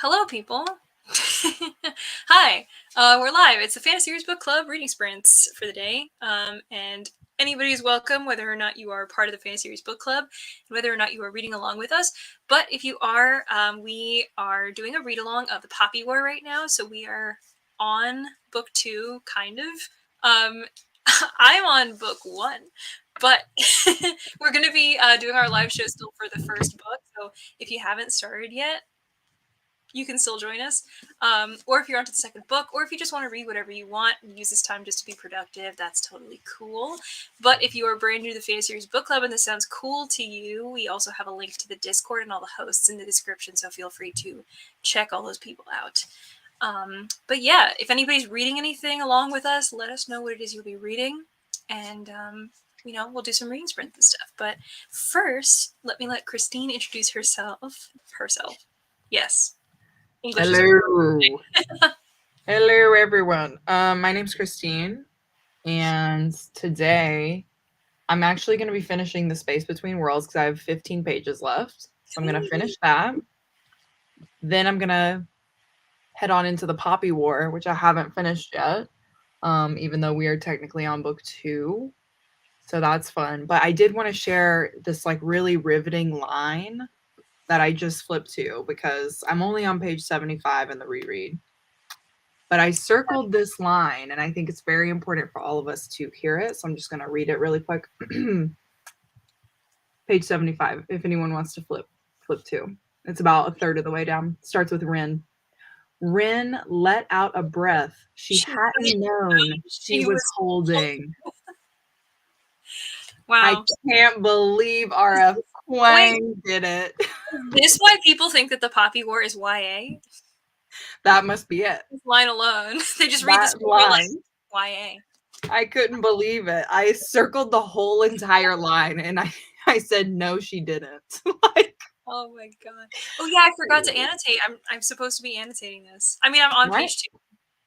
Hello, people. Hi, we're live. It's the Fantaseries Book Club reading sprints for the day, and anybody's welcome, whether or not you are part of the Fantaseries Book Club, and whether or not you are reading along with us. But if you are, we are doing a read along of the Poppy War right now, so we are on book 2, kind of. I'm on book 1, but we're going to be doing our live show still for the first book. So if you haven't started yet, you can still join us. Or if you're onto the second book, or if you just want to read whatever you want and use this time just to be productive, that's totally cool. But if you are brand new to the Fantaseries Book Club and this sounds cool to you, we also have a link to the Discord and all the hosts in the description, so feel free to check all those people out. But yeah, if anybody's reading anything along with us, let us know what it is you'll be reading, and we'll do some reading sprints and stuff. But first, let Christine introduce herself. Yes. English. Hello. Hello, everyone. My name's Christine, and today I'm actually going to be finishing The Space Between Worlds because I have 15 pages left. So I'm going to finish that. Then I'm going to head on into the Poppy War, which I haven't finished yet, even though we are technically on book 2. So that's fun. But I did want to share this really riveting line that I just flipped to because I'm only on page 75 in the reread. But I circled this line, and I think it's very important for all of us to hear it. So I'm just going to read it really quick. Page 75, if anyone wants to flip to. It's about a third of the way down. Starts with Rin. Rin let out a breath she hadn't known she was holding. Wow. I can't believe R.F. Kuang did it. Is this why people think that the Poppy War is YA? That must be it. This line alone. They just read this line. YA. I couldn't believe it. I circled the whole entire line, and I said, no, she didn't. Oh my god. Oh yeah, I forgot to annotate. I'm supposed to be annotating this. I mean, I'm on page 2,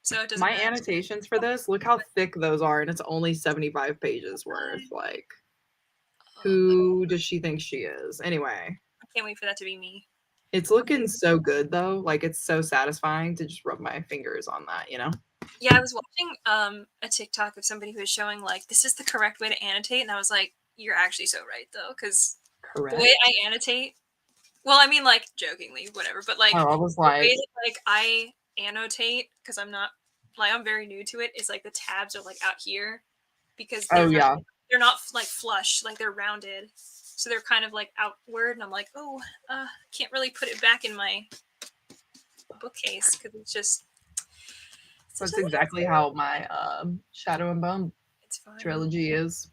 so it doesn't matter. Annotations for this, look how thick those are, and it's only 75 pages worth. Who does she think she is? Anyway. I can't wait for that to be me. It's looking so good, though. It's so satisfying to just rub my fingers on that, Yeah, I was watching a TikTok of somebody who was showing, this is the correct way to annotate, and I was like, you're actually so right, though, because the way I annotate, well, I mean, jokingly, whatever, but, I was the way that, I annotate, because I'm not, I'm very new to it, is, the tabs are, out here, because they're not, flush, they're rounded, so they're kind of, outward, and I'm like, can't really put it back in my bookcase, because it's just... That's exactly how my Shadow and Bone trilogy is.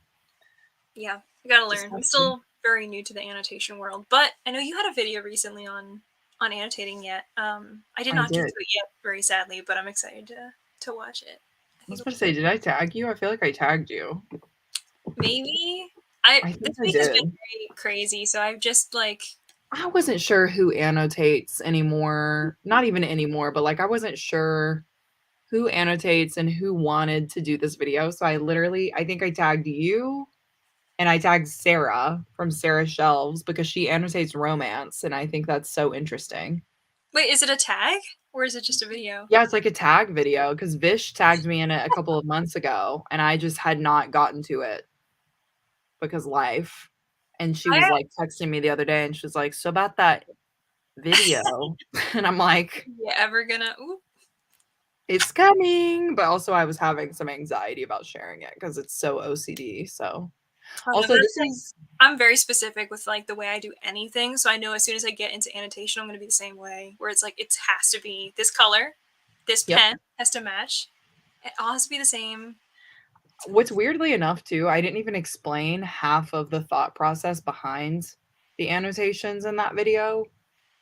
Yeah, you gotta learn. I'm still very new to the annotation world, but I know you had a video recently on annotating yet. I did not get to it yet, very sadly, but I'm excited to watch it. I was going to say, did I tag you? I feel like I tagged you. Maybe. This week has been very crazy, so I've just I wasn't sure who annotates anymore. Not even anymore, but I wasn't sure who annotates and who wanted to do this video. So I think I tagged you, and I tagged Sarah from Sarah Shelves because she annotates romance, and I think that's so interesting. Wait, is it a tag or is it just a video? Yeah, it's a tag video because Vish tagged me in it a couple of months ago, and I just had not gotten to it because life. And she was texting me the other day, and she was like, "So about that video," and I'm like, "You ever gonna?" Ooh. It's coming, but also I was having some anxiety about sharing it because it's so OCD. So also I'm very specific with the way I do anything, so I know as soon as I get into annotation, I'm going to be the same way, where it's it has to be this color, this pen has to match, it all has to be the same. What's weirdly enough too, I didn't even explain half of the thought process behind the annotations in that video.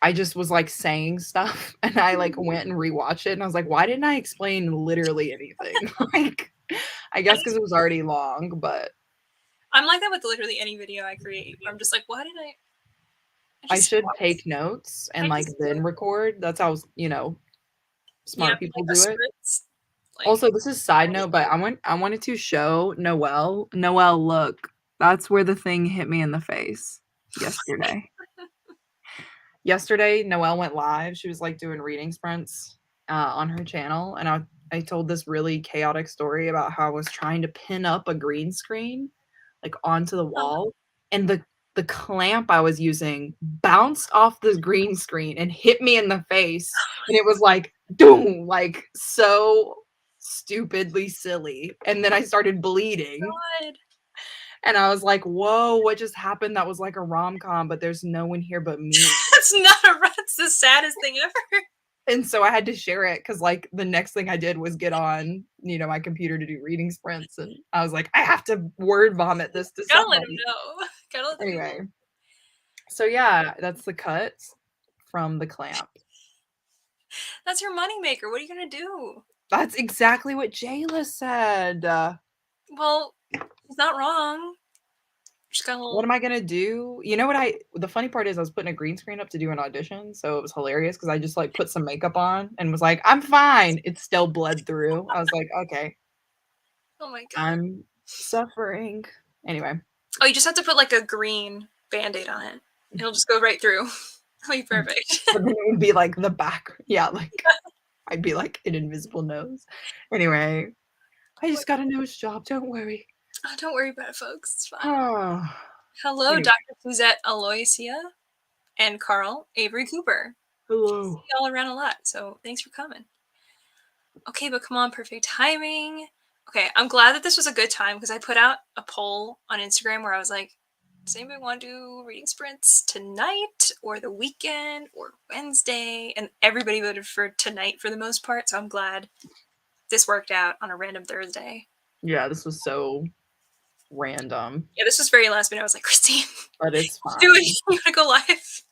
I just was saying stuff, and I went and rewatched it, and I was like, why didn't I explain literally anything? I guess because it was already long, but I'm like that with literally any video I create. I'm just why did I should take notes and then record. That's how smart people do it. Also, this is side note, but I wanted to show Noelle. Noelle, look, that's where the thing hit me in the face yesterday. yesterday Noelle went live. She was like doing reading sprints on her channel, and I told this really chaotic story about how I was trying to pin up a green screen like onto the wall, and the clamp I was using bounced off the green screen and hit me in the face, and it was like doom, like so stupidly silly, and then I started bleeding. God. And I was like, "Whoa, what just happened?" That was like a rom-com, but there's no one here but me. That's not a that's the saddest thing ever. And so I had to share it because, like, the next thing I did was get on, my computer to do reading sprints, and I was like, "I have to word vomit this to Gotta let him somebody." know. Gotta let the people Anyway, so yeah, that's the cut from the clamp. That's your moneymaker. What are you gonna do? That's exactly what Jayla said. Well, he's not wrong. Just got a What little am I gonna do? You know what the funny part is I was putting a green screen up to do an audition, so it was hilarious because I just like put some makeup on and was like, "I'm fine." It still bled through. I was like, "Okay, Oh my god. I'm suffering." Anyway. Oh, you just have to put like a green band-aid on it. It'll just go right through. It'll be perfect. But then it would be like the back. Yeah, like I'd be like an invisible nose. Anyway, I just got a nose job. Don't worry. Oh, don't worry about it, folks. It's fine. Oh, Hello, anyway, Dr. Suzette Aloysia and Carl Avery Cooper. hello. See y'all around a lot, so thanks for coming. Okay, but come on, perfect timing. Okay, I'm glad that this was a good time because I put out a poll on Instagram where I was like, does anybody want to do reading sprints tonight or the weekend or Wednesday? And everybody voted for tonight for the most part, so I'm glad this worked out on a random Thursday. Yeah, this was so random. Yeah, this was very last minute. I was like, Christine, But it's fine. do it. You gotta go live.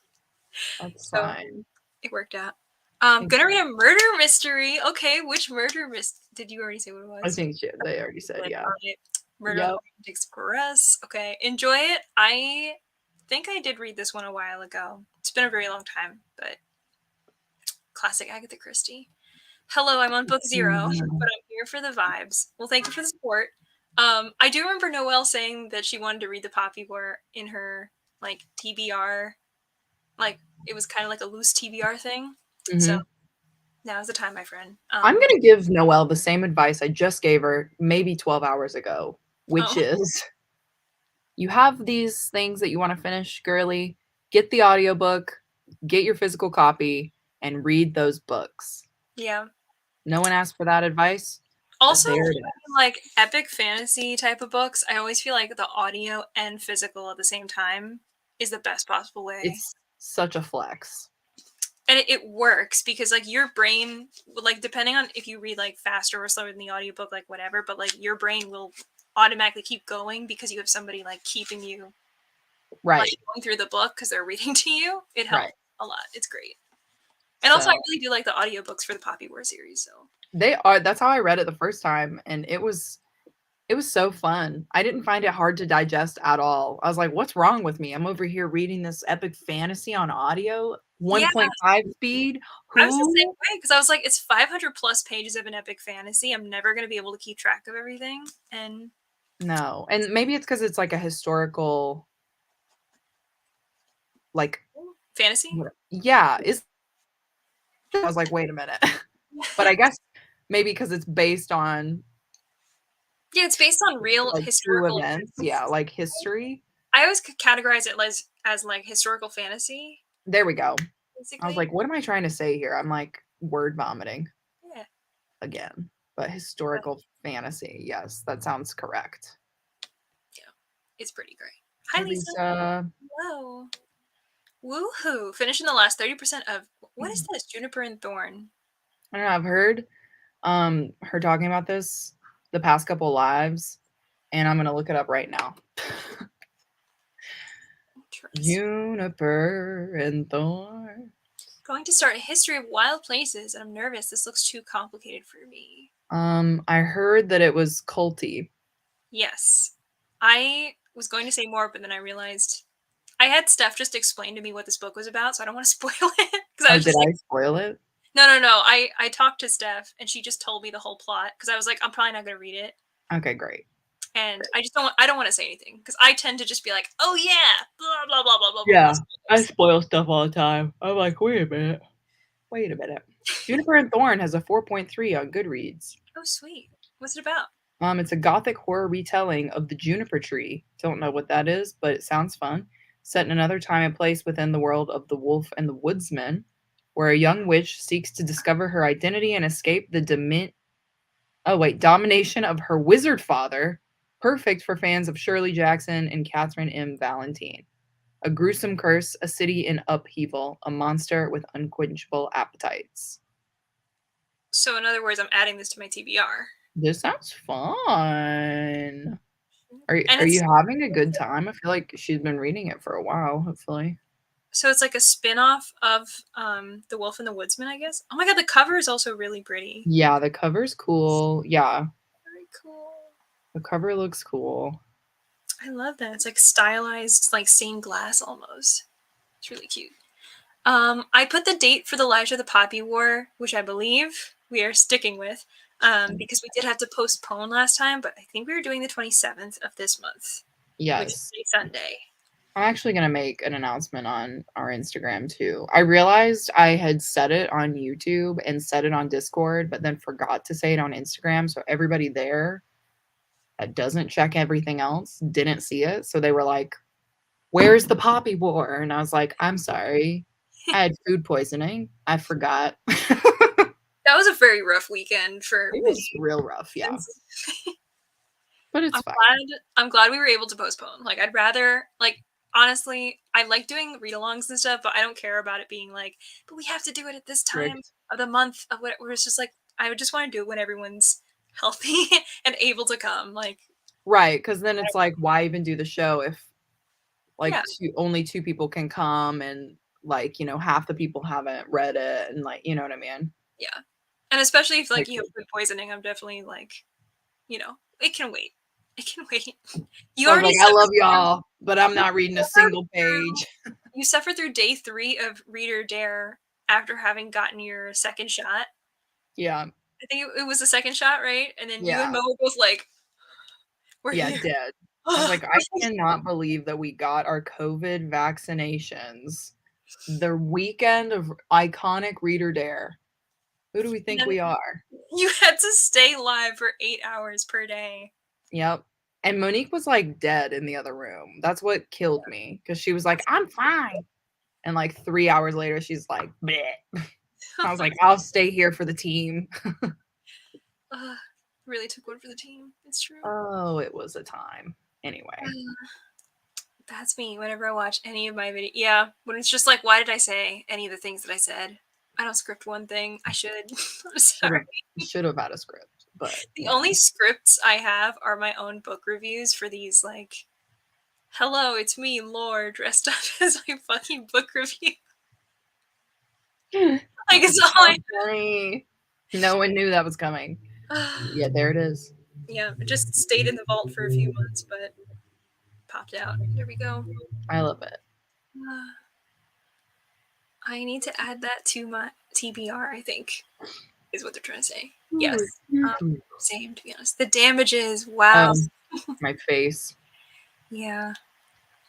That's So fine. it worked out. Gonna read a murder mystery. Okay, which murder mystery? Did you already say what it was? I think they already said, yeah. Murder on the Orient Express. Okay, enjoy it. I think I did read this one a while ago. It's been a very long time, but classic Agatha Christie. Hello, I'm on book 0, but I'm here for the vibes. Well, thank you for the support. I do remember Noelle saying that she wanted to read the Poppy War in her like TBR, like it was kind of like a loose TBR thing. So now's the time, my friend. I'm going to give Noelle the same advice I just gave her maybe 12 hours ago, which is you have these things that you want to finish, girly, get the audiobook, get your physical copy, and read those books. Yeah. No one asked for that advice. Also, like epic fantasy type of books, I always feel like the audio and physical at the same time is the best possible way. It's such a flex. And it works because like your brain, like depending on if you read like faster or slower than the audiobook, like whatever, but like your brain will automatically keep going because you have somebody like keeping you like, going through the book because they're reading to you. It helps a lot. It's great. And also I really do like the audiobooks for the Poppy War series. So that's how I read it the first time, and it was so fun. I didn't find it hard to digest at all. I was like, what's wrong with me? I'm over here reading this epic fantasy on audio, 1.5 speed. I was the same way because I was like, it's 500 plus pages of an epic fantasy. I'm never going to be able to keep track of everything. And no, and maybe it's because it's like a historical, like fantasy. Yeah, I was like, wait a minute, but I guess maybe because it's based on. Yeah, it's based on real like historical events. Yeah, like history. I always categorize it as like historical fantasy. There we go. Basically. I was like, what am I trying to say here? I'm like word vomiting. Yeah. Again, but historical fantasy. Yes, that sounds correct. Yeah, it's pretty great. Hi, Lisa. Hello. Woohoo! Finishing the last 30% of what is this? Juniper and Thorn. I don't know. I've heard her talking about this the past couple lives, and I'm gonna look it up right now. Juniper and Thorn. Going to start a history of wild places, and I'm nervous. This looks too complicated for me. I heard that it was culty. Yes. I was going to say more, but then I realized I had Steph just explain to me what this book was about, so I don't want to spoil it. I spoil it? No. I talked to Steph, and she just told me the whole plot, because I was like, I'm probably not going to read it. Okay, great. and I don't want to say anything because I tend to just be like, oh yeah, blah blah blah blah blah blah blah. Yeah, I spoil stuff all the time. I'm like, wait a minute. Wait a minute. Juniper and Thorn has a 4.3 on Goodreads. Oh sweet, what's it about? It's a gothic horror retelling of the Juniper Tree. Don't know what that is, but it sounds fun. Set in another time and place within the world of the Wolf and the Woodsman, where a young witch seeks to discover her identity and escape the domination of her wizard father. Perfect for fans of Shirley Jackson and Catherine M. Valentine. A gruesome curse, a city in upheaval, a monster with unquenchable appetites. So in other words, I'm adding this to my TBR. This sounds fun. And Are it's you having a good time? I feel like she's been reading it for a while, hopefully. so it's like a spin-off of The Wolf and the Woodsman, I guess. Oh my god, the cover is also really pretty. Yeah, the cover's cool. Yeah, Very cool. the cover looks cool. I love that. It's like stylized, like stained glass almost. It's really cute. I put the date for the Lives of the Poppy War, which I believe we are sticking with, because we did have to postpone last time, but I think we were doing the 27th of this month, which is Yes. a Sunday. I'm actually going to make an announcement on our Instagram too. I realized I had said it on YouTube and said it on Discord, but then forgot to say it on Instagram. So everybody there that doesn't check everything else didn't see it. So they were like, "Where's the Poppy War?" And I was like, "I'm sorry. I had food poisoning. I forgot." That was a very rough weekend for It many was real rough, yeah. reasons. But it's fine. I'm glad we were able to postpone. Like I'd rather like honestly, I like doing read-alongs and stuff, but I don't care about it being like, but we have to do it at this time Strict. of the month of what where it's just like I would just want to do it when everyone's healthy and able to come. Like Right, because then it's like, why even do the show if like yeah, only two people can come and like, half the people haven't read it and like, you know what I mean? yeah. And especially if like Like you have food poisoning, I'm definitely like, it can wait. It can wait. You I was already like, I suffered love y'all, but I'm not reading a single through page. you suffered through day 3 of Reader Dare after having gotten your second shot. Yeah. I think it was the second shot, right? And then you and Yeah. Mo were both like, "We're Yeah, here." dead. I was like, I cannot believe that we got our COVID vaccinations the weekend of iconic Reader Dare. Who do we And think then we are? you had to stay live for 8 hours per day. Yep. And Monique was like dead in the other room. That's what killed me because she was like, I'm fine. And like 3 hours later, she's like, bleh. I was like, I'll stay here for the team. Really took one for the team. It's true. Oh, it was a time. Anyway. That's me whenever I watch any of my videos. Yeah, when it's just like, why did I say any of the things that I said? I don't script one thing. I should. I'm sorry. Should have had a script, but The only scripts I have are my own book reviews for these, like, hello, it's me, Lore, dressed up as my fucking book review. Like, it's all so funny. No one knew that was coming. Yeah, there it is. Yeah, it just stayed in the vault for a few months, but popped out. There we go. I love it. I need to add that to my TBR, I think, is what they're trying to say. Yes. Same, to be honest. The damages, wow. My face. Yeah.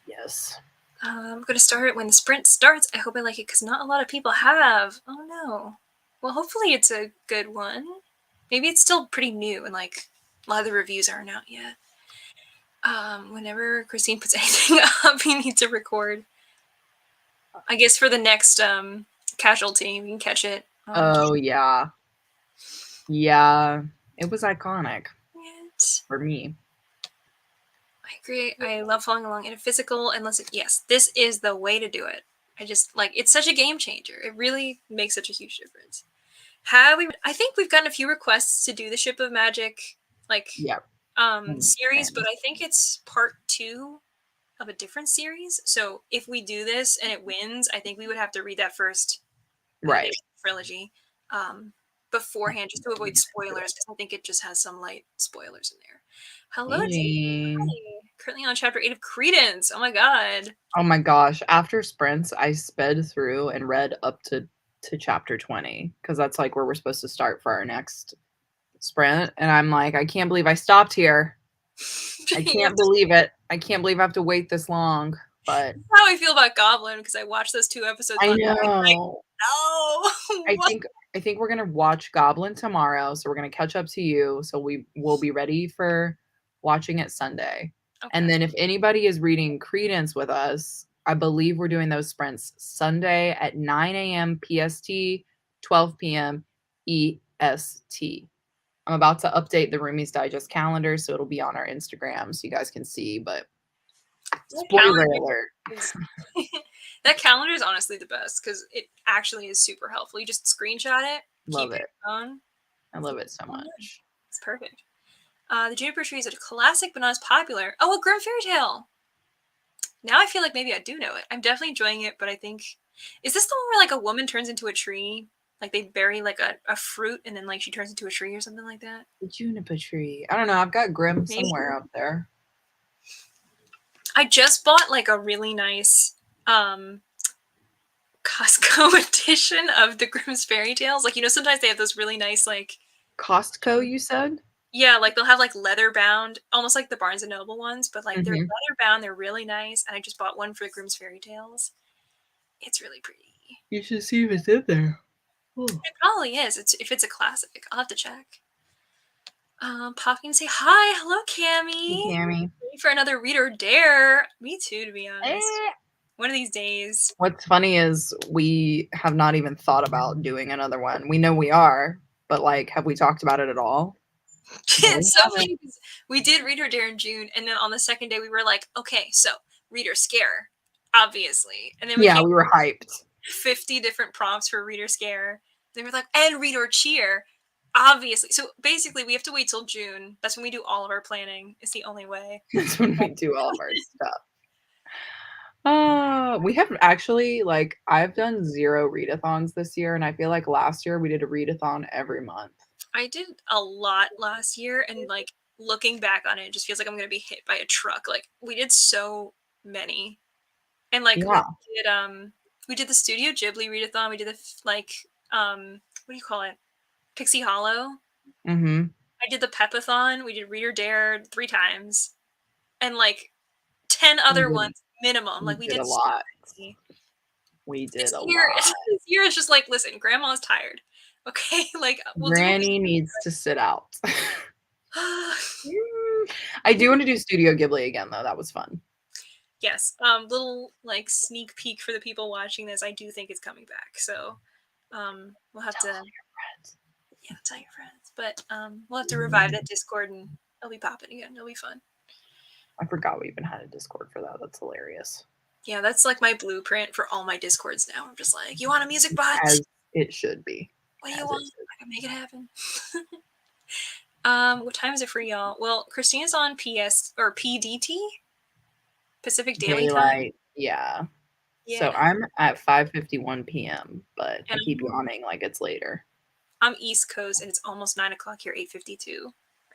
Yes. I'm going to start it when the sprint starts. I hope I like it because not a lot of people have. Oh, no. Well, hopefully it's a good one. Maybe it's still pretty new and, like, a lot of the reviews aren't out yet. Whenever Christine puts anything up, we need to record. I guess for the next casualty, we can catch it. Oh, yeah. Yeah. It was iconic for me. I agree. I love following along in a physical and listen. Yes, this is the way to do it. I just like it's such a game changer. It really makes such a huge difference. I think we've gotten a few requests to do the Ship of Magic series, but I think it's part 2 of a different series. So if we do this and it wins, I think we would have to read that first trilogy beforehand just to avoid spoilers because I think it just has some light spoilers in there. Hello, Jane. Currently on chapter 8 of Credence. Oh my god. Oh my gosh. After sprints, I sped through and read up to chapter 20 because that's like where we're supposed to start for our next sprint. And I'm like, I can't believe I stopped here. I can't believe it. I can't believe I have to wait this long, but That's how I feel about Goblin because I watched those 2 episodes I on like, know. no, I what? think I think we're gonna watch Goblin tomorrow, so we're gonna catch up to you, so we will be ready for watching it Sunday. And Okay. then if anybody is reading Credence with us, I believe we're doing those sprints Sunday at 9 a.m. PST, 12 p.m. EST. I'm about to update the Roomies Digest calendar, so it'll be on our Instagram so you guys can see, but That spoiler calendar alert. is that calendar is honestly the best because it actually is super helpful. You just screenshot it, keep Love it it. on. I love it so much. It's perfect. The Juniper Tree is a classic but not as popular. Oh, a Grim Fairy Tale! Now I feel like maybe I do know it. I'm definitely enjoying it, but I think is this the one where like a woman turns into a tree? Like they bury like a fruit and then like she turns into a tree or something like that? The juniper tree. I don't know. I've got Grimm Maybe. somewhere up there. I just bought like a really nice Costco edition of the Grimm's Fairy Tales. Like, you know, sometimes they have those really nice, like, Costco, you said? yeah, like they'll have like leather bound, almost like the Barnes and Noble ones, but like they're Mhm. leather bound. They're really nice. And I just bought one for the Grimm's Fairy Tales. It's really pretty. You should see if it's in there. Oh. It probably is. It's if it's a classic. I'll have to check. Popping and say hi. Hello, Hey, Cammy. Cammy. Ready for another Read or Dare? Me too, to be honest. Eh. One of these days. What's funny is we have not even thought about doing another one. We know we are, but like, have we talked about it at all? No, we It's so haven't. funny because we did Read or Dare in June, and then on the second day we were like, okay, so Read or Scare, obviously, and then we Yeah, came we were hyped. 50 different prompts for Read or Scare. Then we're like, and Read or Cheer, obviously. So basically, we have to wait till June. That's when we do all of our planning. It's the only way. That's when we do all of our stuff. We have actually like I've done 0 readathons this year, and I feel like last year we did a readathon every month. I did a lot last year, and like looking back on it, it just feels like I'm gonna be hit by a truck. Like we did so many, and like Yeah. we did the Studio Ghibli readathon. We did the like what do you call it? Pixie Hollow. Mm-hmm. I did the Pepathon. We did Read or Dare 3 times, and like 10 other ones minimum. We Like we did a did so lot. many. We This did a year, lot. this year is just like, listen, Grandma's tired. Okay, like we'll do. Granny needs to sit out. I do want to do Studio Ghibli again, though. That was fun. Yes, little like sneak peek for the people watching this. I do think it's coming back, so we'll have Tell to all your friends. tell your friends. But we'll have to revive that Discord and it'll be popping again. It'll be fun. I forgot we even had a Discord for that. That's hilarious. Yeah, that's like my blueprint for all my Discords now. I'm just like, you want a music bot? As it should be. What do you As want? I can make it happen. What time is it for y'all? Well, Christina's on PS or PDT, Pacific Daily Time. Daylight. Yeah. Yeah, So I'm at 5:51 p.m., but I and keep yawning like it's later. I'm East Coast, and it's almost 9 o'clock here, 8:52 right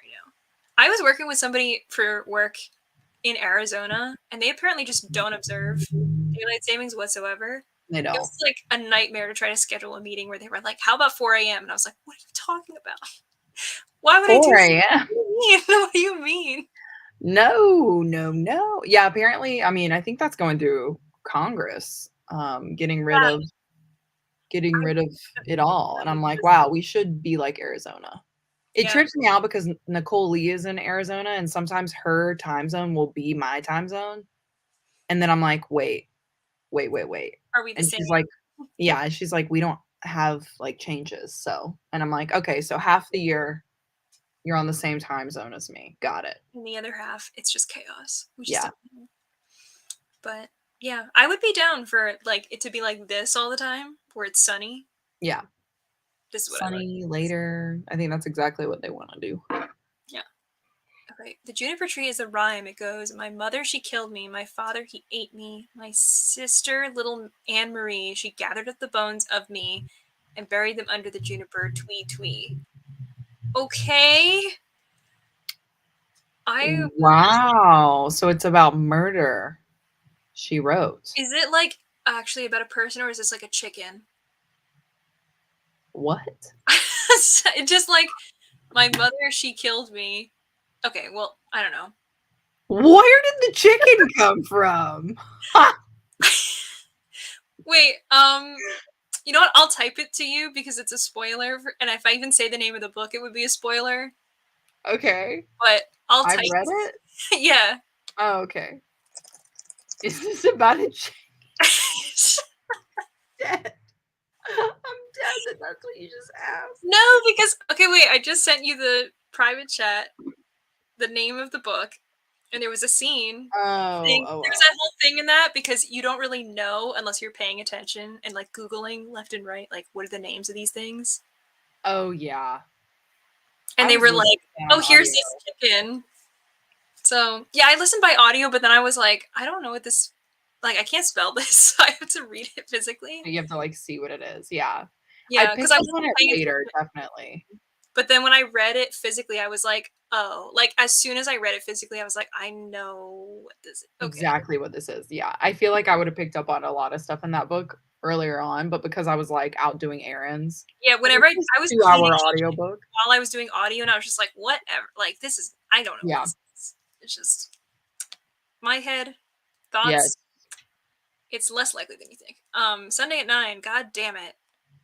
now. I was working with somebody for work in Arizona, and they apparently just don't observe daylight savings whatsoever. They It don't. was like a nightmare to try to schedule a meeting where they were like, "How about 4 a.m.?" And I was like, "What are you talking about? Why would I do 4 something? a.m. What do you mean?" No, no, no. Yeah, apparently, I mean, I think that's going through Congress, getting rid Yeah, of it all. And I'm like, wow, we should be like Arizona. It yeah. trips me out because Nicolee is in Arizona, and sometimes her time zone will be my time zone. And then I'm like, wait, wait, wait, wait. Are we the And same? she's like, yeah, she's like, we don't have like changes. So, and I'm like, okay, so half the year you're on the same time zone as me. Got it. In the other half, it's just chaos. We just Yeah. don't know. But yeah, I would be down for like it to be like this all the time, where it's sunny. Yeah. This is what I like. Sunny later. I think that's exactly what they want to do. Yeah. Okay. The juniper tree is a rhyme. It goes, my mother, she killed me. My father, he ate me. My sister, little Anne Marie, she gathered up the bones of me and buried them under the juniper twee twee. Okay. Wow. So it's about murder, she wrote. Is it like actually about a person or is this like a chicken? What? It just like my mother, she killed me. Okay, well, I don't know. Where did the chicken come from? Wait, you know what? I'll type it to you because it's a spoiler, and if I even say the name of the book, it would be a spoiler. Okay. But I'll I've type. read it. Yeah. Oh, okay. Is this about a chicken? Dead. I'm dead that that's what you just asked. No, because okay, wait. I just sent you the private chat, the name of the book, and there was a scene. There's that whole thing in that because you don't really know unless you're paying attention and like Googling left and right, like what are the names of these things? Oh yeah. And they were like, "Oh, here's this chicken." So yeah, I listened by audio, but then I was like, I don't know what this. Like, I can't spell this, so I have to read it physically. You have to like see what it is. Yeah. I Yeah, because picked I up wasn't on it paying later, attention. definitely. But then when I read it physically, I was like, oh, like as soon as I read it physically, I was like, I know what this is. Okay. Exactly what this is. Yeah. I feel like I would have picked up on a lot of stuff in that book earlier on, but because I was like out doing errands. Yeah, whenever I was 2-hour cleaning audiobook. while I was doing audio, and I was just like, whatever. Like, this is, I don't know what Yeah. this is. It's just my head, Yes. thoughts. It's less likely than you think. Sunday at 9, god damn it.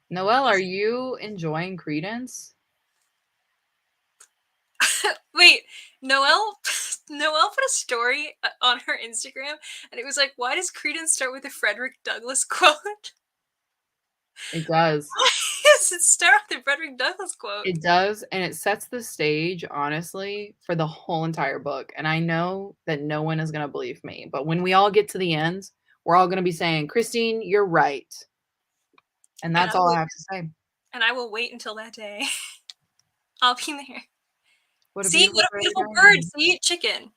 Noelle, are you enjoying Credence? Wait, Noelle Noelle put a story on her Instagram, and it was like, why does Credence start with a Frederick Douglass quote? It does. Why does it start with a Frederick Douglass quote? It does, and it sets the stage, honestly, for the whole entire book. And I know that no one is going to believe me, but when we all get to the end, we're all going to be saying, Christine, you're right. And that's all I have to say. And I will wait until that day. I'll be there. What a See, beautiful, what a beautiful bird. See, chicken.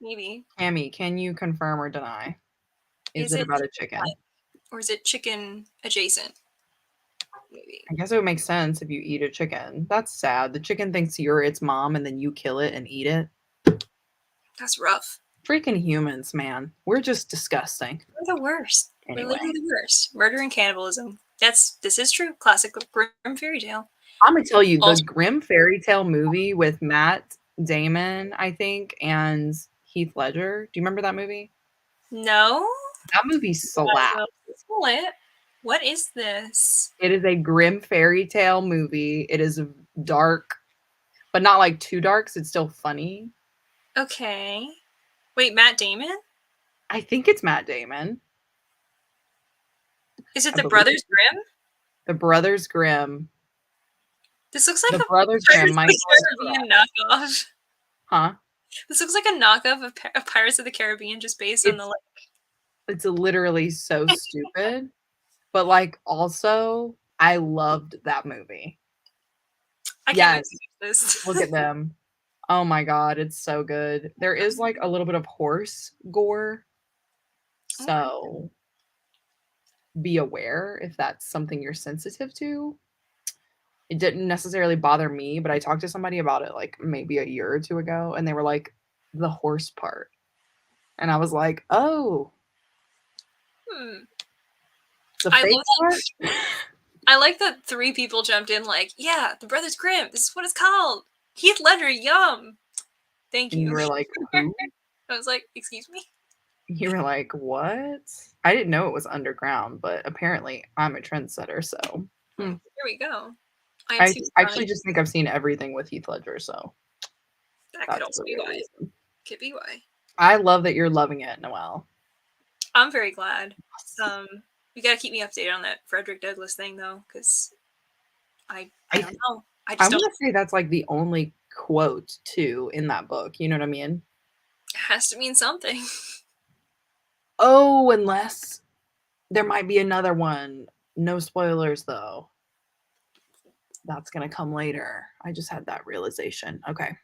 Maybe. Tammy, can you confirm or deny? Is it about a chicken? Or is it chicken adjacent? Maybe. I guess it would make sense if you eat a chicken. That's sad. The chicken thinks you're its mom and then you kill it and eat it. That's rough. Freaking humans, man. We're just disgusting. We're the worst. Anyway. We're literally the worst. Murder and cannibalism. This is true. Classic Grimm fairy tale. I'm gonna tell you, the Grimm fairy tale movie with Matt Damon, I think, and Heath Ledger. Do you remember that movie? No. That movie slapped. What is this? It is a Grimm fairy tale movie. It is dark, but not like too dark, so it's still funny. Okay. Wait, Matt Damon? I think it's Matt Damon. Is it the Brothers Grimm? The Brothers Grimm. This looks like the Brothers Grimm. Caribbean knockoff. Huh? This looks like a knockoff of Pirates of the Caribbean, just based on the like. It's literally so stupid, but like also, I loved that movie. I can't wait to see this. Look at them. Oh my god, it's so good. There is like a little bit of horse gore, so be aware if that's something you're sensitive to. It didn't necessarily bother me, but I talked to somebody about it like maybe a year or two ago, and they were like, the horse part. And I was like, oh. The I fake love that. I like that 3 people jumped in like, yeah, the Brothers Grimm. This is what it's called. Heath Ledger, yum. Thank you. And you were like, who? I was like, excuse me? You were like, what? I didn't know it was underground, but apparently I'm a trendsetter, so. Here we go. I actually just think I've seen everything with Heath Ledger, so. That could also be why. Could be why. I love that you're loving it, Noelle. I'm very glad. You gotta keep me updated on that Frederick Douglass thing, though, because I don't know. I just don't say that's like the only quote too in that book. You know what I mean? It has to mean something. Oh, unless there might be another one. No spoilers though. That's gonna come later. I just had that realization. Okay.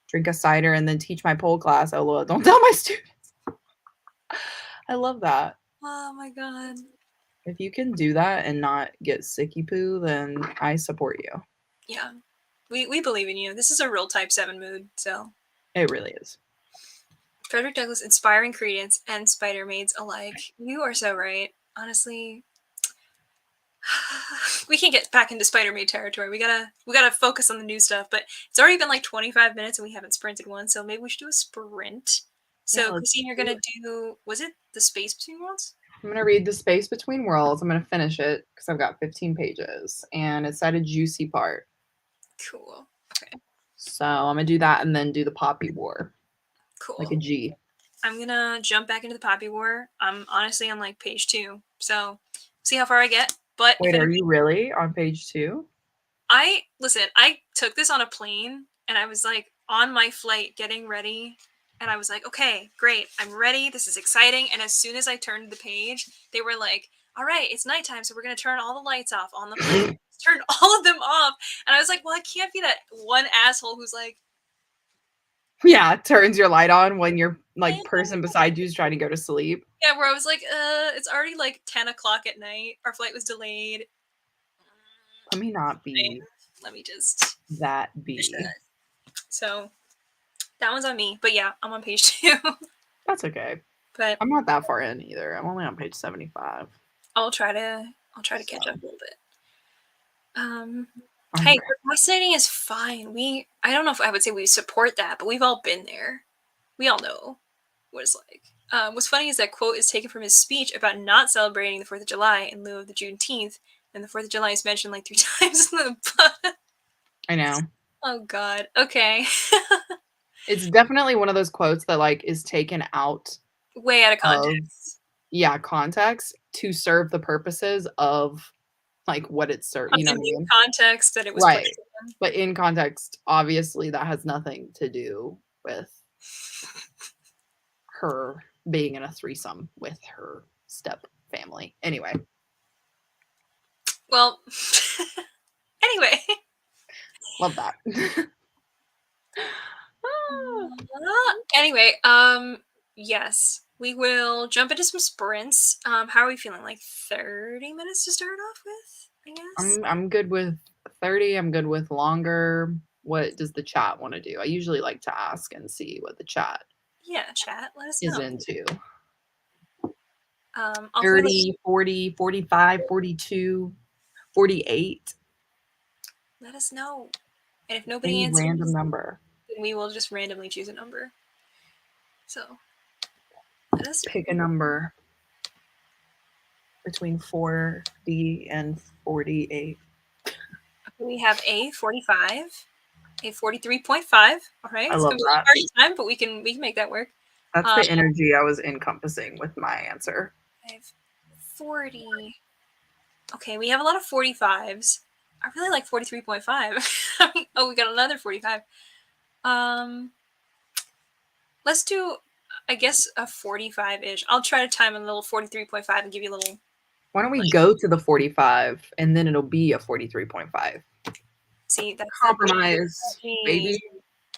Drink a cider and then teach my pole class. Oh Lord, don't tell my students. I love that. Oh my god. If you can do that and not get sicky poo, then I support you. Yeah. We believe in you. This is a real type 7 mood, so. It really is. Frederick Douglass inspiring Credence and Spider Maids alike. You are so right. Honestly. we can't get back into Spider-Man territory. We gotta focus on the new stuff. But it's already been like 25 minutes and we haven't sprinted one, so maybe we should do a sprint. Yeah, So, let's Christine, you're do gonna it. do, was it The Space Between Worlds? I'm going to read The Space Between Worlds. I'm going to finish it because I've got 15 pages and it's at a juicy part. Cool. Okay. So I'm going to do that and then do the Poppy War. Cool. Like a G. I'm gonna jump back into the Poppy War. I'm honestly on like page 2, so see how far I get. But Wait, are you really on page 2? I took this on a plane and I was like on my flight getting ready and I was like, okay, great, I'm ready. This is exciting. And as soon as I turned the page, they were like, all right, it's nighttime, so we're gonna turn all the lights off on the plane. Turn all of them off. And I was like, well, I can't be that one asshole who's like, Yeah, turns your light on when your like person beside you is trying to go to sleep. yeah, where I was like, it's already like 10 o'clock at night. Our flight was delayed. Let me not be Let me just that B. So that one's on me. But yeah, I'm on page 2. That's okay. But I'm not that far in either. I'm only on page 75. I'll try to catch up a little bit. I'm Hey, procrastinating is fine. I don't know if I would say we support that, but we've all been there. We all know what it's like. What's funny is that quote is taken from his speech about not celebrating the 4th of July in lieu of the Juneteenth, and the 4th of July is mentioned like 3 times in the book. I know. Oh God. Okay. It's definitely one of those quotes that like is taken out Way out of context. context to serve the purposes of like what it's served. Of You know the what I new mean? context that it was Right. placed in. But in context, obviously that has nothing to do with her being in a threesome with her step family. Anyway. Well, anyway. Love that. Anyway, yes, we will jump into some sprints. How are we feeling? Like 30 minutes to start off with, I guess. I'm good with 30. I'm good with longer. What does the chat want to do? I usually like to ask and see what the chat Yeah, chat. Let us is know. into. I'll 30, 40, 45, 42, 48. let us know. And if nobody Any answers, random number. then we will just randomly choose a number. So let us Pick a number between 40 and 48. We have a 45, a 43.5. All right, I it's love gonna be a that. hard time, but we can make that work. That's the energy I was encompassing with my answer. 40. Okay, we have a lot of 45s. I really like 43.5. Oh, we got another 45. Let's do, I guess, a 45-ish. I'll try to time a little 43.5 and give you a little. Why don't we go to the 45 and then it'll be a 43.5? See, that's Compromise, baby.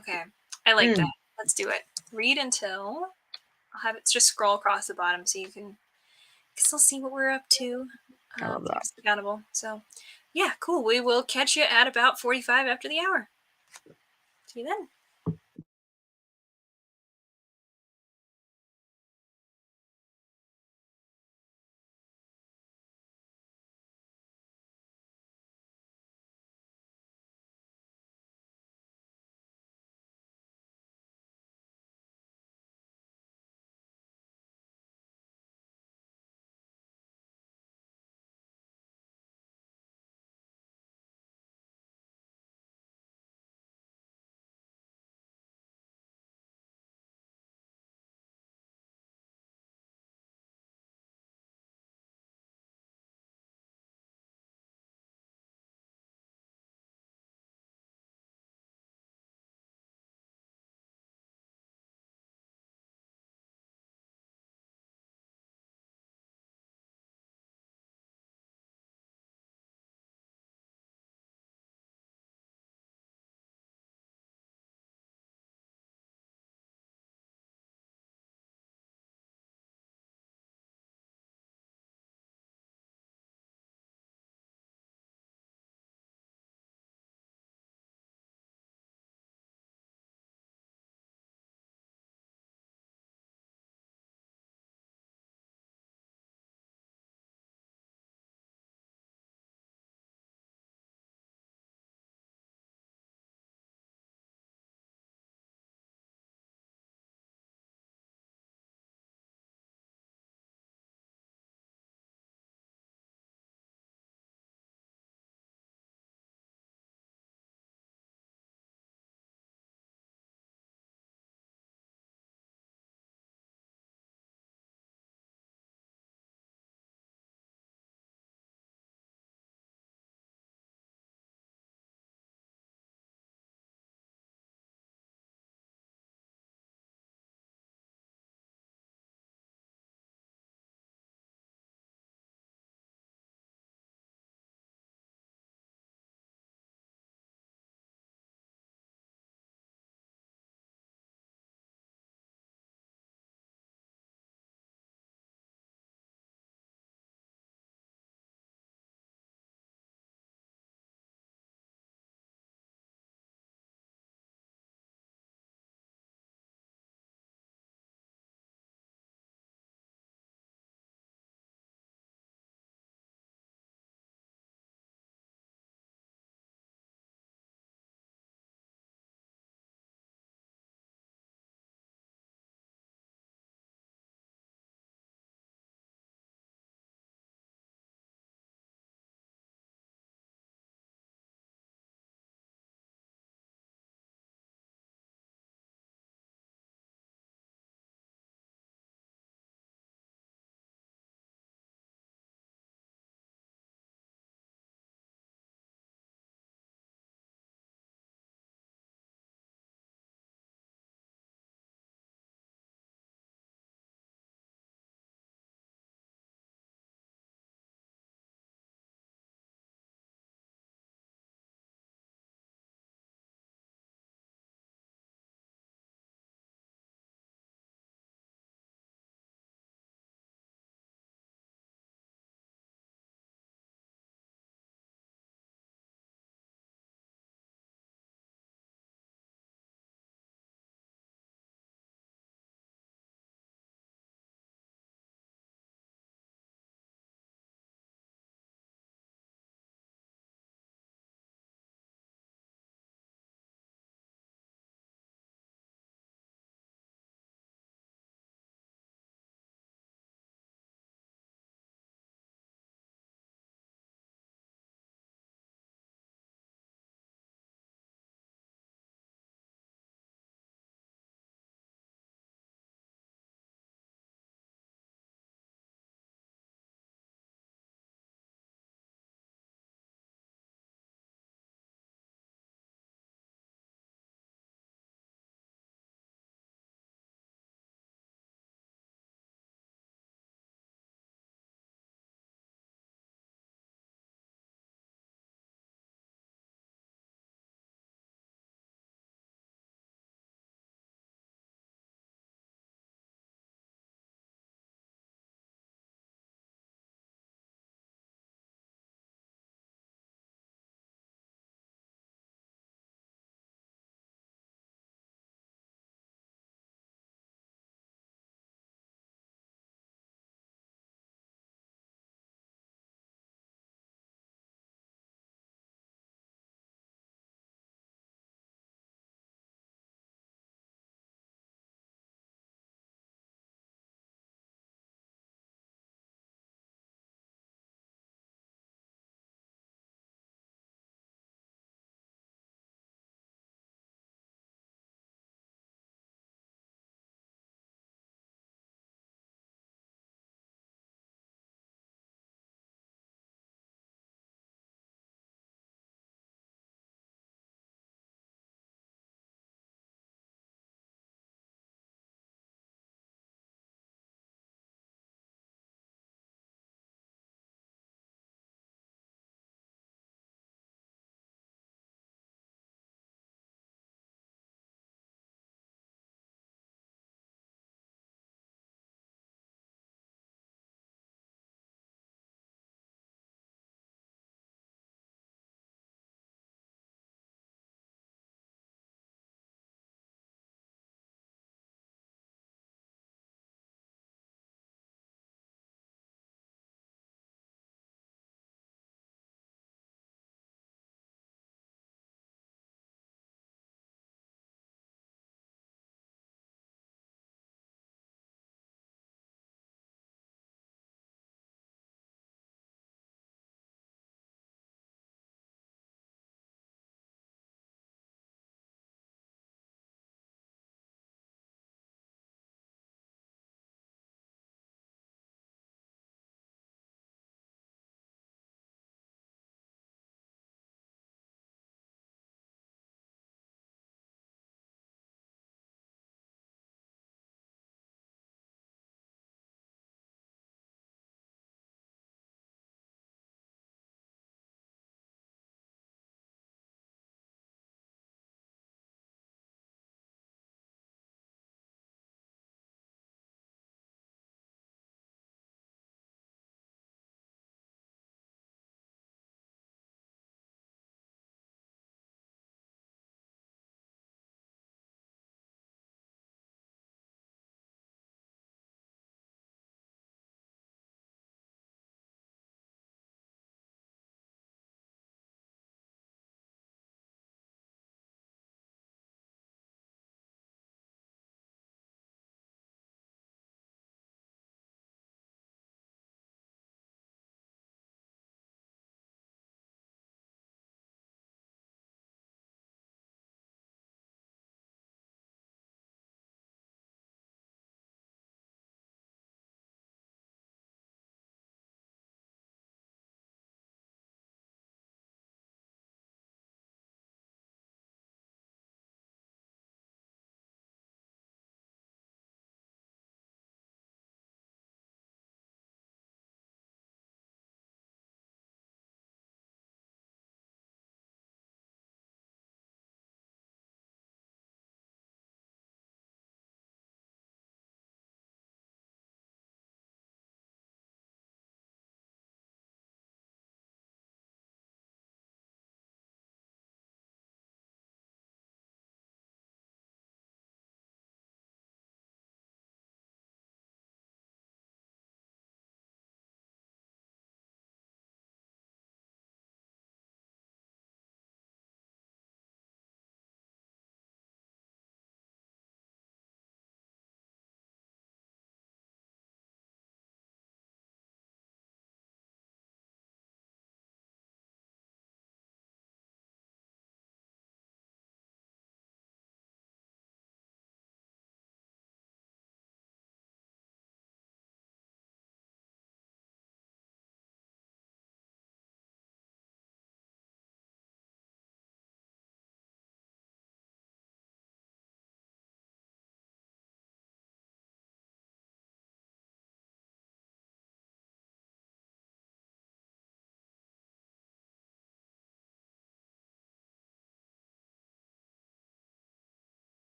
Okay, I like that. Let's do it. Read until. I'll have it just scroll across the bottom so you can still see what we're up to. I love that. Accountable. So, yeah, cool. We will catch you at about 45 after the hour. See you then.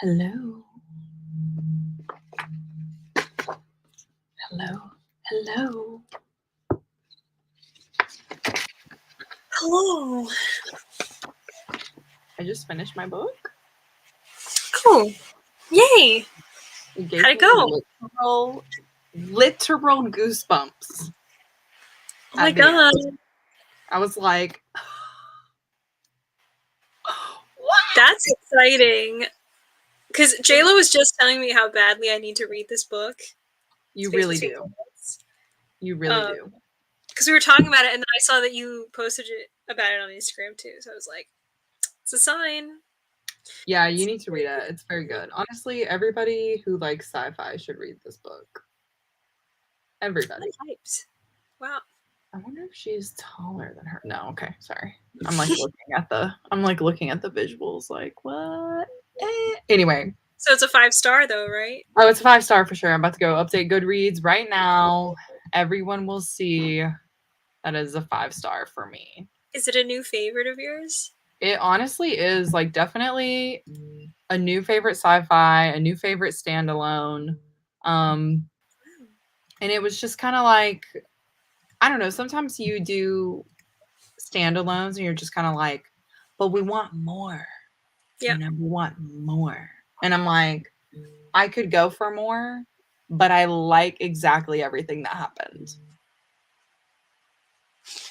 Hello. Hello. Hello. Hello. I just finished my book. Cool. Yay. It gave How'd it me go? literal goosebumps. Oh my at the end. god. I was like, what? That's exciting. Because JLo was just telling me how badly I need to read this book. You Space really Between do. Worlds. You really do. Because we were talking about it, and then I saw that you posted it about it on Instagram too. So I was like, it's a sign. Yeah, you need to read it. It's very good. Honestly, everybody who likes sci-fi should read this book. Everybody. I'm hyped. Wow. I wonder if she's taller than her. No, okay, sorry. I'm like looking at the visuals like, what? Anyway. So it's a 5-star though, right? Oh, it's a 5-star for sure. I'm about to go update Goodreads right now. Everyone will see that is a 5-star for me. Is it a new favorite of yours? It honestly is like definitely a new favorite sci-fi, a new favorite standalone. And it was just kind of like, I don't know, sometimes you do standalones and you're just kind of like, but we want more. Yeah. You know, we want more. And I'm like, I could go for more, but I like exactly everything that happened.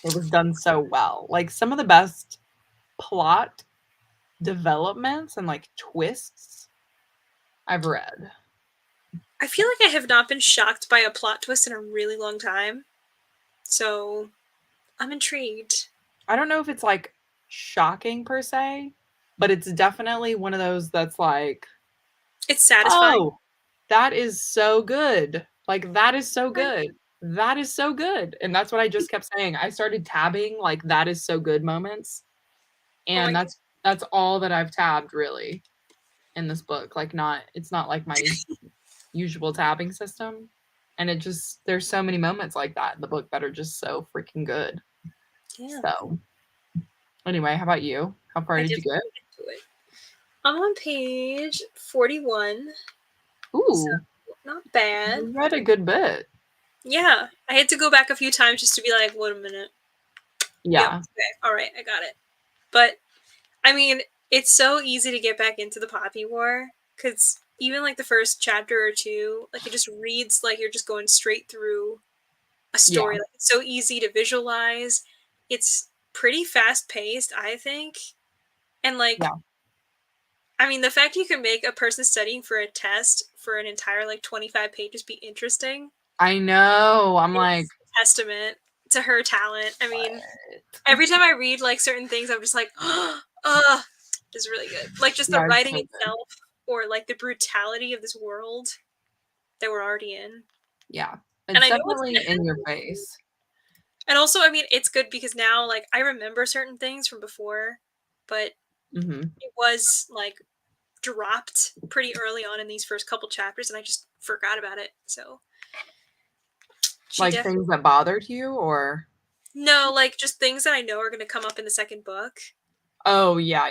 It was done so well. Like some of the best plot developments and like twists I've read. I feel like I have not been shocked by a plot twist in a really long time. So I'm intrigued. I don't know if it's like shocking per se, but it's definitely one of those that's like, It's satisfying. oh, that is so good. Like that is so good. That is so good. And that's what I just kept saying. I started tabbing like that is so good moments. And that's all that I've tabbed really in this book. Like it's not like my usual tabbing system. And it just there's so many moments like that in the book that are just so freaking good. Yeah. So anyway, how about you? How far did you get? I'm on page 41. Ooh. So not bad. You read a good bit. Yeah. I had to go back a few times just to be like, wait a minute. Yeah. Yep, okay. All right, I got it. But I mean, it's so easy to get back into the Poppy War because even like the first chapter or two, like it just reads like you're just going straight through a story. Yeah. Like it's so easy to visualize. It's pretty fast paced, I think. And like, Yeah. I mean, the fact you can make a person studying for a test for an entire like 25 pages be interesting. I know. I'm like a testament to her talent. I mean, every time I read like certain things, I'm just like, this is really good. Like just the yeah, writing so itself, or like the brutality of this world that we're already in. yeah. And It's I know what's definitely gonna in your happen. face. And also, I mean, it's good because now, like, I remember certain things from before, but it was like dropped pretty early on in these first couple chapters, and I just forgot about it. So, Like things that bothered you or no, like just things that I know are going to come up in the second book. oh yeah.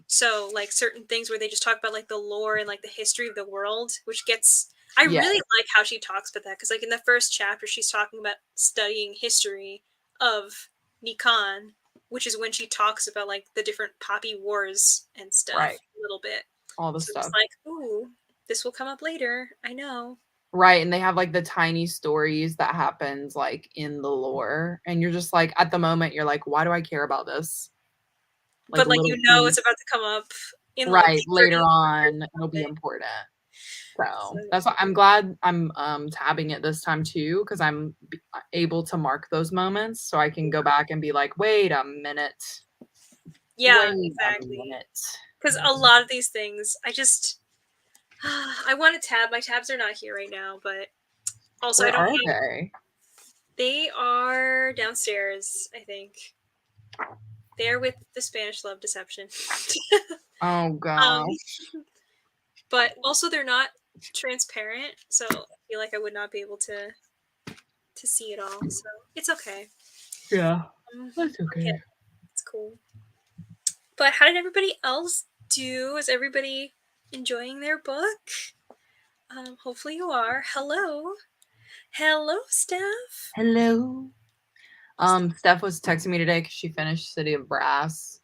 So like certain things where they just talk about like the lore and like the history of the world, which gets I really like how she talks about that because like in the first chapter she's talking about studying history of Nikan, which is when she talks about like the different Poppy wars and stuff a little bit. All the so stuff. It's like, ooh, this will come up later. I know. Right, and they have like the tiny stories that happens like in the lore and you're just like at the moment you're like why do I care about this? But like Little you know piece. it's about to come up in like Right, later on it'll be important. So that's why I'm glad I'm tabbing it this time too because I'm able to mark those moments so I can go back and be like, wait a minute. Yeah, Wait exactly. a minute. Because a lot of these things, I want to tab. My tabs are not here right now, but also Where I don't are have. they? They are downstairs, I think. They're with the Spanish Love Deception. Oh gosh. But also they're not transparent, so I feel like I would not be able to see it all. So it's okay. Yeah. That's okay. It's cool. But how did everybody else do? Is everybody enjoying their book. Hopefully you are. Hello. Hello, Steph. Hello. Steph was texting me today because she finished City of Brass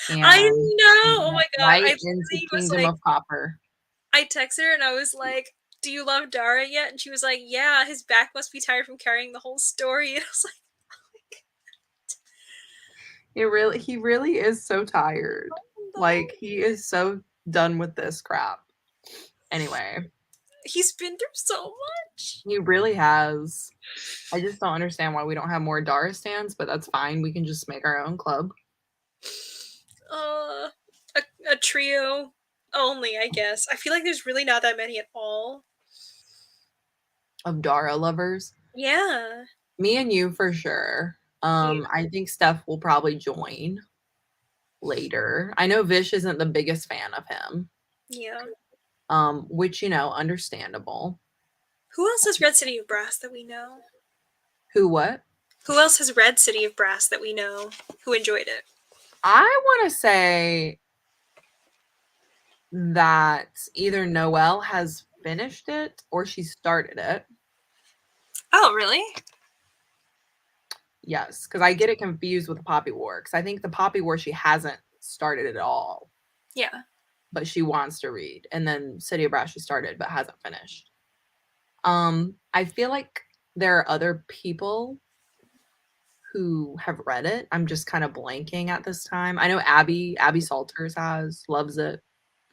I and know. she Oh went my god. I right into literally was Kingdom like, of Copper. I texted her and I was like, "Do you love Dara yet?" And she was like, "Yeah, his back must be tired from carrying the whole story." And I was like, He really is so tired. "Oh no." Like he is so done with this crap. Anyway, He's been through so much. he really has. I just don't understand why we don't have more Dara stands, but that's fine. We can just make our own club. Uh, a trio only, I guess. I feel like there's really not that many at all. Of Dara lovers. Yeah. Me and you for sure. Yeah. I think Steph will probably join later. I know Vish isn't the biggest fan of him. Yeah. Which, understandable. Who else has read City of Brass that we know? Who what? Who else has read City of Brass that we know who enjoyed it? I want to say that either Noelle has finished it or she started it. Oh, really? Yes, because I get it confused with the Poppy War. Because I think the Poppy War she hasn't started at all, Yeah. but she wants to read. And then City of Brass she started but hasn't finished. I feel like there are other people who have read it. I'm just kind of blanking at this time. I know Abby Salters loves it.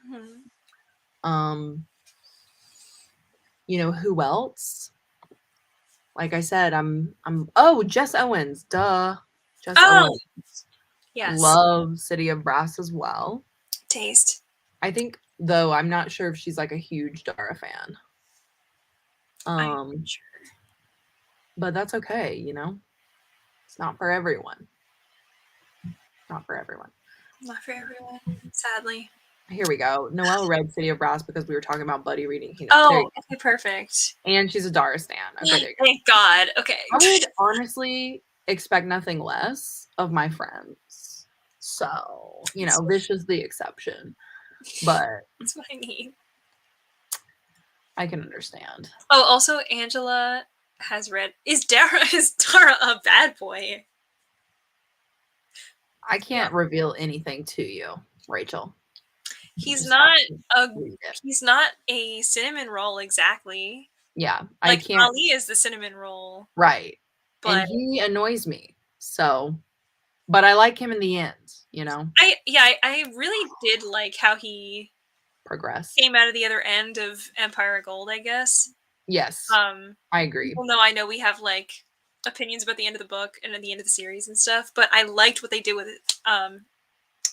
Mm-hmm. Um, who else? Like I said, oh, Jess Owens, duh. Jess Oh, Owens yes. loves City of Brass as well. Taste. I think though I'm not sure if she's like a huge Dara fan. I'm Um, sure. but that's okay, It's not for everyone. Not for everyone. Not for everyone, sadly. Here we go. Noelle read City of Brass because we were talking about buddy reading Kingdom. Oh, okay, perfect. And she's a Dara stan. Okay, there you go. Thank God. Okay. I would honestly expect nothing less of my friends. So, Vish is the exception. But That's what I need. I can understand. Oh, also Angela has read is Dara a bad boy? I can't reveal anything to you, Rachel. He's Just not a read it. he's not a cinnamon roll exactly. Yeah, I Like can't. Ali is the cinnamon roll. Right. And But he annoys me. So, but I like him in the end, I really did like how he progress. came out of the other end of Empire of Gold, I guess. Yes. I agree. Even though I know we have like opinions about the end of the book and at the end of the series and stuff, but I liked what they did with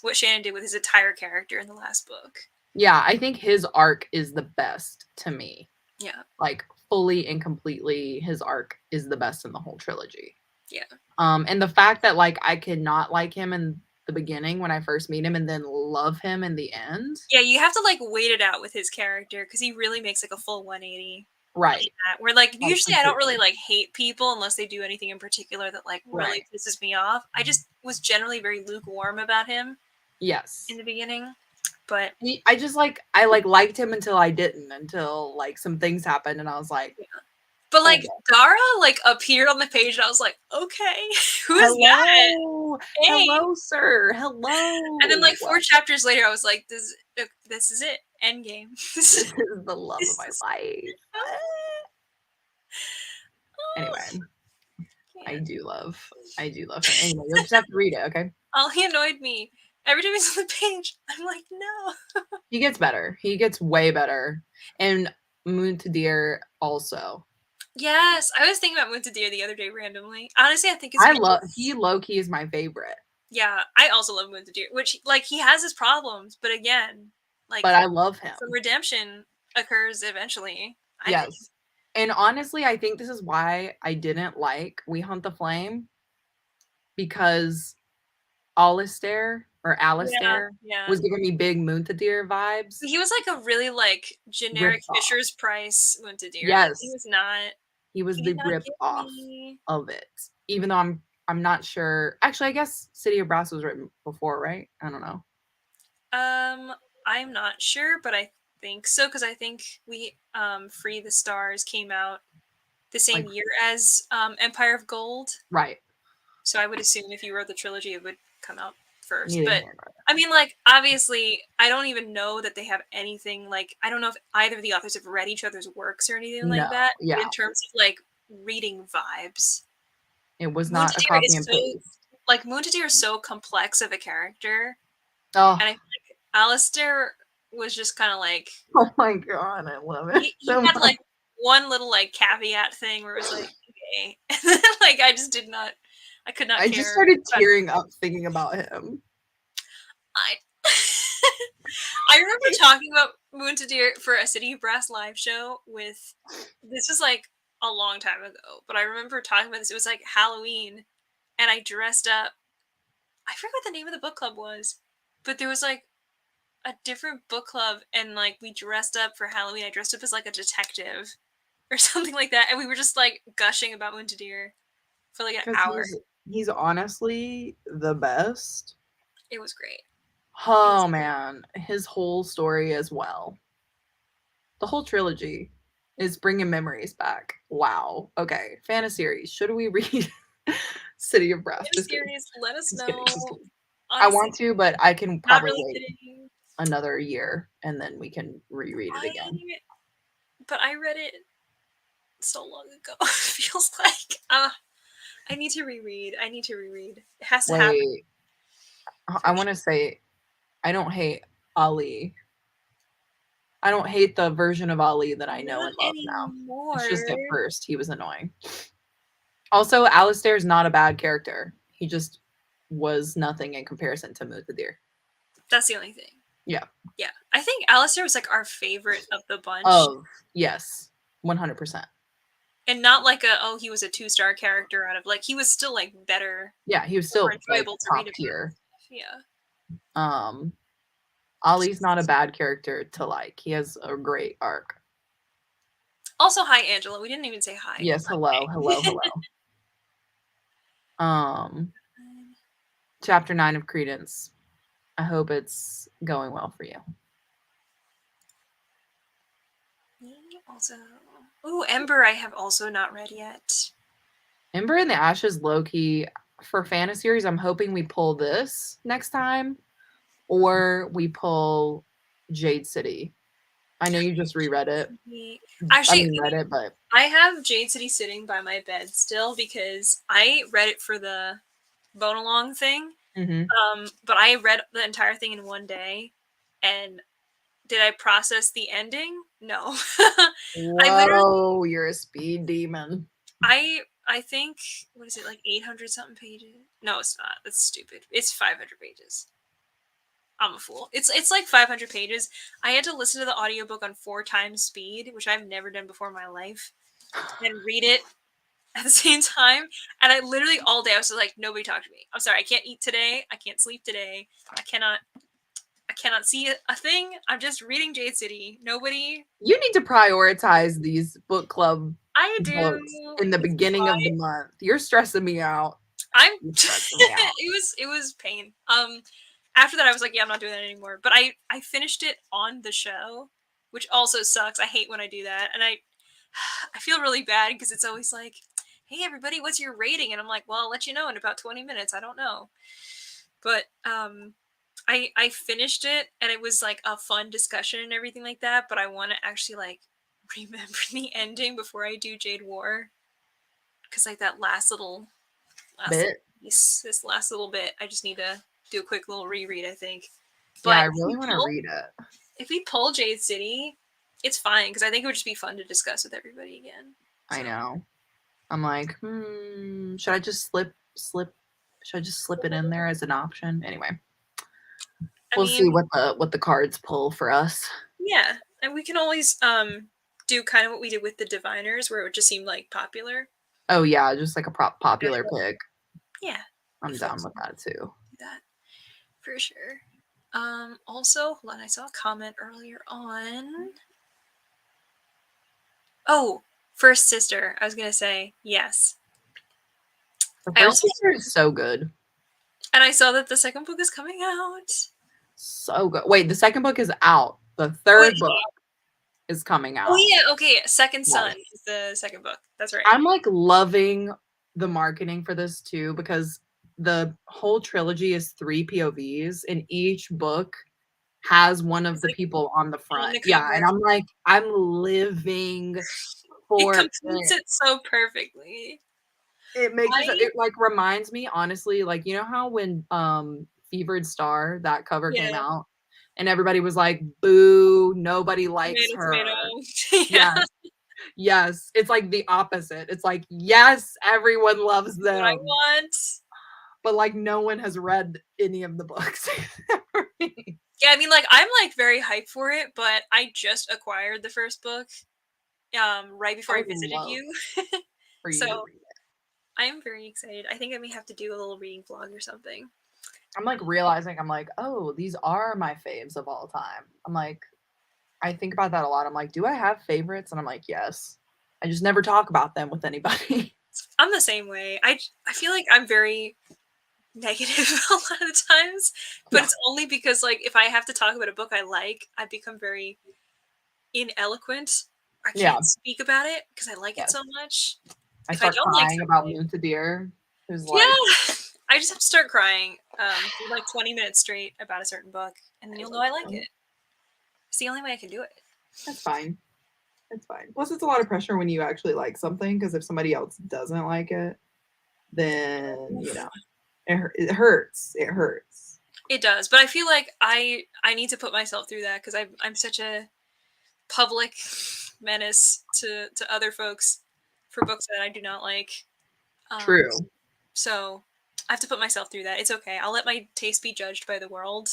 what Shannon did with his entire character in the last book. Yeah, I think his arc is the best to me. Yeah. Like fully and completely his arc is the best in the whole trilogy. Yeah. And the fact that like I could not like him in the beginning when I first meet him and then love him in the end. Yeah, you have to like wait it out with his character because he really makes like a full 180. Right. Where like usually I don't really like hate people unless they do anything in particular that like really pisses me off. I just was generally very lukewarm about him. Yes. In the beginning. But I liked him until I didn't, until like some things happened and I was like, yeah. But like Dara like appeared on the page and I was like, okay, who is that? Hey. Hello, sir. Hello. And then like 4 chapters later, I was like, this is it. Endgame. This is the love of my life. Anyway, I do love him. Anyway, you'll just have to read it, okay? Oh, he annoyed me. Every time he's on the page, I'm like, no. He gets better. He gets way better. And Muntadir also. Yes, I was thinking about Muntadir the other day randomly. Honestly, I think he low-key is my favorite. Yeah, I also love Muntadir, which like he has his problems, but again, like but I love him. Some redemption occurs eventually. I think. And honestly, I think this is why I didn't like We Hunt the Flame, because Alistair was giving me big Muntadir vibes. He was like a really like generic Fisher's Price Muntadir. Yes. He was not. He was the rip off of it. Even though I'm not sure. Actually, I guess City of Brass was written before, right? I don't know. I'm not sure, but I think so, because I think we Free the Stars came out the same Like, year as Empire of Gold. right. So I would assume if you wrote the trilogy, it would come out first. Needing But I mean, like, obviously, I don't even know that they have anything like, I don't know if either of the authors have read each other's works or anything No, like that. But yeah. in terms of like reading vibes, It was not a Muntadir copy is and so paste. like Muntadir is so complex of a character, Oh, and I feel like Alistair was just kind of like oh my god, I love it he so had much. like one little like caveat thing where it was like okay, and then, like I could not I just care. started tearing up thinking about him. I I remember talking about Muntadir for a City of Brass live show with this was like a long time ago, but I remember talking about this. It was like Halloween, and I dressed up. I forget what the name of the book club was, but there was like a different book club, and like we dressed up for Halloween. I dressed up as like a detective or something like that, and we were just like gushing about Muntadir for like an Because hour. he's honestly the best. It was great. It was Oh man, his whole story as well. The whole trilogy is bringing memories back. Wow. Okay, Fantaseries. Should we read City of Brass? Just kidding. series. Let us Just kidding. know. Just kidding. I Honestly, want to, but I can not probably really wait kidding. another year and then we can reread it I again. but I read it so long ago. It feels like I need to reread. I need to reread. It has to happen. Wait, I want to say I don't hate Ali. I don't hate the version of Ali that I know Not and love now. It's anymore. just at first he was annoying. Also, Alistair is not a bad character. He just was nothing in comparison to Muthadir. That's the only thing. Yeah. Yeah. I think Alistair was like our favorite of the bunch. Of yes, 100%. And not like he was a 2-star character out of like he was still like better, Yeah, he was more still like enjoyable to read top about. tier. Yeah. Ali's not a bad character to like. He has a great arc. Also, hi Angela. We didn't even say hi. Yes, hello, hello, hello. Chapter 9 of Credence. I hope it's going well for you. Also, ooh, Ember. I have also not read yet. Ember in the Ashes, low-key for Fantaseries. I'm hoping we pull this next time, or we pull Jade City. I know you just reread it. Actually, read it, but I have Jade City sitting by my bed still because I read it for the Bone Along thing. But I read the entire thing in one day, and did I process the ending? No. Whoa, you're a speed demon. I think what is it, like 800 something pages? No, it's not. That's stupid. It's 500 pages. I'm a fool. It's like 500 pages. I had to listen to the audiobook on 4 times speed, which I've never done before in my life, and read it at the same time. And I literally all day I was just like, nobody talk to me. I'm sorry, I can't eat today. I can't sleep today. I cannot see a thing. I'm just reading Jade City. Nobody. You need to prioritize these book club I do. books in the beginning of the month. You're stressing me out. You're stressing me out. It was pain. After that I was like, yeah, I'm not doing that anymore. But I finished it on the show, which also sucks. I hate when I do that. And I feel really bad because it's always like, hey everybody, what's your rating? And I'm like, well, I'll let you know in about 20 minutes. I don't know. But I finished it and it was like a fun discussion and everything like that, but I want to actually like remember the ending before I do Jade War. Cause like that last bit. This last little bit, I just need to do a quick little reread, I think. But yeah, I really want to read it. If we pull Jade City, it's fine because I think it would just be fun to discuss with everybody again. So. I know. I'm like, should I just slip? Should I just slip it in there as an option? Anyway, we'll see what the cards pull for us. Yeah, and we can always do kind of what we did with the Diviners, where it would just seem like popular. Oh yeah, just like a popular pick. Yeah, I'm down with that too. Do that for sure. Also, hold on, I saw a comment earlier on. Oh, First Sister. I was gonna say yes. The First Sister is so good. And I saw that the second book is coming out. So good. Wait, the second book is out. The third book is coming out. Oh yeah, okay. Second Son Yes. is the second book. That's right. I'm like loving the marketing for this too, because the whole trilogy is 3 POVs, and each book has one of It's the like people on the on front. the Yeah, and cover. I'm like, I'm living It for completes it. it so perfectly. It makes it so I it, like, reminds me, honestly, like, you know how when, Fevered Star, that cover came yeah. out, and everybody was like, "Boo, nobody likes Tomato, tomato. her." Yeah. Yes, yes, it's like the opposite. It's like, yes, everyone loves This is what I them, want. but, like, no one has read any of the books. Yeah, I mean, like, I'm like very hyped for it, but I just acquired the first book, right before I I would visited love you. for you to So read it. I am very excited. I think I may have to do a little reading vlog or something. I'm, like, realizing, I'm like, "Oh, these are my faves of all time." I'm like, I think about that a lot. I'm like, "Do I have favorites?" And I'm like, "Yes." I just never talk about them with anybody. I'm the same way. I feel like I'm very negative a lot of the times, but Yeah. it's only because like if I have to talk about a book I like, I become very ineloquent. I Yeah, can't speak about it because I like it yes. so much. I If I start don't like crying about something, Moon to Deer, who's like, yeah, I just have to start crying for like 20 minutes straight about a certain book, and then you'll know I like it. It's the only way I can do it. "That's fine. It's fine." Plus, it's a lot of pressure when you actually like something, because if somebody else doesn't like it, then, it hurts. It hurts. It does, but I feel like I need to put myself through that because I'm such a public menace to other folks for books that I do not like. Um, True. so I have to put myself through that. It's okay. I'll let my taste be judged by the world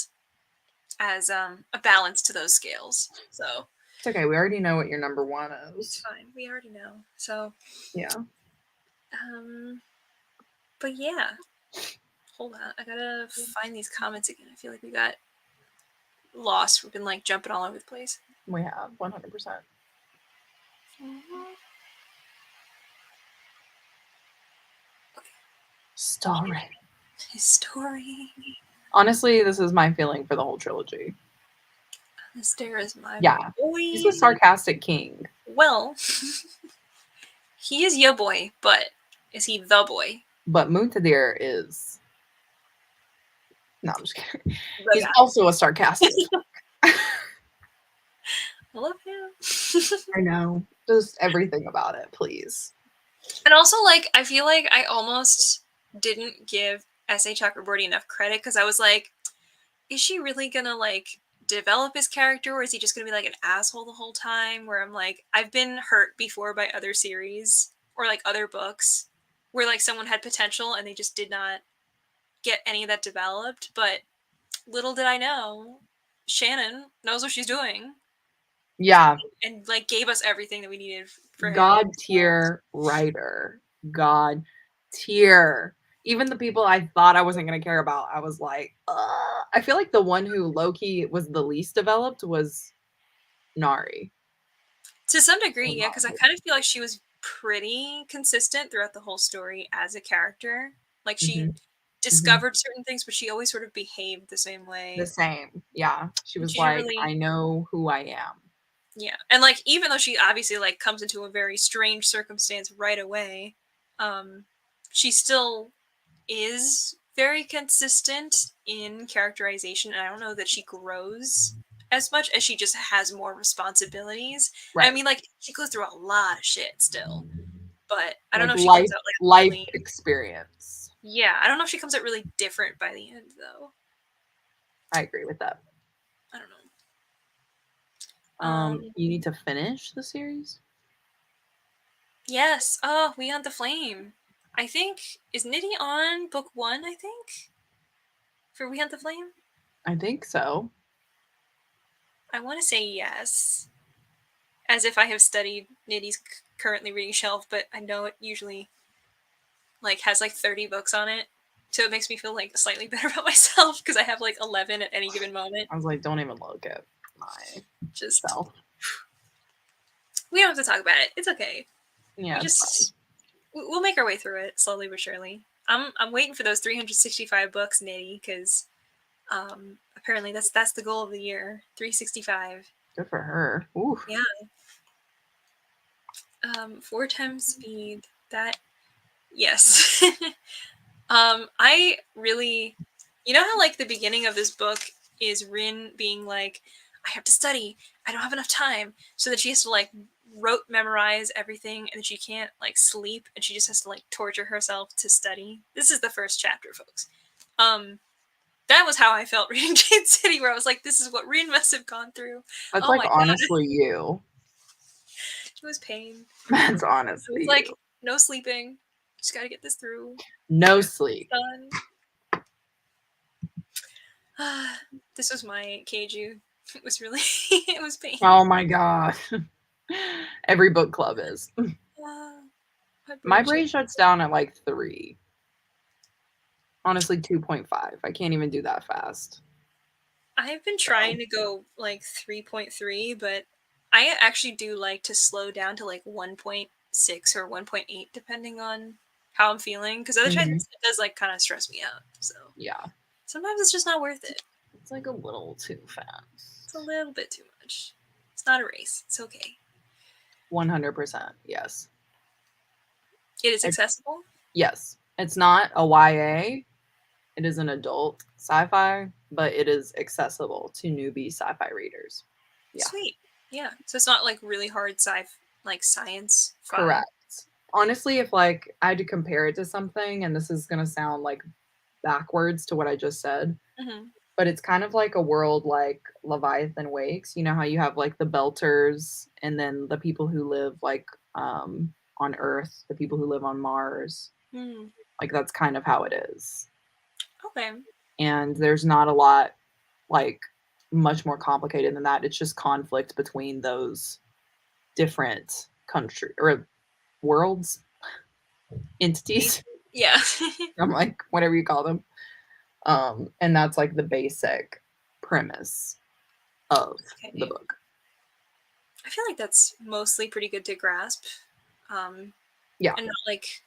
as a balance to those scales. So It's okay. We already know what your number one it's is. fine. We already know. So Yeah. um, but yeah. Hold on. I gotta find these comments again. I feel like we got lost. We've been like jumping all over the place. We have 100%. Story. His story. Honestly, this is my feeling for the whole trilogy. There is my Yeah. He's boy. the sarcastic king. Well, he is your boy, but is he the boy? But Moon to Deer is. No, I'm just kidding. The He's guy. also a sarcastic. I love him. I know. Just everything about it, please. And also, like, I feel like I almost didn't give S.A. Chakraborty enough credit because I was like, is she really gonna, like, develop his character, or is he just gonna be, like, an asshole the whole time? Where I'm like, I've been hurt before by other series or, like, other books where, like, someone had potential and they just did not get any of that developed. But little did I know, Shannon knows what she's doing Yeah. and, like, gave us everything that we needed for him. God tier writer. God tier. Even the people I thought I wasn't going to care about, I was like, ugh. I feel like the one who low key was the least developed was Nari. To some degree, In yeah, my because I kind of opinion. feel like she was pretty consistent throughout the whole story as a character. Like she Mhm, mhm. discovered certain things, but she always sort of behaved the same The way. same. Yeah. She And was she didn't like, really, I know who I am. yeah. And like even though she obviously like comes into a very strange circumstance right away, um, she still is very consistent in characterization. And I don't know that she grows as much as she just has more responsibilities. I Right. mean, like she goes through a lot of shit still. But I don't Like know if she comes out like life really. experience. Yeah, I don't know if she comes out really different by the end though. I agree with that. I don't know. You need to finish the series? Yes. Oh, We Hunt the Flame. I think is Nitty on book 1. I think for We Hunt the Flame. I think so. I want to say yes, as if I have studied Nitty's currently reading shelf, but I know it usually like has like 30 books on it. So it makes me feel like slightly better about myself because I have like 11 at any given moment. I was like, don't even look at Just myself. we don't have to talk about it. It's okay. Yeah, We it's fine. just we'll make our way through it slowly but surely. I'm waiting for those 365 books, Nitty, because Apparently, that's the goal of the year. 365. Good for her. Ooh. Yeah. 4 times speed. That yes. I really, how like the beginning of this book is Rin being like, I have to study. I don't have enough time, so that she has to like rote memorize everything, and she can't like sleep, and she just has to like torture herself to study. This is the first chapter, folks. That was how I felt reading Jade City, where I was like, this is what Rin must have gone through. That's Oh like my god, honestly you. it was pain. That's It was honestly like you. no sleeping. Just gotta get this through. No sleep. Done. This was my keiju. It was really, it was pain. Oh my god. Every book club is. My My brain brain shuts down at like 3. Honestly, 2.5. I can't even do that fast. I've been trying to go like 3.3, but I actually do like to slow down to like 1.6 or 1.8, depending on how I'm feeling. Because other times it does like kind of stress me out. So Yeah. sometimes it's just not worth it. It's like a little too fast. It's a little bit too much. It's not a race. It's okay. 100%. Yes. It is accessible. Yes. It's not a YA. It is an adult sci-fi, but it is accessible to newbie sci-fi readers. Yeah. Sweet. Yeah. So it's not like really hard like science fi. Correct. Honestly, if like I had to compare it to something, and this is gonna sound like backwards to what I just said, but it's kind of like a world like Leviathan Wakes. You know how you have like the Belters and then the people who live like on Earth, the people who live on Mars. Like that's kind of how it is. Okay. And there's not a lot like much more complicated than that. It's just conflict between those different country or worlds, entities. Yeah. I'm like whatever you call them. And that's like the basic premise of the book. I feel like that's mostly pretty good to grasp. Yeah. And not like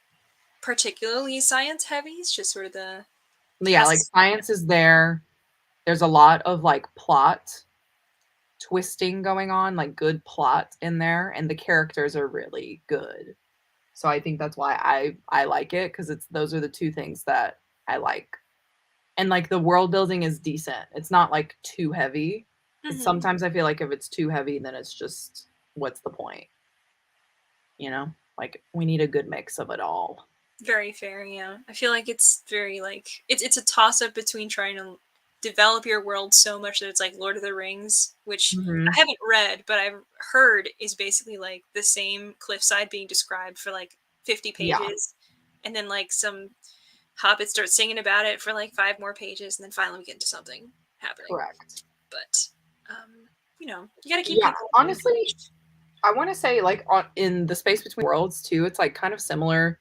particularly science heavy. It's just sort of the Yeah, like science is there. There's a lot of like plot twisting going on, like good plot in there, and the characters are really good. So I think that's why I like it, because it's those are the two things that I like. And like the world building is decent. It's not like too heavy. Sometimes I feel like if it's too heavy, then it's just what's the point? You know? Like we need a good mix of it all. Very fair, yeah. I feel like it's very like it's a toss up between trying to develop your world so much that it's like Lord of the Rings, which I haven't read, but I've heard is basically like the same cliffside being described for like 50 pages, and then like some hobbits start singing about it for like 5 more pages, and then finally we get into something happening. Correct. But you gotta keep people honestly engaged. I want to say like in the space between worlds too, it's like kind of similar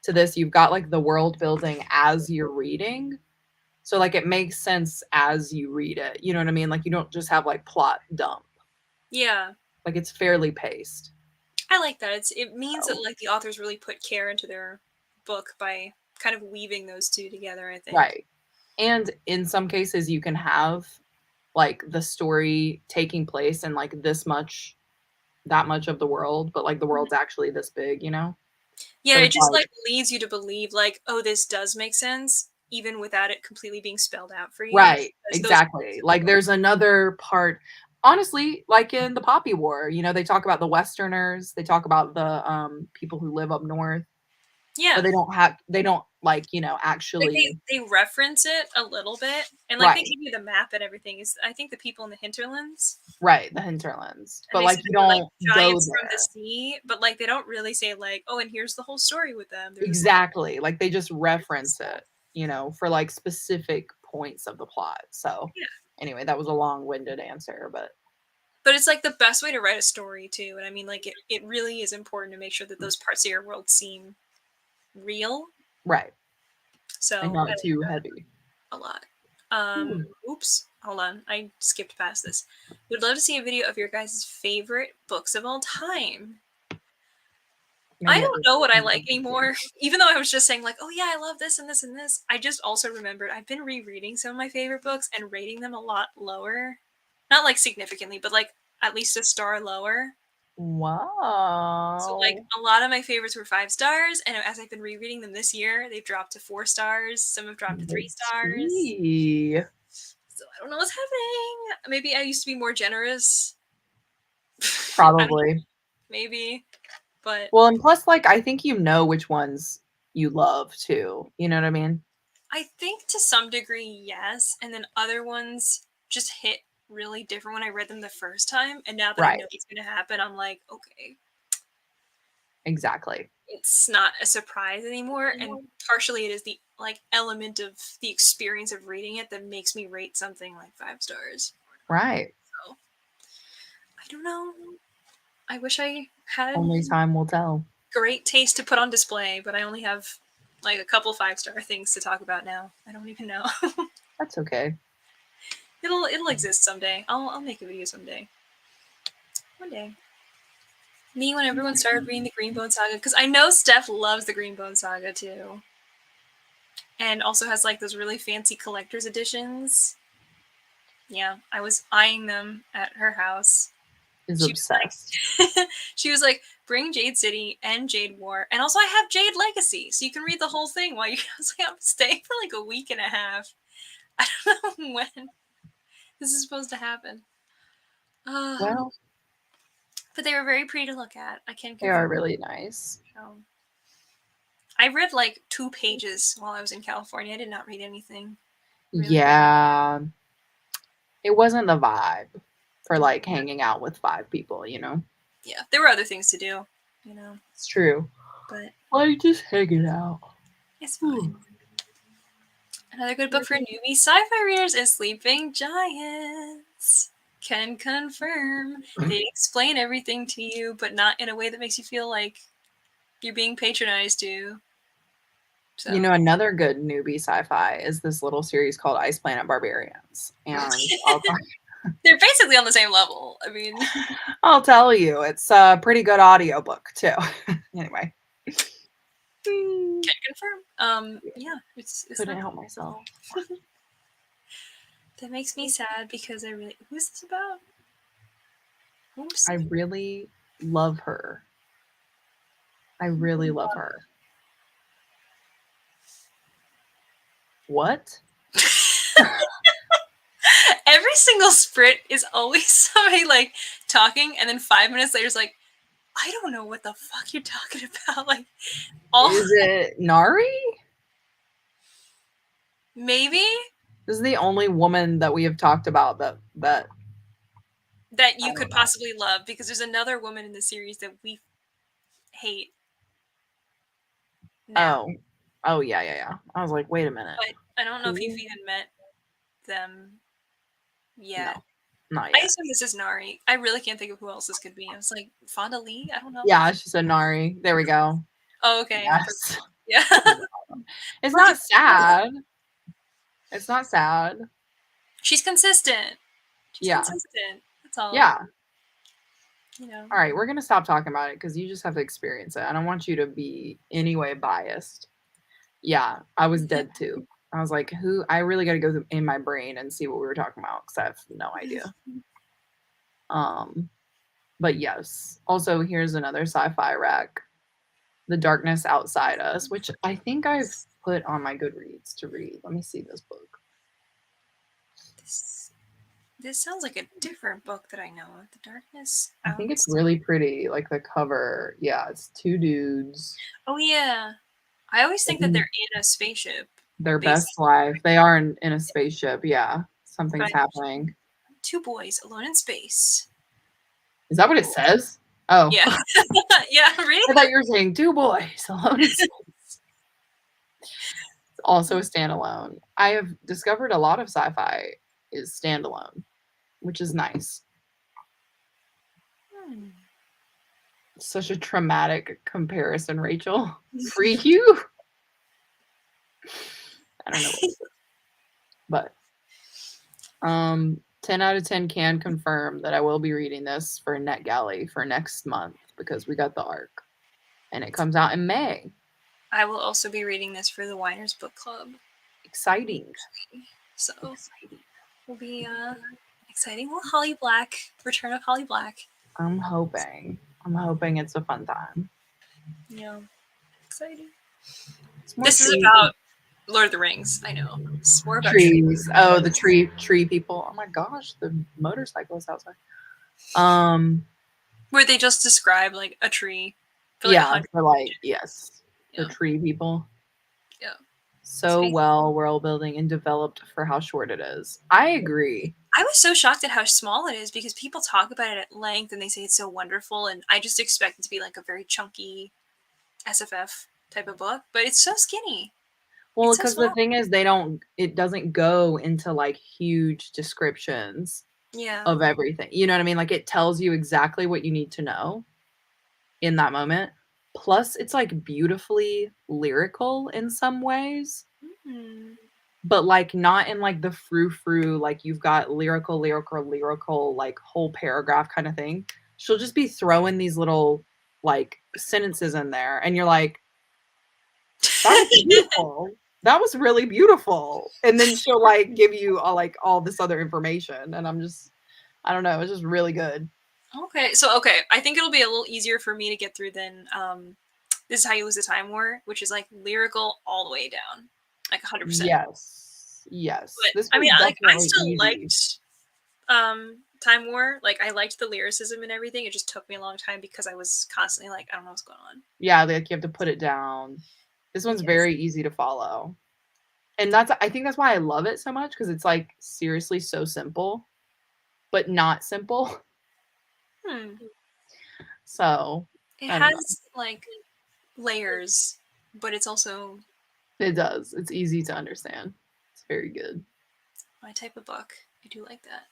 to this. You've got like the world building as you're reading. So like it makes sense as you read it. You know what I mean? Like you don't just have like plot dump. Yeah. Like it's fairly paced. I like that. It means that like the authors really put care into their book by kind of weaving those two together, I think. Right. And in some cases you can have like the story taking place in like that much of the world, but like the world's actually this big, you know? Yeah, so it just like leads you to believe like, oh, this does make sense, even without it completely being spelled out for you. Right, exactly. Like there's another part. Honestly, like in the Poppy War, you know, they talk about the Westerners, they talk about the people who live up north. Yeah. But they don't like, you know, actually like they reference it a little bit, and like they give you the map and everything. Is I think the people in the hinterlands. Right, the hinterlands. And But they like say you they're like don't giants go from the there. sea, but like they don't really say like, oh, and here's the whole story with them. They're Exactly. Like they just reference it, you know, for like specific points of the plot. So anyway, that was a long-winded answer, but it's like the best way to write a story too. And I mean like it really is important to make sure that those parts of your world seem real. Right. So And not too heavy. A lot. Oops. Hold on. I skipped past this. Would love to see a video of your guys' favorite books of all time. I Maybe don't know what I like anymore. Even though I was just saying like, oh yeah, I love this and this and this. I just also remembered I've been rereading some of my favorite books and rating them a lot lower. Not like significantly, but like at least a star lower. So like Wow. a lot of my favorites were 5 stars, and as I've been rereading them this year, they've dropped to 4 stars. Some have dropped to 3 stars. Tea. So I don't know what's happening. Maybe I used to be more generous. I don't know, Probably. maybe, but Well, and plus, like, I think you know which ones you love too. You know what I mean? I think to some degree, yes. And then other ones just hit really different when I read them the first time. And now that I Right. know it's going to happen, I'm like, okay, Exactly. it's not a surprise anymore. And partially it is the like element of the experience of reading it that makes me rate something like 5 stars. Right. So I don't know. I wish I had Only time will tell. great taste to put on display, but I only have like a couple 5 star things to talk about now. I don't even know. That's okay. It'll exist someday. I'll make a video someday. One day. Me when everyone started reading the Greenbone Saga, because I know Steph loves the Greenbone Saga too, and also has like those really fancy collector's editions. Yeah, I was eyeing them at her house. Is She was obsessed. like, she was like, bring Jade City and Jade War, and also I have Jade Legacy, so you can read the whole thing while you. I was like, I'm staying for like a week and a half. I don't know when this is supposed to happen. Well, But they were very pretty to look at. I can they are confirm. really nice. I read like 2 pages while I was in California. I did not read anything. Really? Yeah. It wasn't the vibe for No. like hanging out with 5 people, you know? Yeah, there were other things to do, you know. It's true. But Like just hanging out. it's fine. Another good book for newbie sci-fi readers is Sleeping Giants. Can confirm. They explain everything to you, but not in a way that makes you feel like you're being patronized to. So You know, another good newbie sci-fi is this little series called Ice Planet Barbarians. And I'll, they're basically on the same level. I mean, I'll tell you, it's a pretty good audiobook too. Anyway. can confirm. Yeah, it's Couldn't not. help myself. That makes me sad because I really. Who's this about? Oops. I really love her. I really love her. What? Every single sprint is always somebody like talking, and then 5 minutes later, it's like, I don't know what the fuck you're talking about. Like, all Is it Nari? maybe This is the only woman that we have talked about that that I you could don't know. possibly love because there's another woman in the series that we hate now. Oh. Oh yeah. I was like, wait a minute. But I don't know if you've Who? even met them No, yet. not I yet. assume this is Nari. I really can't think of who else this could be. I was like, Fonda Lee? I don't know. Yeah, she said Nari. There we go. Oh, okay. Yes. Yeah. It's not sad. It's not sad. She's consistent. She's Yeah. consistent. That's all. Yeah. You know. All right, we're gonna stop talking about it because you just have to experience it. I don't want you to be anyway biased. Yeah, I was dead too. I was like, who? I really got to go in my brain and see what we were talking about because I have no idea. Um, but yes. Also, here's another sci-fi rack, The Darkness Outside Us, which I think I've put on my Goodreads to read. Let me see this book. This sounds like a different book that I know of. The Darkness I think it's Outside. really pretty, like the cover. Yeah, it's 2 dudes. Oh yeah. I always think that they're in a spaceship. Their Basically. best life. They are in a spaceship. Yeah, something's But happening. 2 boys alone in space. Is that what it says? Oh, Yeah. Yeah, I really? thought you were saying 2 boys alone in space. It's also a standalone. I have discovered a lot of sci-fi is standalone, which is nice. Such a traumatic comparison, Rachel. Free you? I don't know what it is. But 10 out of 10 can confirm that I will be reading this for NetGalley for next month because we got the arc. and it comes out in May. I will also be reading this for the Winers Book Club. Exciting. So will be exciting. Well, Holly Black, Return of Holly Black. I'm hoping it's a fun time. Yeah, exciting. More this trees. is about Lord of the Rings. I know. It's more about trees. Oh, the tree people. Oh my gosh, the motorcycles outside. Where they just describe like a tree. For like yes, the tree people. Yeah. So well world building and developed for how short it is. I agree. I was so shocked at how small it is because people talk about it at length and they say it's so wonderful, and I just expect it to be like a very chunky SFF type of book, but it's so skinny. Well, because the thing is, it doesn't go into like huge descriptions of everything. You know what I mean? Like it tells you exactly what you need to know in that moment. Plus, it's like beautifully lyrical in some ways. Mm-hmm. But like not in like the frou-frou, like you've got lyrical, like whole paragraph kind of thing. She'll just be throwing these little like sentences in there, and you're like, that was beautiful. That was really beautiful. And then she'll like give you all this other information, and I don't know, it's just really good. Okay, I think it'll be a little easier for me to get through than This Is How You Lose the Time War, which is like lyrical all the way down, like 100%. Yes. But, I mean, like I still liked Time War. Like I liked the lyricism and everything. It just took me a long time because I was constantly like, I don't know what's going on. Yeah, like you have to put it down. This one's very easy to follow. And I think that's why I love it so much, because it's like seriously so simple, but not simple. So it has like layers, but it's also it does. It's easy to understand. It's very good. My type of book. I do like that.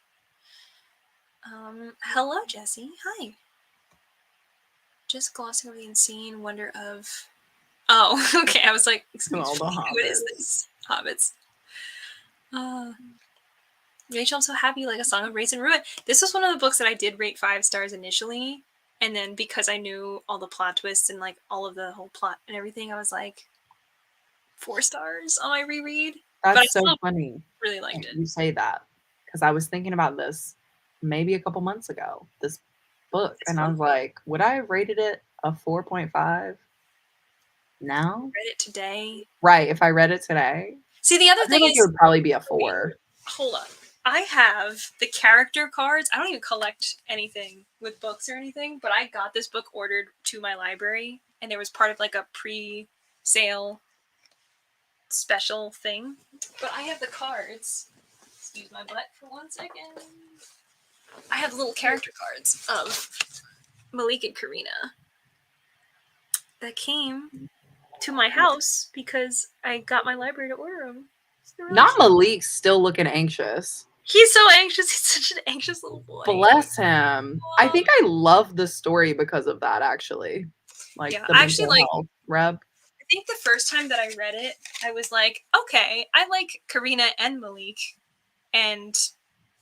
Hello, Jessie. Hi. Just glossing over the insane wonder of. Oh, okay. I was like, excuse me. What is this? Hobbits. Rachel, I'm so happy. Like A Song of Race and Ruin. This was one of the books that I did rate 5 stars initially, and then because I knew all the plot twists and like all of the whole plot and everything, I was like 4 stars on my reread. That's so funny. Really liked it. You say that, because I was thinking about this maybe a couple months ago. This book, and I was like, would I have rated it a 4.5? Now? Read it today. Right. If I read it today. See, the other thing is, it would probably be a 4. Hold on. I have the character cards. I don't even collect anything with books or anything, but I got this book ordered to my library, and it was part of like a pre-sale special thing. But I have the cards. Excuse my butt for 1 second. I have little character cards of Malik and Karina that came to my house because I got my library to order them. Not Malik's still looking anxious. He's so anxious. He's such an anxious little boy. Bless him. Aww. I think I love the story because of that, actually. Like the mental health rep. I think the first time that I read it, I was like, okay, I like Karina and Malik, and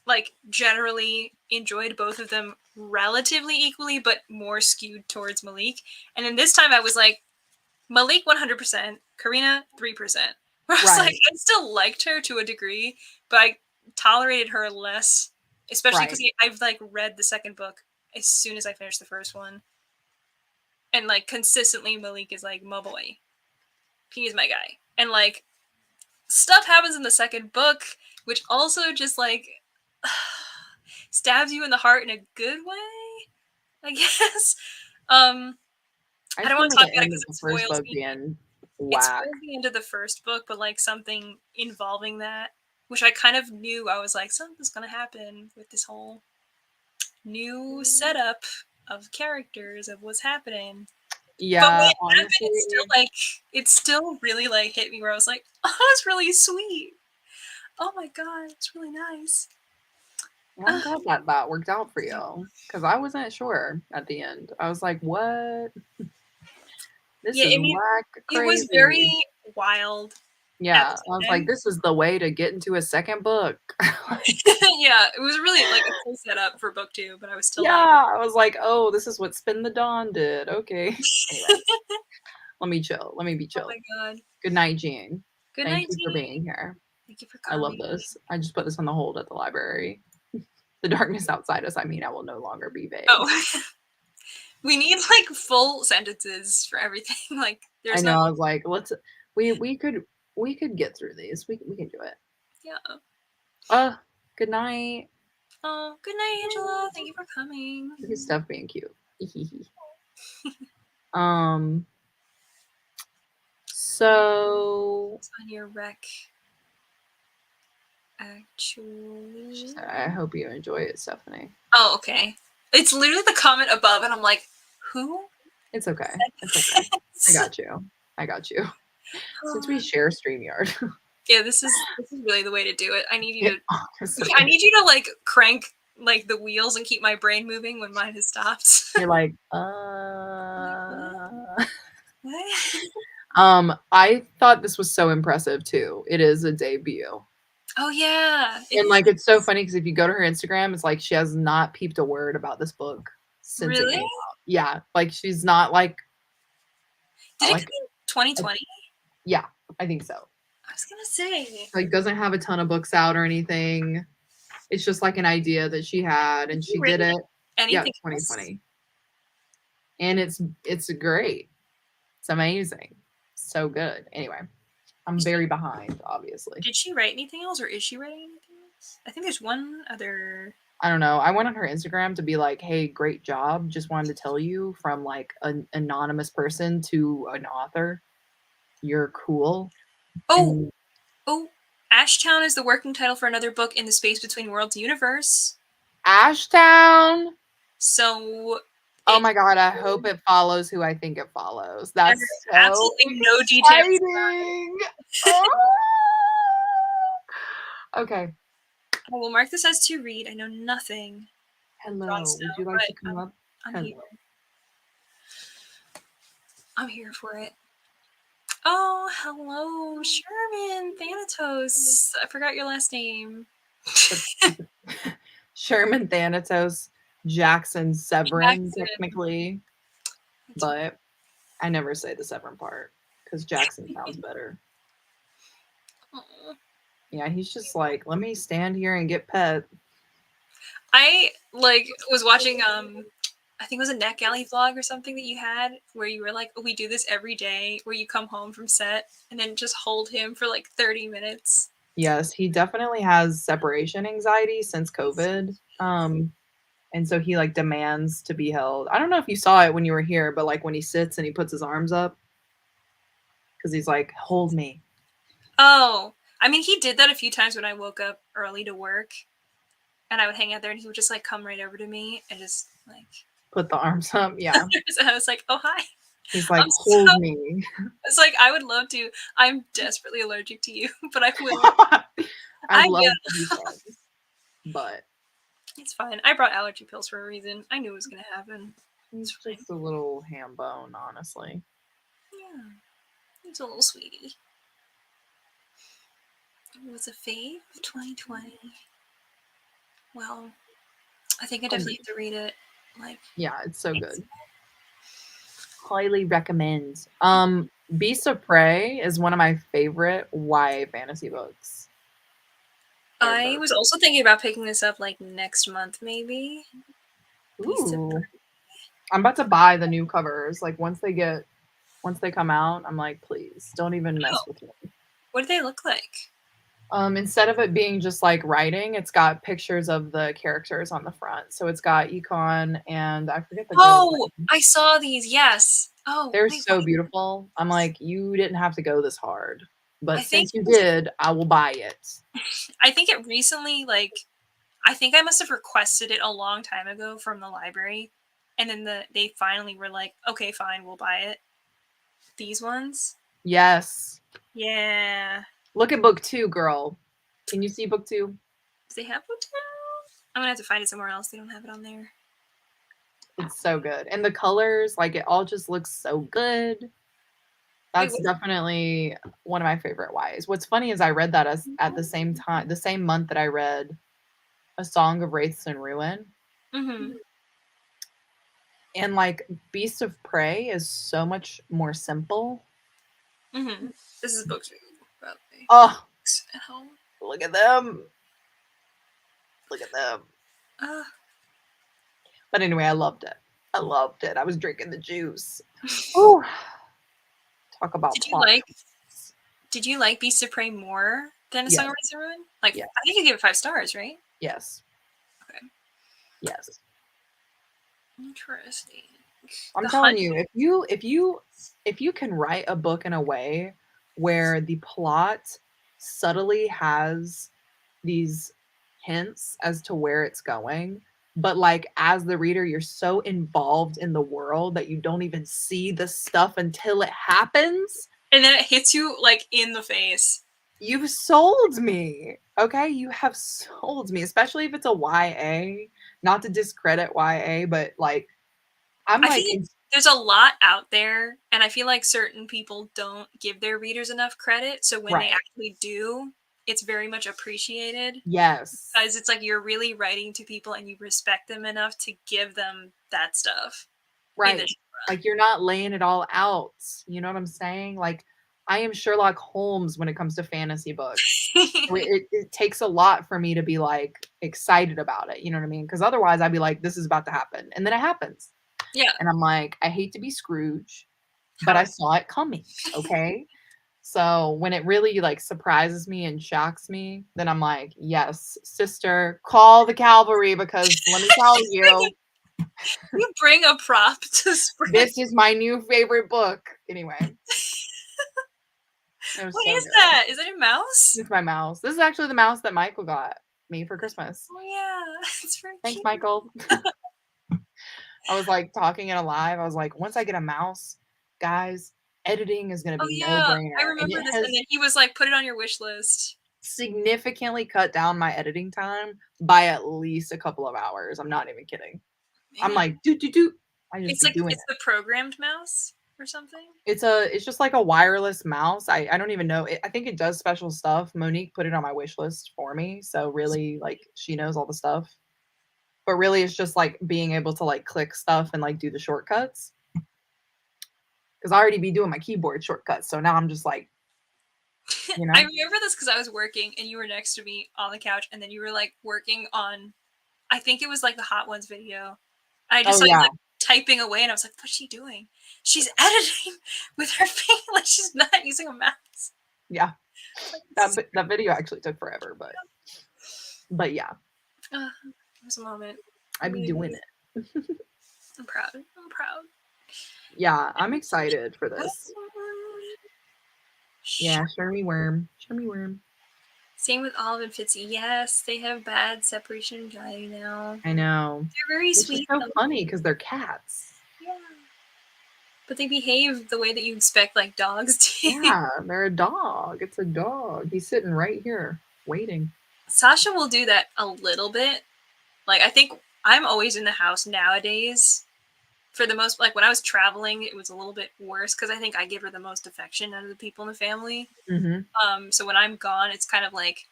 like generally enjoyed both of them relatively equally, but more skewed towards Malik. And then this time I was like, Malik 100%, Karina 3%. I was like, I still liked her to a degree, but I tolerated her less, especially because I've like read the second book as soon as I finished the first one, and like consistently Malik is like my boy, he is my guy, and like stuff happens in the second book which also just like stabs you in the heart in a good way, I guess. I don't want to talk about it because it spoils me. It spoils the end of the first book, but like something involving that, which I kind of knew, I was like, something's gonna happen with this whole new setup of characters of what's happening. Yeah, but when it happened, it's still really like hit me where I was like, oh, it's really sweet. Oh my god, it's really nice. Well, I'm glad that worked out for you, because I wasn't sure at the end. I was like, what? This is whack, crazy. It was very wild at Yeah, the I was like, time. this is the way to get into a second book. Yeah, it was really like a full setup for book 2, but I was still like, Yeah, I was like, oh, this is what Spin the Dawn did. Okay. Anyway, let me chill. Let me be oh chill. my god. Good night, Jean. Good Thank night, you for Jean. being here. Thank you for I love coming. this. I just put this on the hold at the library. The darkness outside us, I mean, I will no longer be vague. Oh, we need like full sentences for everything. Like, I there's no, know, I was like, let's we could get through these. We can do it. yeah. Uh, good night. Oh, good night, Angela. Thank you for coming. Look at stuff being cute. um, so It's on your rec, actually. I hope you enjoy it, Stephanie. Oh, okay. It's literally the comment above, and I'm like, who? It's okay. It's okay. I got you. I got you. Since we share StreamYard. Yeah, this is really the way to do it. I need you to Honestly. I need you to like crank like the wheels and keep my brain moving when mine has stopped. You're like, What? I thought this was so impressive too. It is a debut. Oh yeah. And like it's so funny because if you go to her Instagram, it's like she has not peeped a word about this book since it Really? came out. Yeah. Like she's not like Did it like come in 2020? yeah, I think so. I was gonna say. Like doesn't have a ton of books out or anything. It's just like an idea that she had and Have you she did written it. Yeah, anything else? 2020. And it's great. It's amazing. So good. Anyway, I'm very behind, obviously. Did she write anything else, or is she writing anything else? I think there's one other. I don't know. I went on her Instagram to be like, "Hey, great job. Just wanted to tell you from like an anonymous person to an author. You're cool." Oh, And oh, Ashtown is the working title for another book in the Space Between Worlds universe. Ashtown. So Oh it my god, I hope it follows who I think it follows. there That's are so absolutely no details. exciting. Oh. Okay. I will mark this as to read. I know nothing. Jon Hello. Snow, Would you like but to come up? I'm Hello. here. I'm here for it. Oh, hello, Sherman Thanatos. I forgot your last name. Sherman Thanatos, Jackson Severin, Jackson. technically, That's right. but I never say the Severin part because Jackson sounds better. Aw. Yeah, he's just like, let me stand here and get pet. I like was watching I think it was a NetGalley vlog or something that you had where you were like, oh, we do this every day where you come home from set and then just hold him for like 30 minutes. Yes, he definitely has separation anxiety since COVID. And so he like demands to be held. I don't know if you saw it when you were here, but like when he sits and he puts his arms up because he's like, hold me. Oh, I mean, he did that a few times when I woke up early to work and I would hang out there and he would just like come right over to me and just like, Put the arms up. Yeah. and I was like, oh, hi. He's like, I'm so, hold me. it's like, I would love to. I'm desperately allergic to you, but I will. I'd love to be friends. But It's fine. I brought allergy pills for a reason. I knew it was going to happen. he's just a little ham bone, honestly. Yeah. He's a little sweetie. It was a fave of 2020. Well, I think I definitely have to read it. Like, yeah, it's so good. Highly recommend. Beasts of Prey is one of my favorite YA fantasy books. I was also thinking about picking this up like next month, maybe. Ooh. I'm about to buy the new covers. Like once they come out, I'm like, please don't even mess with me. What do they look like? Instead of it being just like writing, it's got pictures of the characters on the front. So it's got Econ and I forget the girl. Oh, I saw these. Yes. Oh, They're wait, so beautiful. I'm like, you didn't have to go this hard. But I think since you did, I will buy it. I think it recently I think I must have requested it a long time ago from the library, and then they finally were like, okay, fine, we'll buy it. These ones. Yes. Yeah. Look at book 2, girl. Can you see book 2? Do they have book 2? I'm gonna have to find it somewhere else. They don't have it on there. It's so good. And the colors, like it all just looks so good. Wait, That's what? definitely one of my favorite YAs. What's funny is I read that as at the same time, the same month that I read A Song of Wraiths and Ruin. Mm-hmm. And like Beasts of Prey is so much more simple. Mm-hmm. This is books about me. Oh, At home. look at them. Look at them. Uh, But anyway, I loved it. I loved it. I was drinking the juice. Ooh, talk about did you plot like twists. did you like Beast of Prey more than A Song Yes. of Ice and Ruin? Like, Yes. I think you gave it 5 stars, right? Yes. Okay. Yes. Interesting. I'm The telling Hunt. you, if you can write a book in a way where the plot subtly has these hints as to where it's going, but like as the reader, you're so involved in the world that you don't even see the stuff until it happens. And then it hits you like in the face. You've sold me. Okay, you have sold me, especially if it's a YA. Not to discredit YA, but like I'm I like think there's a lot out there, and I feel like certain people don't give their readers enough credit. So when they right. actually do, it's very much appreciated Yes. because it's like you're really writing to people and you respect them enough to give them that stuff in the Right. Like you're not laying it all out. You know what I'm saying? Like I am Sherlock Holmes when it comes to fantasy books. So it takes a lot for me to be like excited about it. You know what I mean? Because otherwise I'd be like, this is about to happen. And then it happens. Yeah. And I'm like, I hate to be Scrooge, but How I saw it coming. Okay. So when it really like surprises me and shocks me, then I'm like, yes, sister, call the cavalry because let me tell you, you bring a prop to spread. this is my new favorite book. Anyway, it was What so is good. that? Is that a mouse? It's my mouse. This is actually the mouse that Michael got me for Christmas. Oh yeah, it's very Thanks, cute. Michael. I was like talking in a live. I was like, once I get a mouse, guys, editing is going to Oh be no yeah, I brainer. And remember it this. And has then he was like, "Put it on your wish list." significantly cut down my editing time by at least a couple of hours. I'm not even kidding. I'm Man, like, do, do, do. I just it's be like doing it's it. the programmed mouse or something. It's just like a wireless mouse. I don't even know. I think it does special stuff. Monique put it on my wish list for me. So really like she knows all the stuff. But really it's just like being able to like click stuff and like do the shortcuts. Because I already be doing my keyboard shortcuts. So now I'm just like, you I know. remember this because I was working and you were next to me on the couch, and then you were like working on, I think it was like the Hot Ones video. I just Oh saw you yeah. like typing away, and I was like, "What's she doing? She's editing with her feet, like she's not using a mouse." Yeah. Like, That video actually took forever, but yeah, it was a moment. I be doing Really, it. I'm proud. I'm proud. Yeah, I'm excited for this. Yeah, Shermy Worm. Shermy Worm. Same with Olive and Fitzy. Yes, they have bad separation anxiety now. I know. They're very Which is sweet so though. funny because they're cats. Yeah. But they behave the way that you expect like dogs to. Yeah, they're a dog. It's a dog. He's sitting right here waiting. Sasha will do that a little bit. Like I think I'm always in the house nowadays. For the most, like when I was traveling, it was a little bit worse because I think I give her the most affection out of the people in the family. Mm-hmm. So when I'm gone, it's kind of like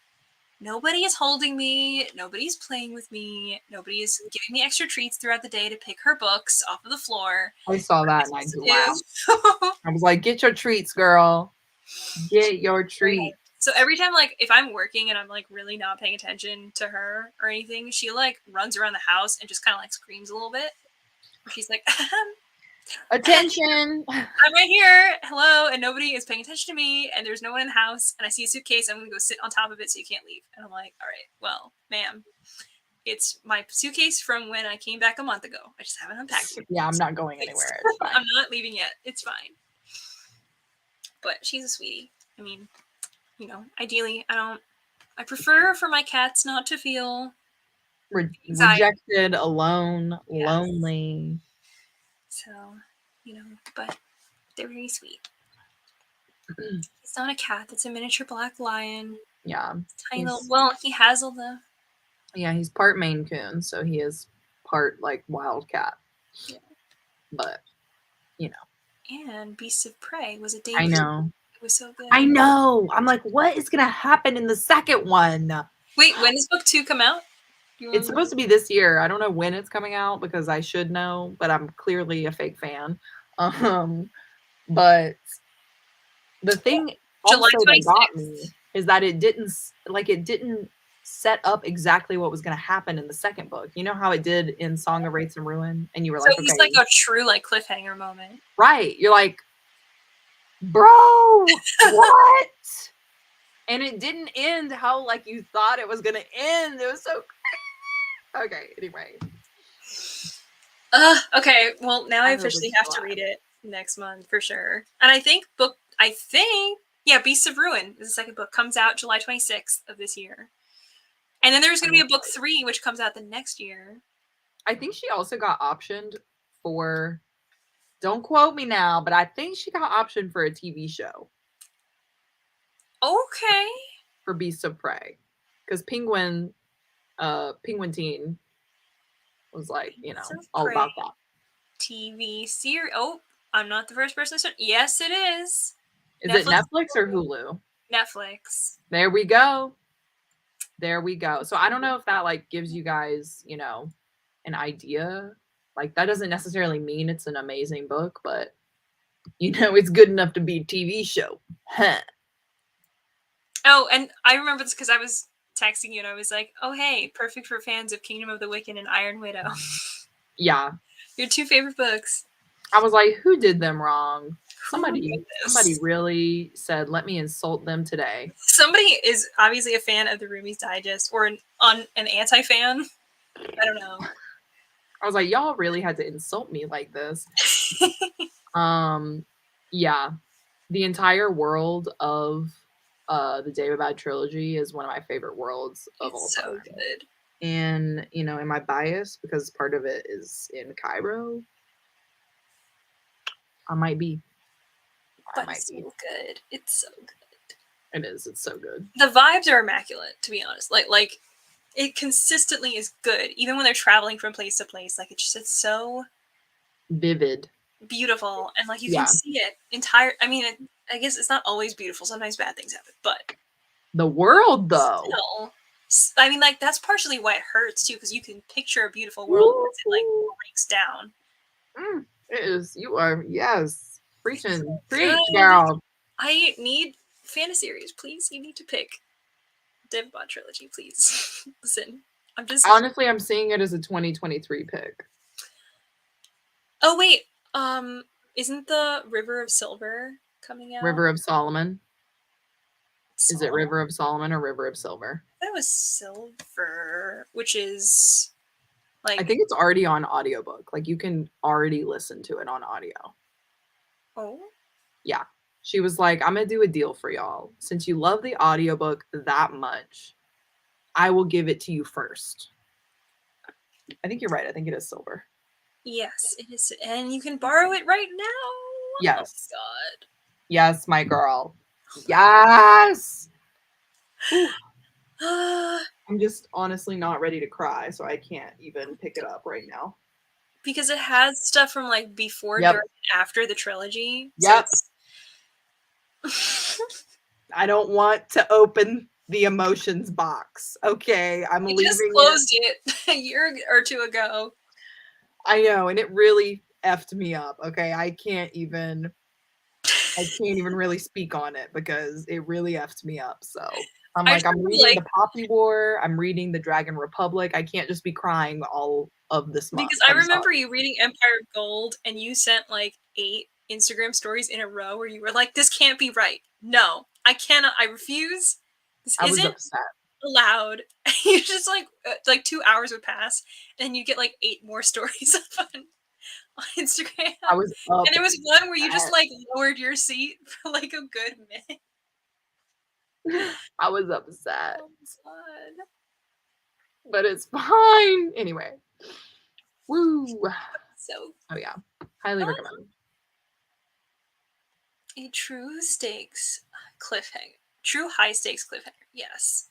nobody is holding me, nobody's playing with me, nobody is giving me extra treats throughout the day to pick her books off of the floor. I saw What am I that and I supposed laughed. to do? I was like, get your treats, girl. Get your Very treats. so every time, like, if I'm working and I'm like really not paying attention to her or anything, she like runs around the house and just kind of like screams a little bit. She's like, Attention. I'm right here, hello, and nobody is paying attention to me, and there's no one in the house, and I see a suitcase, I'm gonna go sit on top of it so you can't leave. And I'm like, all right, well, ma'am, it's my suitcase from when I came back a month ago. I just haven't unpacked it. Yeah, I'm not going anywhere. It's fine. I'm not leaving yet. It's fine. But she's a sweetie. I mean, you know, ideally, I prefer for my cats not to feel anxiety. Rejected, alone, Yes. lonely. So, you know, but they're very sweet. It's not a cat. It's a miniature black lion. Yeah. Tiny little. Well, he has all the. Yeah, he's part Maine Coon, so he is part like wildcat. Yeah. But you know. and Beasts of Prey was a debut. I know. It was so good. I know. I'm like, what is going to happen in the second one? Wait, when does book 2 come out? It's supposed to be this year. I don't know when it's coming out because I should know, but I'm clearly a fake fan. But the thing July also that got 26th. me is that it didn't set up exactly what was going to happen in the second book. You know how it did in Song of Wraiths and Ruin, and you were So like, he's okay, like a true like cliffhanger moment. right? You're like, bro, what? And it didn't end how like you thought it was going to end. It was so crazy. Okay, anyway. Okay, well now I I hope officially it's have to July. read it next month for sure. And I think yeah, Beasts of Ruin is the second book, comes out July 26th of this year. And then there's going to be a book 3 which comes out the next year. I think she also got optioned for, don't quote me now, but I think she got optioned for a TV show Okay. for Beasts of Prey. Because Penguin Teen was like, Beasts of all Prey about that. TV series. Oh, I'm not the first person to say. Yes, it is. Is it Netflix or Hulu? Netflix. There we go. There we go. So I don't know if that like gives you guys, an idea. Like that doesn't necessarily mean it's an amazing book, but it's good enough to be a TV show. Huh. Oh, and I remember this because I was texting you and I was like, oh, hey, perfect for fans of Kingdom of the Wicked and Iron Widow. Yeah. Your 2 favorite books. I was like, who did them wrong? Somebody really said, let me insult them today. Somebody is obviously a fan of the Roomies Digest or an anti-fan. I don't know. I was like, y'all really had to insult me like this. Yeah. The entire world of the Daevabad trilogy is one of my favorite worlds of all time. So good. And, am I biased because part of it is in Cairo? I might be. But it's so good. It's so good. It is. It's so good. The vibes are immaculate, to be honest. Like it consistently is good, even when they're traveling from place to place. Like it's so vivid, beautiful, and like you can see it entire. I mean, I guess it's not always beautiful. Sometimes bad things happen, but the world, though. Still, I mean, like that's partially why it hurts too, because you can picture a beautiful world as it like breaks down. It is. You are preaching, preach, girl. I need Fantaseries, please. You need to pick Daevabad trilogy, please. Listen, honestly, I'm seeing it as a 2023 pick. Oh wait, isn't the River of Silver coming out? River of Solomon. Is it River of Solomon or River of Silver? That was Silver, which is like I think it's already on audiobook. Like you can already listen to it on audio. Oh. Yeah. She was like, I'm going to do a deal for y'all. Since you love the audiobook that much, I will give it to you first. I think you're right. I think it is Silver. Yes, it is. And you can borrow it right now. Yes. Oh, God. Yes, my girl. Yes. I'm just honestly not ready to cry, so I can't even pick it up right now. Because it has stuff from like before, during, and after the trilogy. Yep. So I don't want to open the emotions box. Okay, I'm leaving. Just closed it a year or 2 ago. I know, and it really effed me up. Okay, I can't even really speak on it because it really effed me up. So I'm reading the Poppy War. I'm reading the Dragon Republic. I can't just be crying all of this month. Because I remember you reading Empire of Gold and you sent like 8 Instagram stories in a row where you were like, this can't be right. No, I cannot. I refuse. This isn't allowed. And you just like 2 hours would pass and you get like 8 more stories on Instagram. And there was one where you just like lowered your seat for like a good minute. I was upset. Oh, God. But it's fine. Anyway. Woo. Oh yeah. Highly recommend. A true stakes cliffhanger. True high stakes cliffhanger. Yes.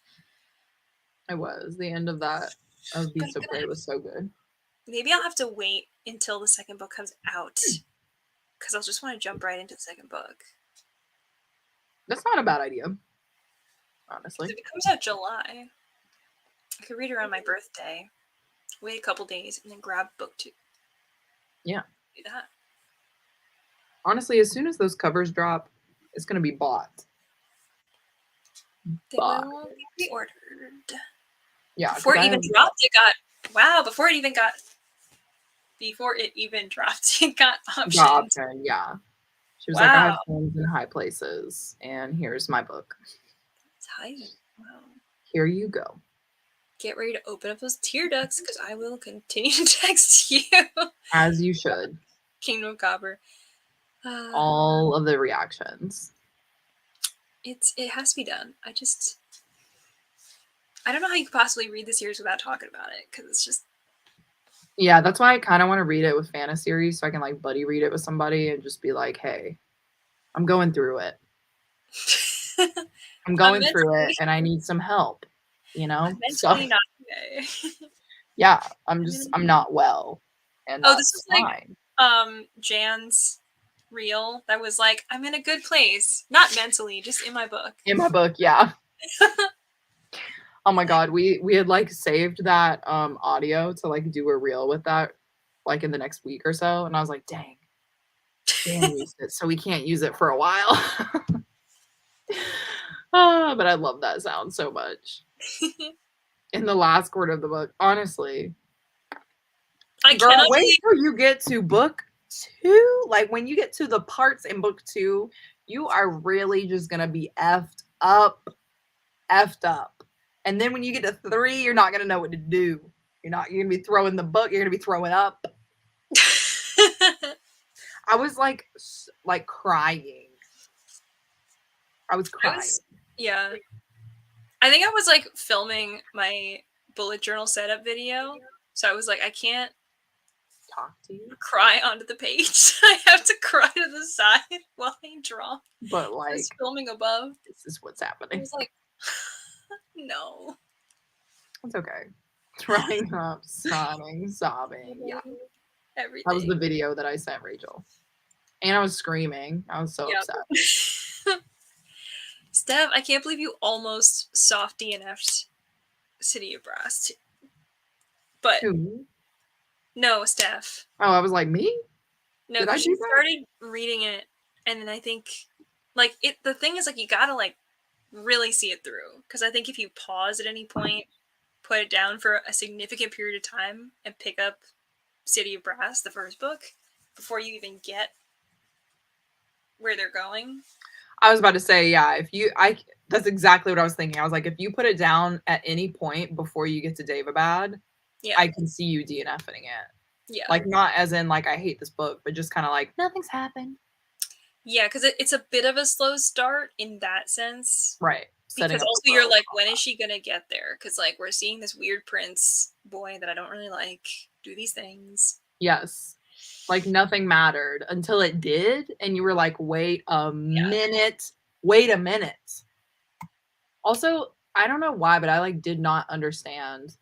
It was. The end of that of Beasts of Prey was so good. Maybe I'll have to wait until the second book comes out. because I'll just want to jump right into the second book. That's not a bad idea, honestly. If it comes out July, I could read it around my birthday, wait a couple days, and then grab book 2. Yeah. Do that. Honestly, as soon as those covers drop, it's going to be bought. They will be pre-ordered. Yeah. Before it even dropped, it got before it even dropped, it got options. Yeah. She was like, I have friends in high places, and here's my book. It's high. Wow. Here you go. Get ready to open up those tear ducts, because I will continue to text you. As you should. Kingdom of Copper. All of the reactions. It has to be done. I don't know how you could possibly read the series without talking about it, because it's just... Yeah, that's why I kind of want to read it with Fantaseries, so I can like buddy read it with somebody and just be like, hey, I'm going through it. I'm going through it and I need some help, you know? I'm mentally not okay. Yeah, I'm not well. And that's this is fine. Like Jan's reel that was like, I'm in a good place. Not mentally, just in my book. In my book, yeah. Oh my god, we had like saved that audio to like do a reel with that like in the next week or so, and I was like, dang, Jan used it, so we can't use it for a while. But I love that sound so much. In the last quarter of the book, honestly. Girl, wait till you get to book 2. Like when you get to the parts in book 2, you are really just gonna be effed up. And then when you get to 3, you're not gonna know what to do. You're gonna be throwing the book, you're gonna be throwing up. I was like crying. I was crying. Yeah. I think I was like filming my bullet journal setup video. So I was like, I can't talk to you. Cry onto the page. I have to cry to the side while I draw. But like just filming above. This is what's happening. I was like, no. It's okay. Throwing up, sobbing. Yeah. Everything. That was the video that I sent Rachel. And I was screaming. I was so upset. Steph, I can't believe you almost soft DNF'd City of Brass too. But Who? No, Steph. Oh, I was like, me? No, because she started reading it, and then I think, like, the thing is, like, you gotta, like, really see it through. Because I think if you pause at any point, put it down for a significant period of time, and pick up City of Brass, the first book, before you even get where they're going. I was about to say, yeah, that's exactly what I was thinking. I was like, if you put it down at any point before you get to Daevabad, yeah, I can see you DNFing it. Yeah. Like, not as in, like, I hate this book, but just kind of like, nothing's happened. Yeah, because it's a bit of a slow start in that sense. Right. Because also you're like, when is she going to get there? Because, like, we're seeing this weird prince boy that I don't really like do these things. Yes. Like, nothing mattered until it did. And you were like, wait a minute. Wait a minute. Also, I don't know why, but I, like, did not understand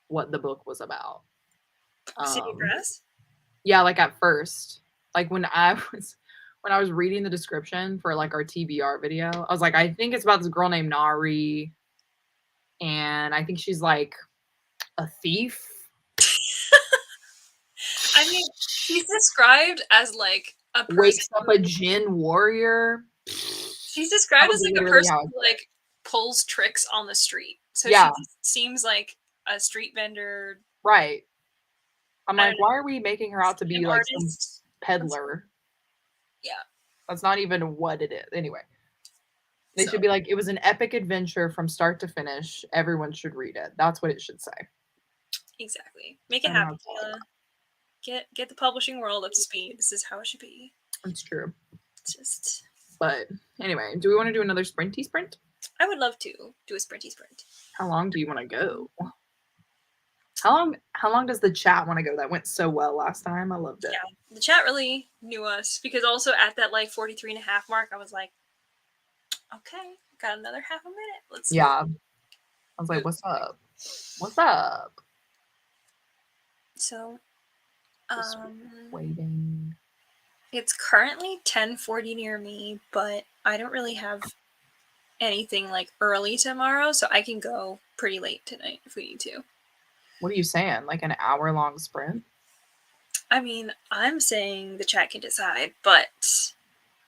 what the book was about. City of Brass? Yeah, like, at first. Like, when I was reading the description for, like, our TBR video, I was like, I think it's about this girl named Nari. And I think she's, like, a thief. I mean, she's described as, like, a person wakes up a djinn warrior. She's described as, like, a person who, like, pulls tricks on the street. So she seems like a street vendor. Right. I'm like, why are we making her out to be, like, some peddler? Yeah. That's not even what it is. Anyway. They should be like, it was an epic adventure from start to finish. Everyone should read it. That's what it should say. Exactly. Make it happen. Get the publishing world up to speed. This is how it should be. It's true. Just. But anyway, do we want to do another sprinty sprint? I would love to do a sprinty sprint. How long do you want to go? How long does the chat want to go? That went so well last time. I loved it. Yeah, the chat really knew us, because also at that, like, 43 and a half mark, I was like, okay, got another half a minute. Let's I was like, what's up? What's up? So, waiting. It's currently 10:40 near me, but I don't really have anything like early tomorrow, so I can go pretty late tonight if we need to. What are you saying? Like an hour-long sprint? I mean, I'm saying the chat can decide, but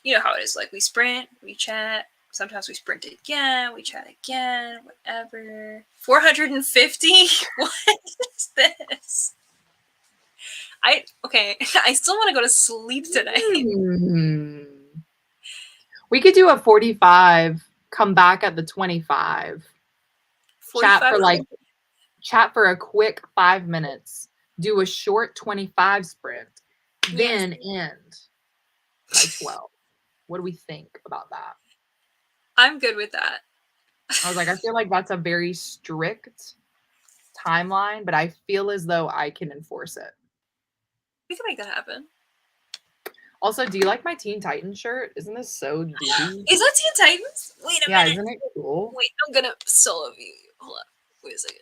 you know how it is. Like, we sprint, we chat, sometimes we sprint again, we chat again, whatever. 450? What is this? Okay, I still want to go to sleep tonight. We could do a 45, come back at the 25. 45 Chat for a quick 5 minutes. Do a short 25 sprint. Yes. Then end by 12. What do we think about that? I'm good with that. I was like, I feel like that's a very strict timeline, but I feel as though I can enforce it. We can make that happen. Also, do you like my Teen Titans shirt? Isn't this so doobie? Is that Teen Titans? Wait a minute. Isn't it cool? Wait, I'm gonna solo view you. Hold on. Wait a second.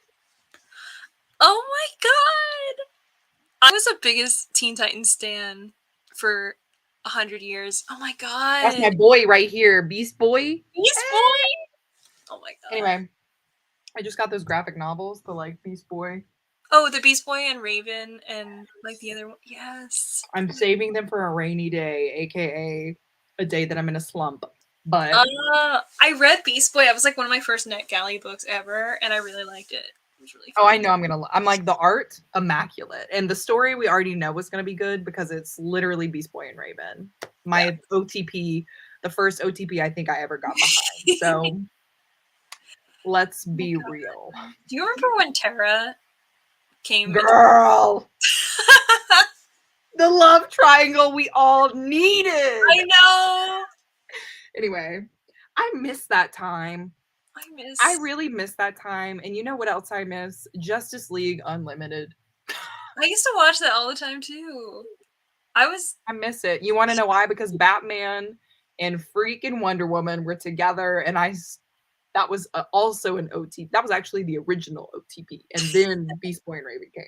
Oh my god! I was the biggest Teen Titans stan for 100 years. Oh my god. That's my boy right here, Beast Boy. Beast Boy! Oh my god. Anyway, I just got those graphic novels, the like Beast Boy. Oh, the Beast Boy and Raven and like the other one. Yes. I'm saving them for a rainy day, aka a day that I'm in a slump. But I read Beast Boy. That was like one of my first NetGalley books ever, and I really liked it. It was really fun. oh, I know I'm like the art immaculate, and the story we already know was gonna be good because it's literally Beast Boy and Raven. My OTP, the first OTP I think I ever got behind. So let's be real. Do you remember when Tara came? Girl, the love triangle we all needed. I know. Anyway, I miss that time. I really miss that time. And you know what else I miss? Justice League Unlimited. I used to watch that all the time too. I miss it. You want to know why? Because Batman and freaking Wonder Woman were together, and that was also an OTP. That was actually the original OTP, and then Beast Boy and Raven came.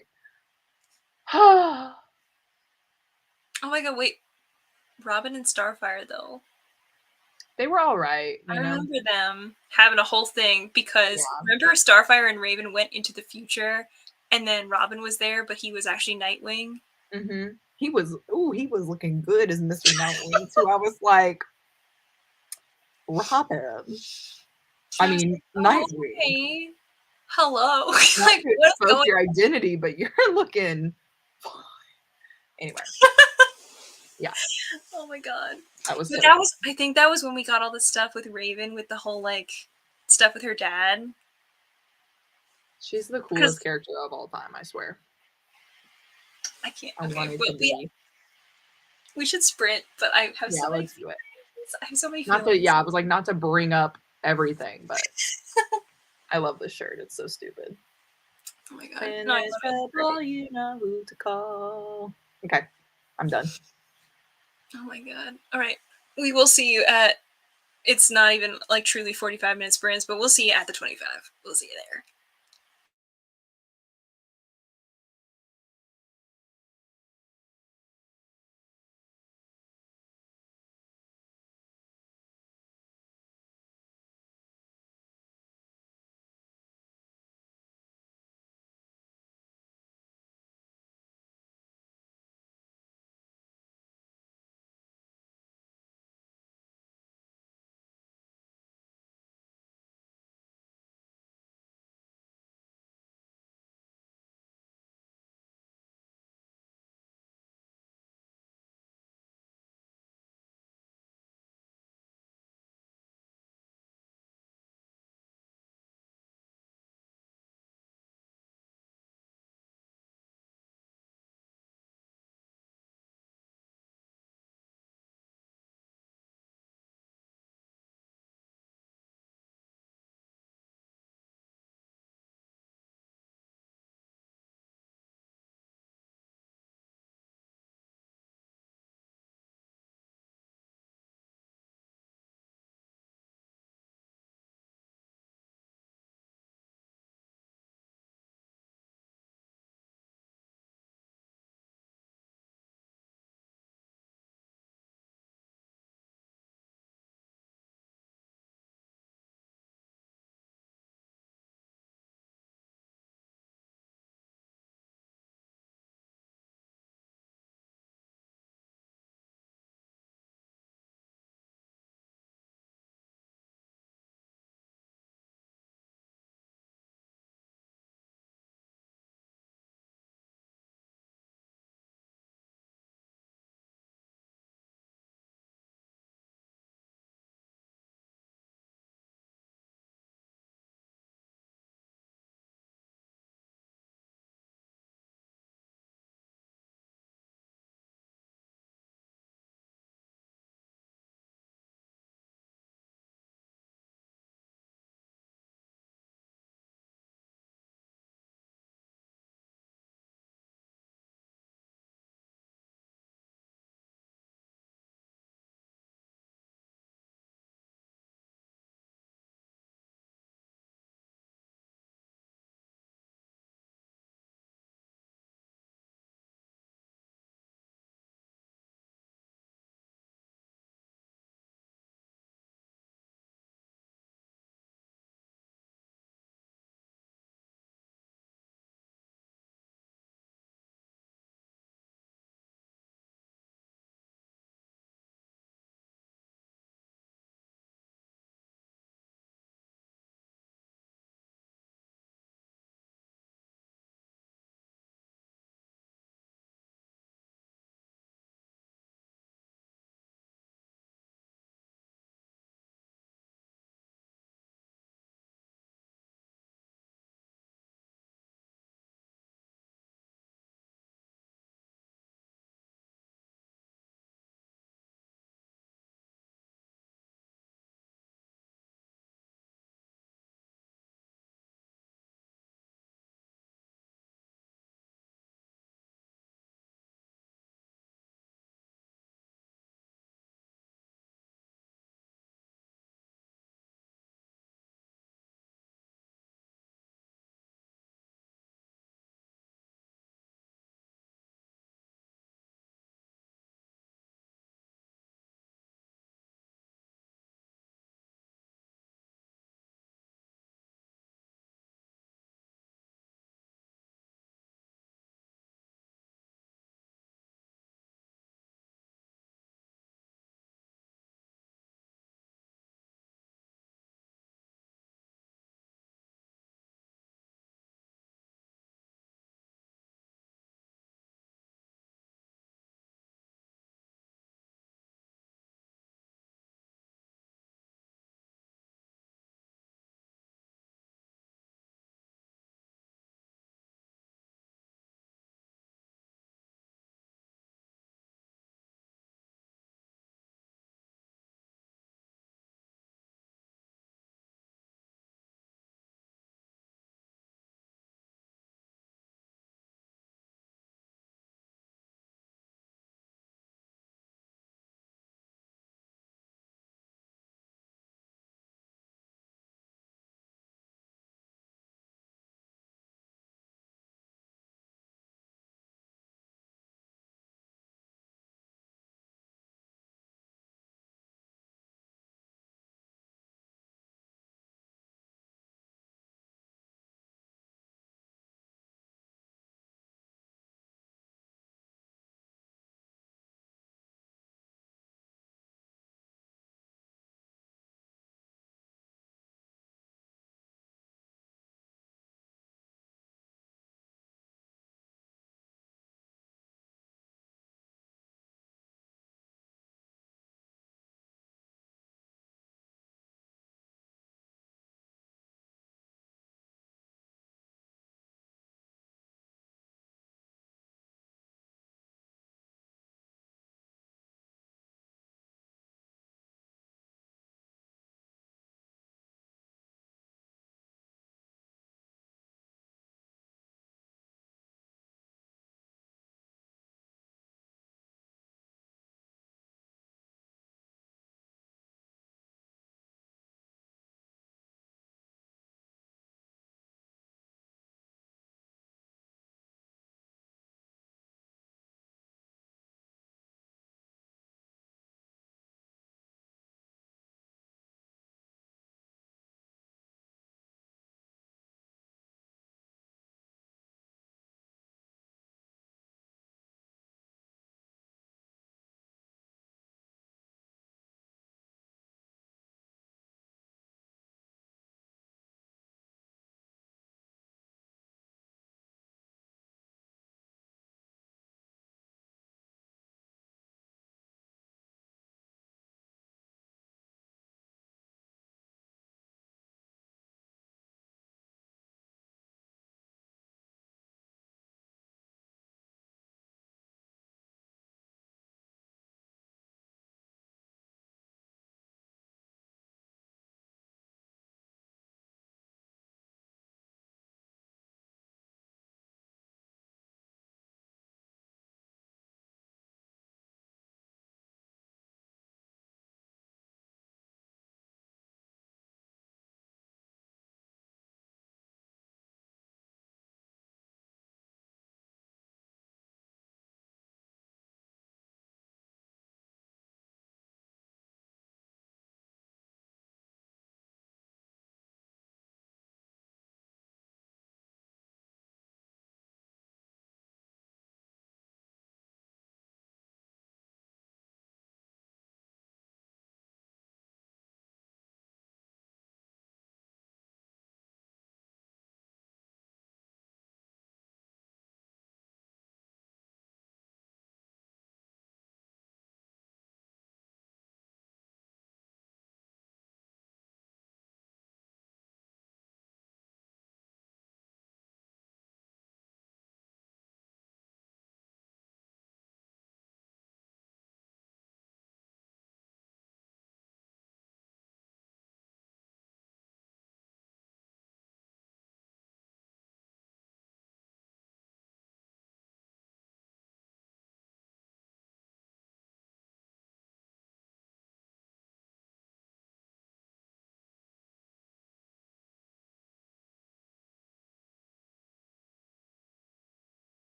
Oh my god! Wait, Robin and Starfire though. They were all right. I remember them having a whole thing because remember Starfire and Raven went into the future, and then Robin was there, but he was actually Nightwing. Mm-hmm. He was looking good as Mr. Nightwing too. I was like, Robin. I mean, Nightwing. Okay. Hello. Like, what's your identity? But you're looking fine. Anyway. Yeah. Oh my god. That was I think that was when we got all the stuff with Raven with the whole like stuff with her dad. She's the coolest character of all time, I swear. I can't. We should sprint, but I have so many. Let's do it. I have so many. I was like not to bring up everything, but I love this shirt. It's so stupid. Oh my god! You know who to call. Okay, I'm done. Oh my god! All right, we will see you at. It's not even like truly 45-minute sprints, but we'll see you at the 25. We'll see you there.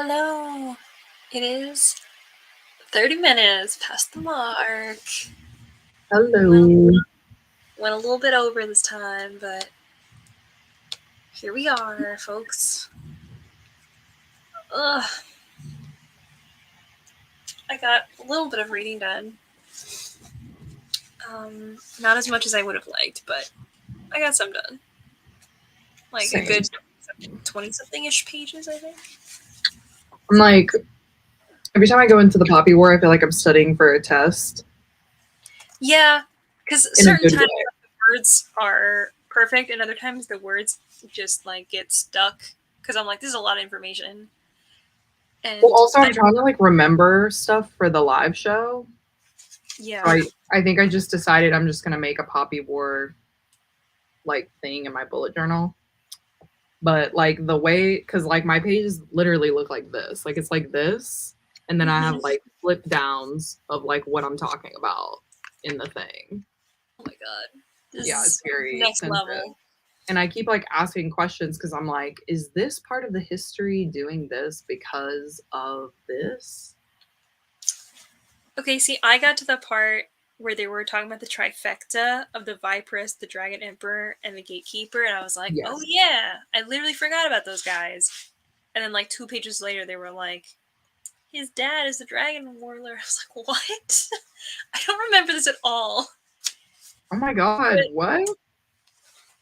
Hello. It is 30 minutes past the mark. Hello. Went a little bit over this time, but here we are, folks. Ugh. I got a little bit of reading done. Not as much as I would have liked, but I got some done. Like Same. a good 20-something-ish pages, I think. I'm like, every time I go into the Poppy War, I feel like I'm studying for a test. Yeah, because In a certain good times way. the words are perfect, and other times the words just like get stuck. Because I'm like, this is a lot of information. And Well, also, I'm trying to like remember stuff for the live show. yeah. So I think I just decided I'm just gonna make a Poppy War like thing in my bullet journal. But like the way, because like my pages literally look like this. Like it's like this, and then I have like flip downs of like what I'm talking about in the thing. Oh my god. This Yeah, it's is very next sensitive. level. And I keep like asking questions because I'm like, is this part of the history doing this because of this? Okay, see, I got to the part where they were talking about the trifecta of the Viperess, the Dragon Emperor, and the Gatekeeper, and I was like, Yes. oh yeah, I literally forgot about those guys. And then like 2 pages later, they were like, his dad is the Dragon Warlord. I was like, what? I don't remember this at all. Oh my god, what?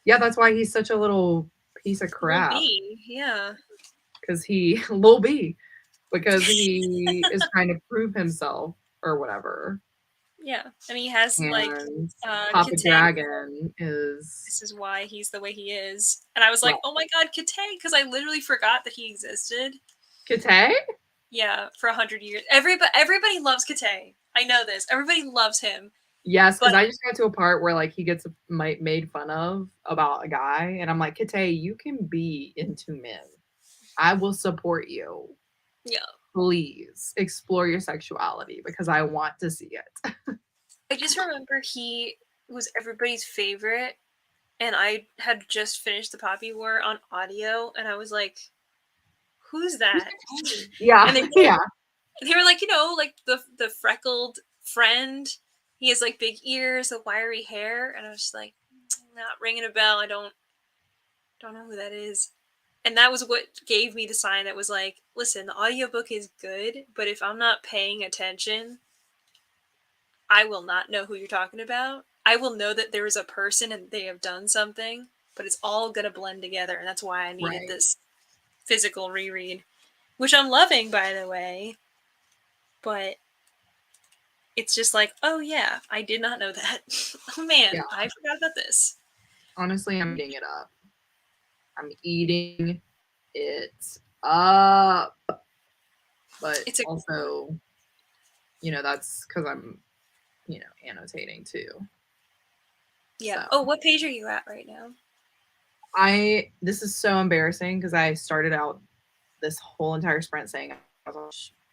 Yeah, that's why he's such a little piece of Little crap. B, yeah. Because he little B. Because he is trying to prove himself or whatever. Yeah, and he has like And Papa Kate. Dragon is This is why he's the way he is. And I was like, well, oh my god, Kate, because I literally forgot that he existed. Kate? Yeah, for 100 years. Everybody loves Kate. I know this. Everybody loves him. Yes, because But I just got to a part where like he gets made fun of about a guy, and I'm like, Kate, you can be into men. I will support you. yeah, Please explore your sexuality because I want to see it. I just remember he was everybody's favorite, and I had just finished the Poppy War on audio, and I was like, who's that? Yeah, And they yeah. were like, like the freckled friend. He has like big ears, a wiry hair, and I was just like, not ringing a bell. I don't know who that is. And that was what gave me the sign that was like, listen, the audiobook is good, but if I'm not paying attention, I will not know who you're talking about. I will know that there is a person and they have done something, but it's all going to blend together. And that's why I needed Right. this physical reread, which I'm loving, by the way. But it's just like, oh yeah, I did not know that. Oh man, Yeah. I forgot about this. Honestly, I'm eating it up. I'm eating it up. But It's a also, that's because I'm, annotating too. yeah. So Oh, what page are you at right now? this is so embarrassing because I started out this whole entire sprint saying I was on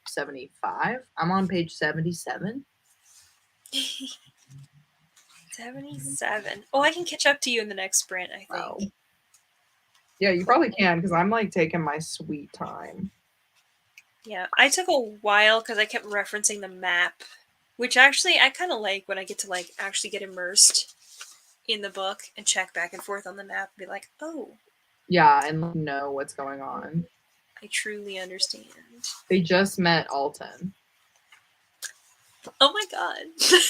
75. I'm on page 77. 77. Oh, I can catch up to you in the next sprint, I think. Wow. Yeah, you probably can because I'm like taking my sweet time. Yeah, I took a while because I kept referencing the map, which actually I kind of like when I get to like actually get immersed in the book and check back and forth on the map and be like, oh, Yeah, and know what's going on. I truly understand. They just met Alton. Oh my god.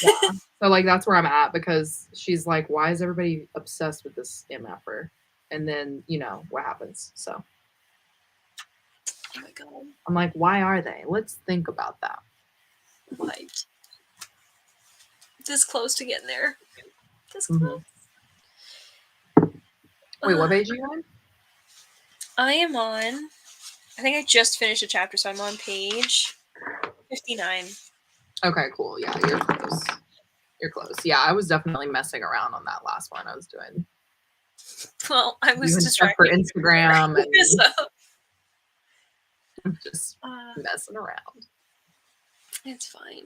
Yeah. So like that's where I'm at because she's like, why is everybody obsessed with this MFer? And then, what happens. So Oh my god. I'm like, why are they? Let's think about that. Right. This close to getting there. This Mm-hmm. close. Wait, what page are you on? I am on. I think I just finished a chapter, so I'm on page 59. Okay, cool. Yeah, you're close. You're close. Yeah, I was definitely messing around on that last one. I was doing I was stuff for distracted Instagram and so, just messing around. it's fine.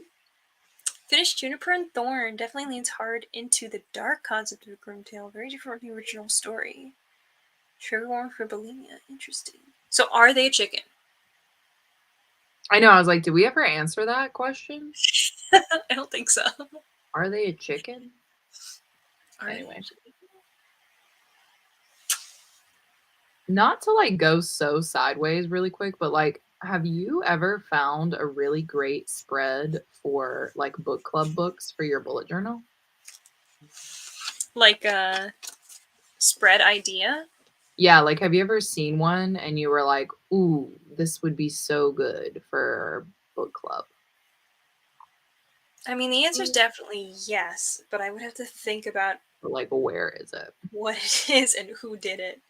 Finished Juniper and Thorn definitely leans hard into the dark concept of a grim tale, very different from the original story. Sugarworm for bulimia, interesting. So are they a chicken? I know. I was like, did we ever answer that question? I don't think so. Are they a chicken? Are Anyway. they? Not to like go so sideways really quick, but like, have you ever found a really great spread for like book club books for your bullet journal? Like a spread idea? Yeah, like have you ever seen one and you were like, ooh, this would be so good for book club? I mean, the answer is definitely yes, but I would have to think about Or like, where is it? what it is and who did it.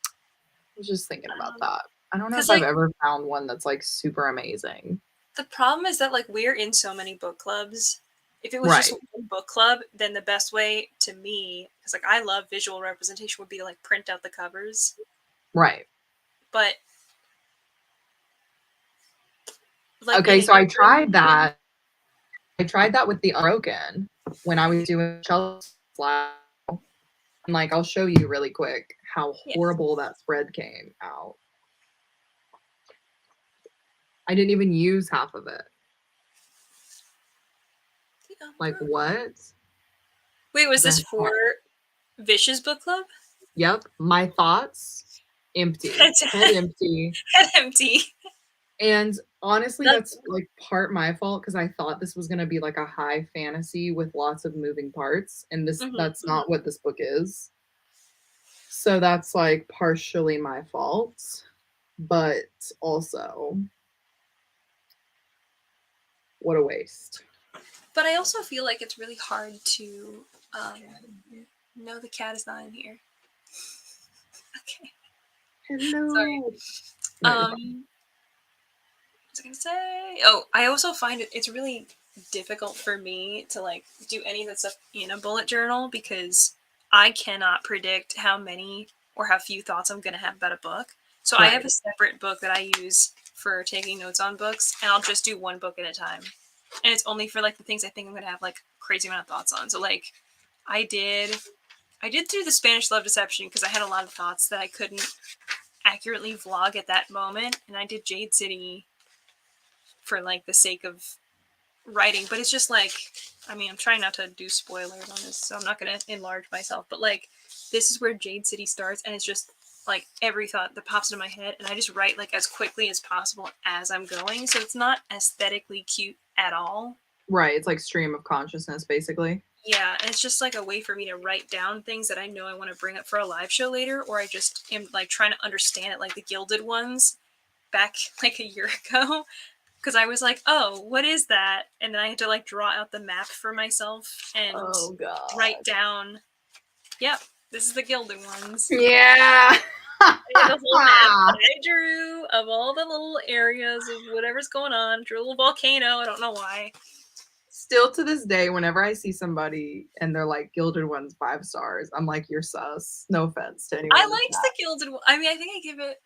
I was just thinking about that. I don't know Because, if I've like, ever found one that's like super amazing. the problem is that, like, we're in so many book clubs. If it was just Right. one book club, then the best way to me, because, like, I love visual representation, would be to, like, print out the covers. Right. But, like, in Okay, a so I year, tried that. I tried that with the Unbroken when I was doing Chelsea's last. And like, I'll show you really quick how yeah. horrible that spread came out. I didn't even use half of it. Like, what Wait, was the this heck? for Vicious Book Club? Yep, my thoughts empty, head empty. Head empty. And honestly, That's that's like part my fault because I thought this was going to be like a high fantasy with lots of moving parts, and that's mm-hmm. not what this book is. So that's like partially my fault, but also what a waste. But I also feel like it's really hard to. No, the cat is not in here. Okay. Sorry. Hello. No, you're fine. What was I gonna say? Oh, I also find it's really difficult for me to like do any of that stuff in a bullet journal because I cannot predict how many or how few thoughts I'm gonna have about a book. So I have Right. a separate book that I use for taking notes on books, and I'll just do one book at a time. And it's only for like the things I think I'm gonna have like crazy amount of thoughts on. So like I did do the Spanish Love Deception because I had a lot of thoughts that I couldn't accurately vlog at that moment, and I did Jade City for like the sake of writing, but it's just like, I mean, I'm trying not to do spoilers on this, so I'm not gonna enlarge myself, but like this is where Jade City starts, and it's just like every thought that pops into my head, and I just write like as quickly as possible as I'm going, so it's not aesthetically cute at all. Right. It's like stream of consciousness, basically. Yeah, and it's just like a way for me to write down things that I know I want to bring up for a live show later, or I just am like trying to understand it, like the Gilded Ones back like a year ago. Because I was like, oh, what is that? And then I had to like draw out the map for myself and Oh god. write down, yep, this is the Gilded Ones. Yeah. And the whole map that I drew of all the little areas of whatever's going on. Drew a little volcano. I don't know why. Still to this day, whenever I see somebody and they're like Gilded Ones 5 stars, I'm like, you're sus. No offense to anyone I in the liked chat. the Gilded One. I mean, I think I give it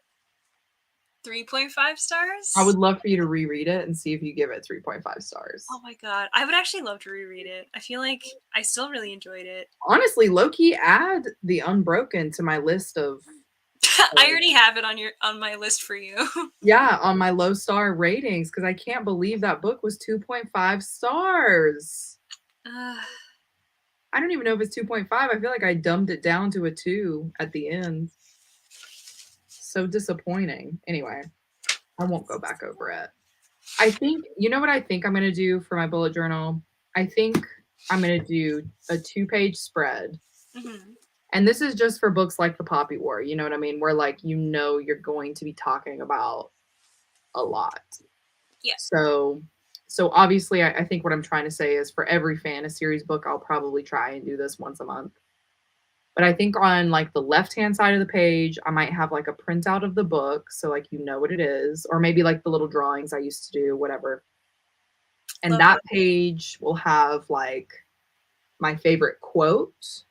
3.5 stars. I would love for you to reread it and see if you give it 3.5 stars. Oh my god. I would actually love to reread it. I feel like I still really enjoyed it. Honestly, low-key add the Unbroken to my list of I already have it on my list for you. yeah, on my low star ratings because I can't believe that book was 2.5 stars. I don't even know if it's 2.5. I feel like I dumbed it down to a 2 at the end. So disappointing. Anyway, I won't go back over it. I think, you know what I think I'm going to do for my bullet journal? I think I'm going to do a 2-page spread. Mm-hmm. And this is just for books like The Poppy War. You know what I mean? Where like, you know, you're going to be talking about a lot. Yeah. So obviously I think what I'm trying to say is for every Fantaseries book, I'll probably try and do this once a month. But I think on like the left-hand side of the page, I might have like a printout of the book. So like, you know what it is, or maybe like the little drawings I used to do, whatever. And Love that it. page will have like my favorite quote,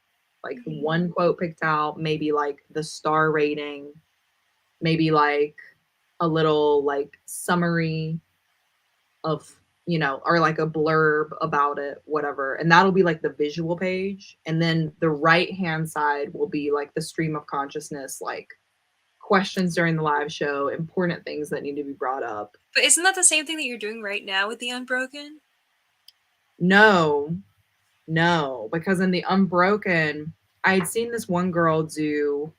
like the one quote picked out, maybe like the star rating, maybe like a little like summary of, you know, or like a blurb about it, whatever. And that'll be like the visual page. And then the right hand side will be like the stream of consciousness, like questions during the live show, important things that need to be brought up. But isn't that the same thing that you're doing right now with the Unbroken? No, because in the Unbroken, I had seen this one girl do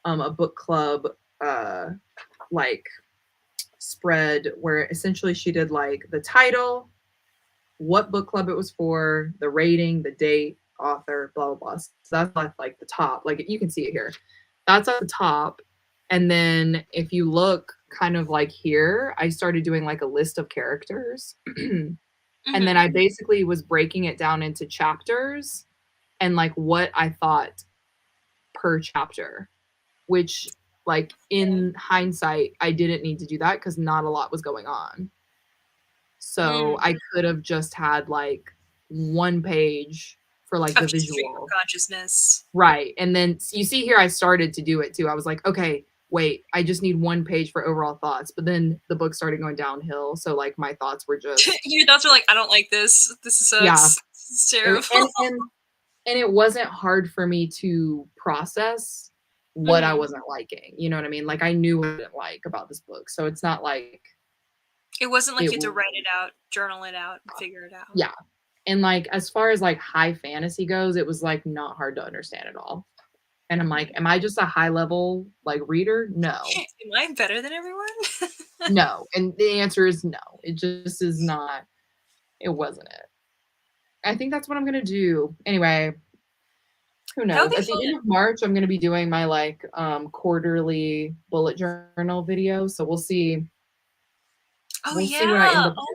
a book club like spread where essentially she did like the title, what book club it was for, the rating, the date, author, blah blah blah. So that's like the top. Like you can see it here. That's at the top. And then if you look kind of like here, I started doing like a list of characters. And then I basically was breaking it down into chapters and like what I thought per chapter, which like in hindsight, I didn't need to do that because not a lot was going on. So I could have just had like one page for like the visual consciousness. Right. And then you see here, I started to do it too. I was like, okay, wait, I just need one page for overall thoughts. But then the book started going downhill. So like my thoughts were just. Your thoughts were like, I don't like this. This sucks. Yeah. This is terrible. And it wasn't hard for me to process what I wasn't liking. You know what I mean? Like I knew what I didn't like about this book. So it's not like. It wasn't like you had to write it out, journal it out, figure it out. Yeah. And like as far as like high fantasy goes, it was like not hard to understand at all. And I'm like, am I just a high level like reader? No. Am I better than everyone? No. And the answer is no. It just is not. It wasn't it. I think that's what I'm gonna do. Anyway, who knows? At the end of March, I'm gonna be doing my like quarterly bullet journal video. So we'll see. Oh yeah. See what I end up doing.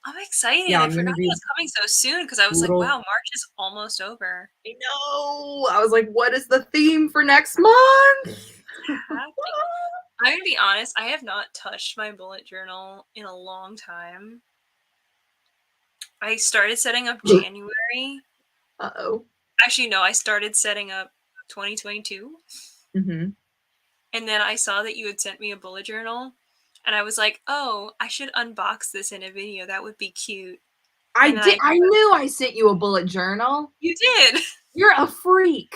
I'm excited. Yeah, I forgot it was coming so soon because I was like, wow, March is almost over. I know. I was like, what is the theme for next month? I'm gonna be honest, I have not touched my bullet journal in a long time. I started setting up January. Uh-oh. Actually, no, I started setting up 2022. Mm-hmm. And then I saw that you had sent me a bullet journal. And I was like, oh, I should unbox this in a video. That would be cute. I did. I knew I sent you a bullet journal. You did. You're a freak.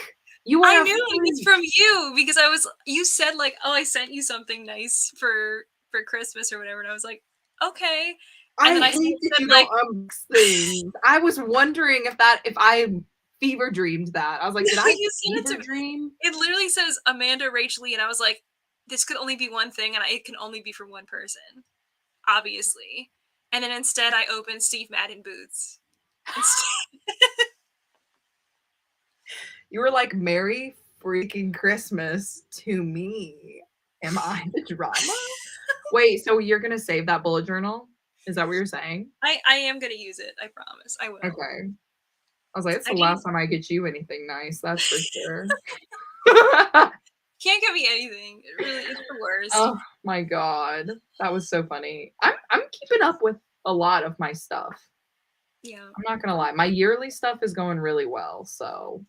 I knew it was from you because you said like, oh, I sent you something nice for Christmas or whatever. And I was like, okay. And I hate that you don't unbox things. I was wondering if I fever dreamed that. I was like, did I fever dream? It literally says Amanda Rachel Lee, and I was like, this could only be one thing, and it can only be for one person, obviously. And then instead, I opened Steve Madden Boots. You were like, Merry freaking Christmas to me. Am I the drama? Wait, so you're going to save that bullet journal? Is that what you're saying? I am going to use it. I promise. I will. Okay. I was like, it's the last time I get you anything nice. That's for sure. Can't get me anything. It really is the worst. Oh my God. That was so funny. I'm keeping up with a lot of my stuff. Yeah. I'm not going to lie. My yearly stuff is going really well. So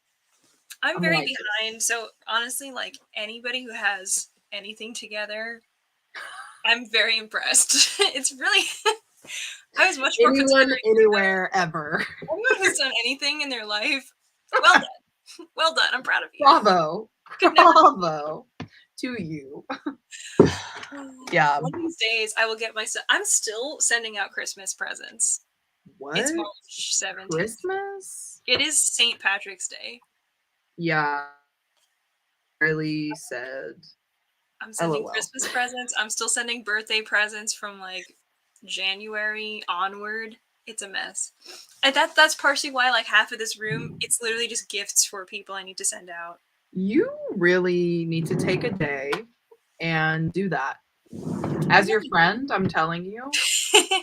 I'm very behind. So honestly, like anybody who has anything together, I'm very impressed. It's really, I was much more anyone, anywhere, ever. Anyone who's done anything in their life, well done. Well done. I'm proud of you. Bravo. Bravo to you. Yeah. One of these days, I will get myself. I'm still sending out Christmas presents. What? It's March 17th. Christmas? It is St. Patrick's Day. Yeah. Really sad. I'm sending Christmas presents. I'm still sending birthday presents from like January onward. It's a mess. And that's partially why like half of this room, it's literally just gifts for people I need to send out. You really need to take a day and do that. As your friend, I'm telling you,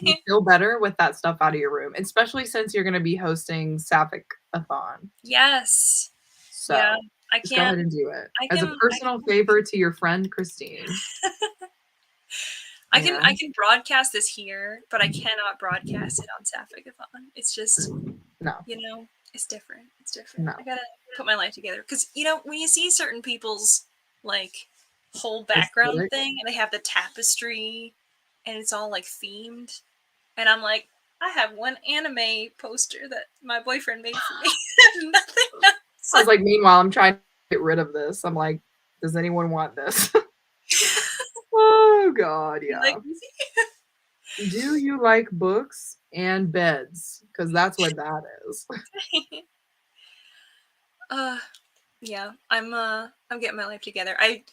you feel better with that stuff out of your room, especially since you're going to be hosting Sapphic-a-thon. Yes. So yeah, I just go ahead and do it. As a personal favor to your friend, Christine. I can broadcast this here, but I cannot broadcast it on Sapphic-a-thon. It's just, it's different. It's different. No. I gotta put my life together. Because, when you see certain people's, like, whole background thing, and they have the tapestry, and it's all, like, themed, and I'm like, I have one anime poster that my boyfriend made for me. Nothing else. I was like, meanwhile, I'm trying to get rid of this. I'm like, Does anyone want this? Oh God, You like yeah. easy? Do you like books and beds? Because that's what that is. uh, yeah. I'm getting my life together. I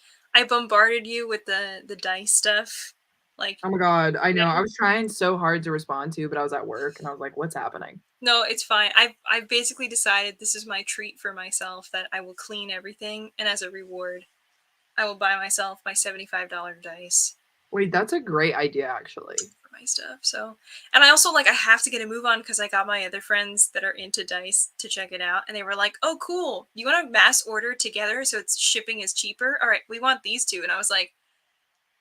bombarded you with the dice stuff, like Oh my God, I know. I today. was trying so hard to respond to, but I was at work and I was like, what's happening? No, it's fine. I've basically decided this is my treat for myself, that I will clean everything, and as a reward, I will buy myself my $75 dice Wait, that's a great idea, actually. for my stuff. So, and I also like I have to get a move on because I got my other friends that are into dice to check it out, and they were like, "Oh, cool! You want to mass order together so it's shipping is cheaper? All right, we want these two." And I was like,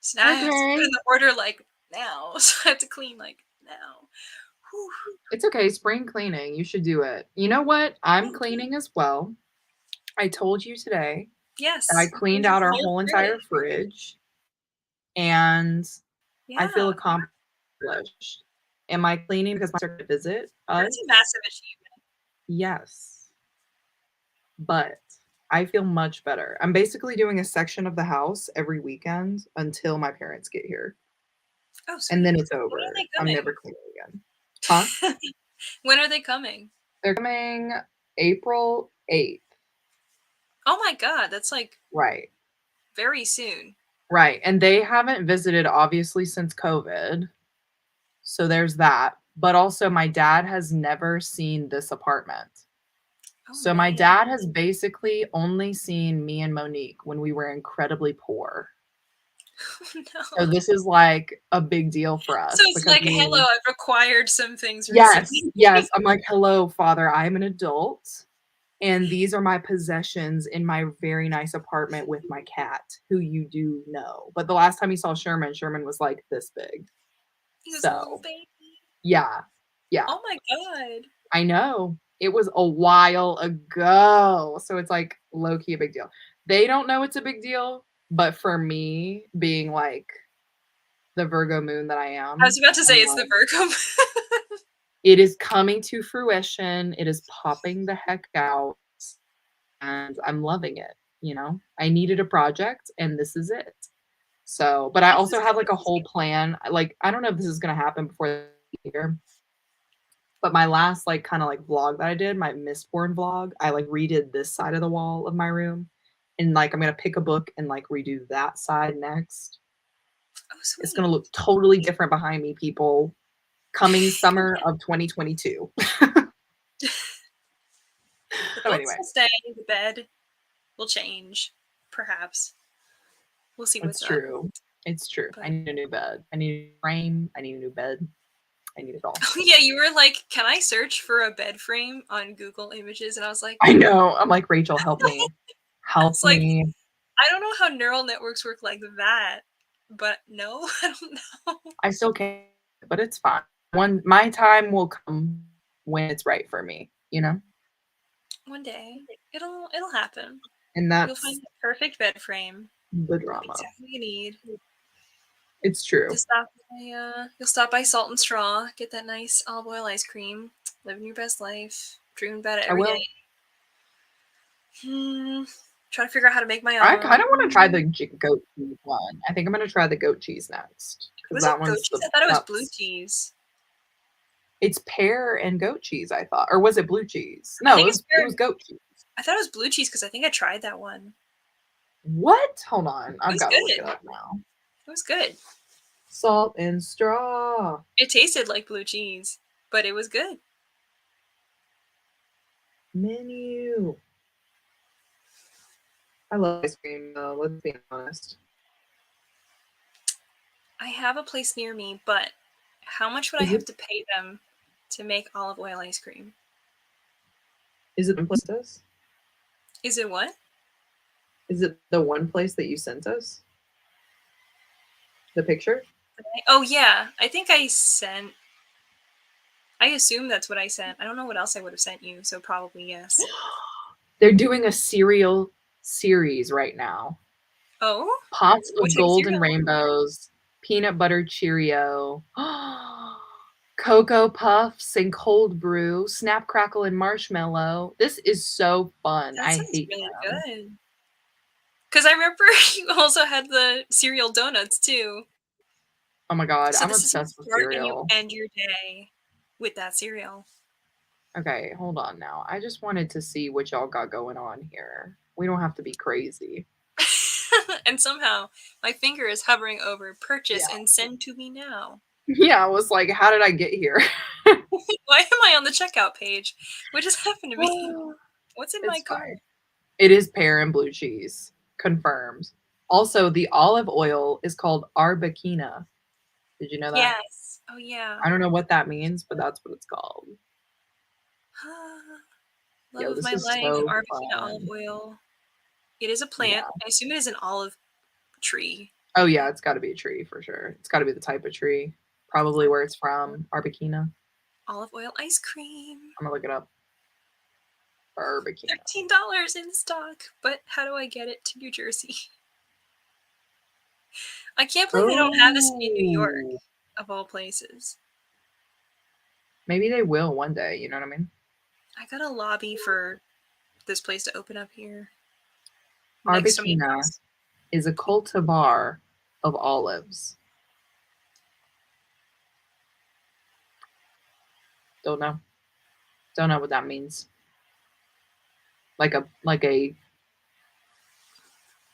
"So now I have to put Okay. in the order like now, so I have to clean like now." Whew. It's okay. Spring cleaning. You should do it. You know what? I'm Thank you. cleaning as well. I told you today that I Yes, you cleaned cleaned your out our whole whole entire fridge. fridge and I feel Yeah, accomplished. Am I cleaning because my sister to visit that's a us? massive achievement. Yes. But I feel much better. I'm basically doing a section of the house every weekend until my parents get here. Oh, And then sweet. it's When are over. they I'm coming? never cleaning again. Huh? When are they coming? They're coming April 8th. Oh my god, that's like Right. very soon. Right. And they haven't visited obviously since COVID. So there's that. But also, my dad has never seen this apartment. Oh So my man. dad has basically only seen me and Monique when we were incredibly poor. Oh no. So this is like a big deal for So us it's because like, hello, we, I've acquired some things yes, recently. yes. I'm like, hello, father, I'm an adult. And these are my possessions in my very nice apartment with my cat, who you do know. But the last time he saw Sherman, Sherman was like this big. He was a little So, baby. yeah, yeah, Oh my god. I know. It was a while ago. So it's like low key a big deal. They don't know it's a big deal, but for me, being like the Virgo moon that I I was am, about to say I'm it's the like, Virgo. it is coming to fruition. It is popping the heck out, and I'm loving it. I needed a project, and this is it. So, but I This also is have like a good. whole plan. Like, I don't know if this is going to happen before the year, but my last like kind of like vlog that I did, my Mistborn vlog, I like redid this side of the wall of my room. And like I'm gonna pick a book and like redo that side next. Oh It's gonna sweet. look totally different behind me, people. Coming summer of 2022. The So books anyway, will stay, the bed will change. Perhaps. We'll see what's it's up. true. It's true. I But need a new bed. I need a frame. I need a new bed. I need it all. oh yeah, you were like, can I search for a bed frame on Google Images? And I was like, I know. I'm like, Rachel, help me. Help it's like, me. I don't know how neural networks work like that. But no, I don't know. I still can't, but it's fine. My time will come when it's right for me. One day it'll happen. And You'll find that's the perfect bed frame the of drama. exactly what you need. It's true. You'll stop by Salt and Straw, get that nice olive oil ice cream, living your best life, dreaming about it I every day. will. Hmm. Trying to figure out how to make my I own. kind of want to try the goat cheese one. I think I'm going to try the goat cheese next because Was it that goat one's cheese? I thought it was blue that's cheese. it's pear and goat cheese. I thought, or was it blue cheese? I No, think it it's was it was pure. goat cheese. I thought it was blue cheese because I think I tried that one. What? Hold on, It I've was got to look good. it up now. It was good. Salt and straw It tasted like blue cheese, but it was good. menu. I love ice cream though. Let's be honest. I have a place near me, but how much would I Is have it to pay them to make olive oil ice cream? is it the place us? Is it what? Is it the one place that you sent us? The picture? Oh yeah, I think I sent. I assume that's what I sent. I don't know what else I would have sent you, so probably yes. They're doing a cereal series right now. Oh, Pots what of type of golden cereal? rainbows, peanut butter Cheerio, Cocoa Puffs and cold brew, snap crackle and marshmallow. This is so fun. That I sounds hate really them. good. Because I remember you also had the cereal donuts too. Oh my god, So I'm this is you obsessed with start and you cereal. end your day with that cereal. Okay, hold on now. I just wanted to see what y'all got going on here. We don't have to be crazy. And somehow my finger is hovering over purchase Yeah. and send to me now. Yeah, I was like, how did I get here? Why am I on the checkout page? What just happened to me? What's in my It's cart? fine. It is pear and blue cheese. Confirmed. Also, the olive oil is called arbequina. Did you know that? Yes. Oh yeah. I don't know what that means, but that's what it's called. Love Yo, of this my is life, so Arbequina olive fun. oil. It is a plant. Yeah. I assume it is an olive tree. Oh yeah, it's got to be a tree for sure. It's got to be the type of tree. Probably where it's from, Arbequina. Olive oil ice cream. I'm gonna look it up. Arbequina. $13 in stock. But how do I get it to New Jersey? I can't believe they don't have this in New York, Oh, of all places. maybe they will one day. You know what I mean? I got a lobby for this place to open up here. Next to me. Arbequina is a cultivar of olives. Don't know. Don't know what that means. Like a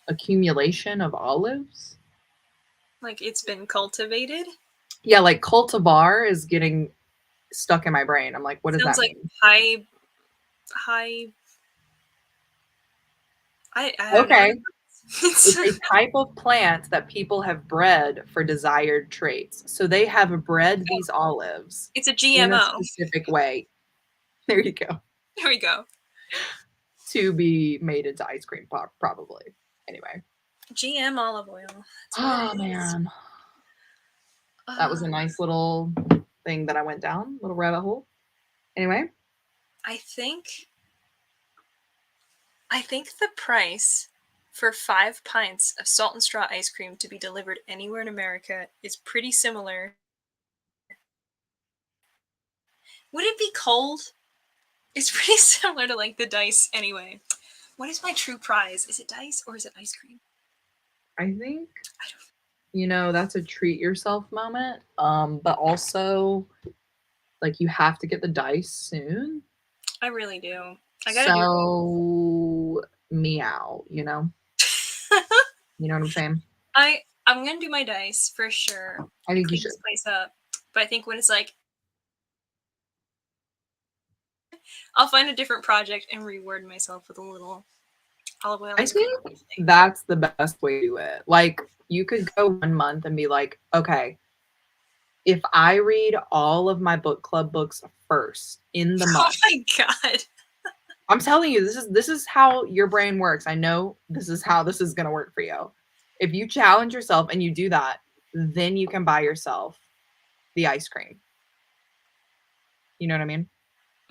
accumulation of olives. Like it's been cultivated. Yeah, like cultivar is getting stuck in my brain. I'm like, what does Sounds that like mean? high. I don't know. Okay. It's a type of plant that people have bred for desired traits. So they have bred these olives It's a in a GMO. specific way. There you go. There we go. To be made into ice cream, probably. Anyway. GM olive oil. That's what it Oh, is. man. That was a nice little thing that I went down, little rabbit hole. Anyway. I think the price for 5 pints of salt and straw ice cream to be delivered anywhere in America is pretty similar. Would it be cold? It's pretty similar to like the dice anyway. What is my true prize? Is it dice or is it ice cream? I think, that's a treat yourself moment. But also, like, you have to get the dice soon. I really do. I gotta do So, meow, you know? You know what I'm saying? I'm gonna do my dice for sure. I think you Clean should. this place up. But I think when it's like I'll find a different project and reward myself with a little olive oil I ice cream. think that's the best way to do it. Like, you could go 1 month and be like, okay, if I read all of my book club books first in the Oh month, my god. I'm telling you, this is how your brain works. I know this is how this is gonna work for you. If you challenge yourself and you do that, then you can buy yourself the ice cream. You know what I mean?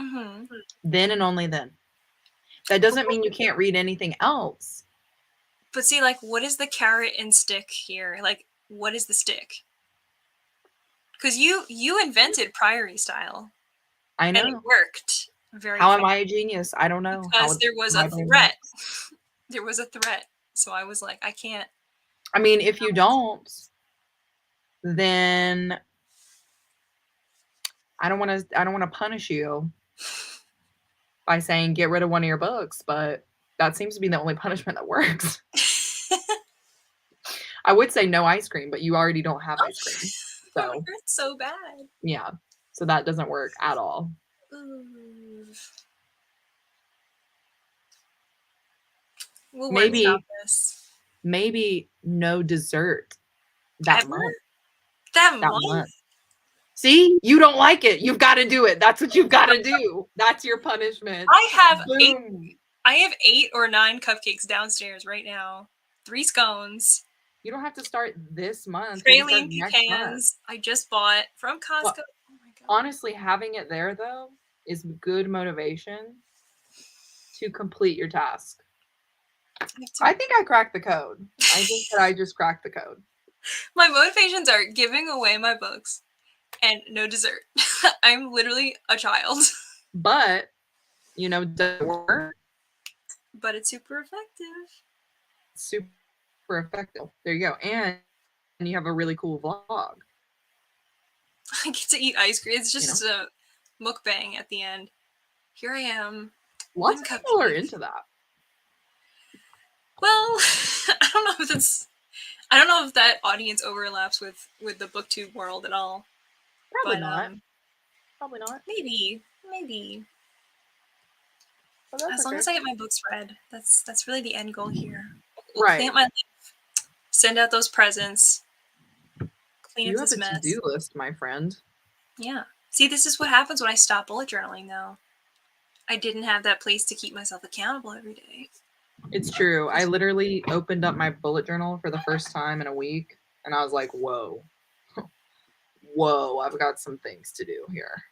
Mm-hmm. Then and only then. That doesn't mean you can't read anything else. But see, like, what is the carrot and stick here? Like, what is the stick? Because you invented Priory style, I and it know. worked very How am fast I a genius? I don't know because how there was a my brain threat. works. There was a threat, so I was like, I can't. I mean, if you don't, then I don't want to punish you by saying get rid of one of your books, but that seems to be the only punishment that works. I would say no ice cream, but you already don't have ice cream. Oh, it So, hurts so bad. yeah. So that doesn't work at all. Ooh. We'll work stop Maybe this. maybe no dessert that Ever? month. That That month? month. See? You don't like it. You've got to do it. That's what you've got to do. That's your punishment. I have eight. Boom. I have 8 or 9 cupcakes downstairs right now. 3 scones. You don't have to start this month. You can start Praline next month. pecans I just bought from Costco. Well, Oh my god. honestly, having it there though is good motivation to complete your task. I think I cracked the code. I think that I just cracked the code. My motivations are giving away my books and no dessert. I'm literally a child. But, does it work? But it's super effective. super effective. There you go. And you have a really cool vlog. I get to eat ice cream. It's You know? just a mukbang at the end. Here I am, Lots one of people are cupcake. into that. Well, I don't know if that's. I don't know if that audience overlaps with the booktube world at all. Probably But not. Probably not. maybe. But that's As long okay. as I get my books read, that's really the end goal here. We'll Right. clean up my life, send out those presents, clean You up have this a mess. to-do list, my friend. Yeah. See, this is what happens when I stop bullet journaling, though. I didn't have that place to keep myself accountable every day. It's true. I literally opened up my bullet journal for the first time in a week, and I was like, whoa. Whoa, I've got some things to do here.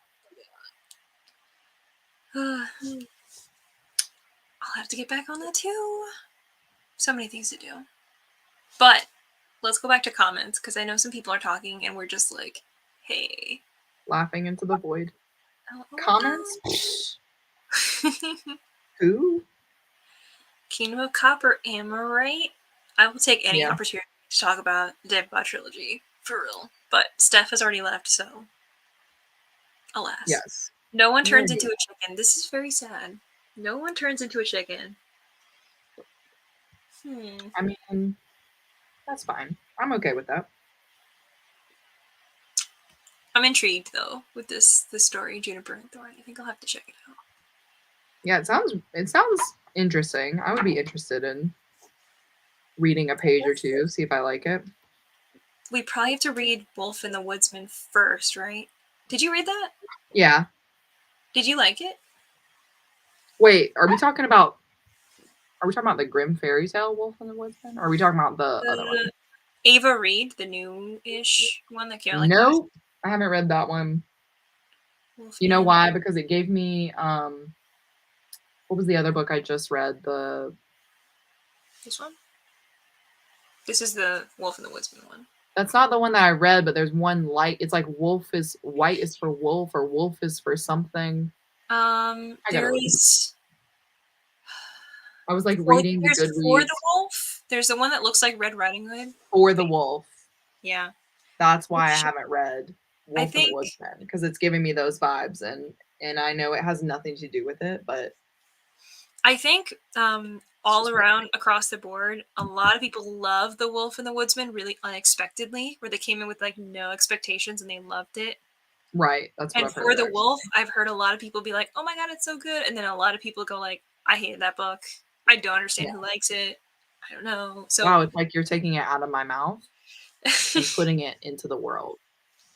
I'll have to get back on that too. So many things to do. But let's go back to comments because I know some people are talking and we're just like, hey. Laughing into the void. Oh, Comments? Who? Kingdom of Copper, am I right? I will take any Yeah. opportunity to talk about the David trilogy, for real. But Steph has already left, so alas. Yes. No one turns into a chicken. This is very sad. No one turns into a chicken. I mean, that's fine. I'm okay with that. I'm intrigued though with this story, Juniper and Thorn. I think I'll have to check it out. Yeah, it sounds interesting. I would be interested in reading a page or two, see if I like it. We probably have to read Wolf and the Woodsman first, right? Did you read that? Yeah. Did you like it? Wait, are we talking about the Grimm fairy tale Wolf and the Woodsman? Or are we talking about the other one? Ava Reed, the new-ish one that came out like Nope. I haven't read that one. Wolf You know why? Because it gave me what was the other book I just read? This one? This is the Wolf and the Woodsman one. That's not the one that I read, but there's one light. It's like wolf is white is for wolf, or wolf is for something. There is. I was like reading the There's Goodreads. For the Wolf. There's the one that looks like Red Riding Hood. For the Wolf. Yeah. That's why I haven't read Wolf and the think Woodsman, because it's giving me those vibes, and I know it has nothing to do with it, but I think all around across the board, a lot of people love The Wolf and the Woodsman really unexpectedly, where they came in with like no expectations and they loved it. Right, that's what And I've For heard. the Wolf, I've heard a lot of people be like, "Oh my god, it's so good," and then a lot of people go like, "I hated that book. I don't understand who likes it. I don't know." So wow, it's like you're taking it out of my mouth and putting it into the world.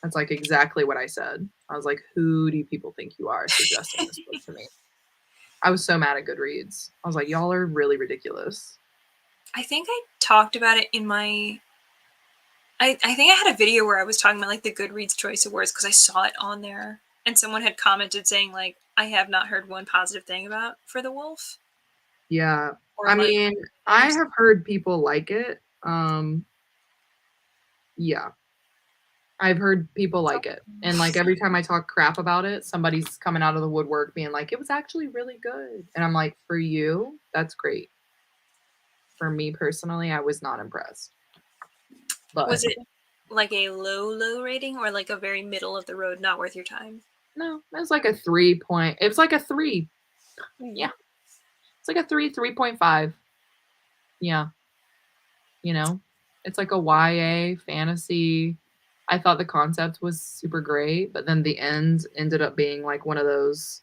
That's like exactly what I said. I was like, who do people think you are suggesting this book to me? I was so mad at Goodreads. I was like, y'all are really ridiculous. I think I talked about it in my. I think I had a video where I was talking about like the Goodreads Choice Awards because I saw it on there, and someone had commented saying like, "I have not heard one positive thing about For the Wolf." Yeah, Or I like, mean, I have heard people like it. Yeah, I've heard people like it, and like every time I talk crap about it, somebody's coming out of the woodwork being like, "It was actually really good," and I'm like, "For you, that's great." For me personally, I was not impressed. But was it like a low rating or like a very middle of the road, not worth your time? no, it was like a 3 point. It was like a 3. Yeah, it's like a 3.5. Yeah, you know, it's like a YA fantasy. I thought the concept was super great, but then the end ended up being like one of those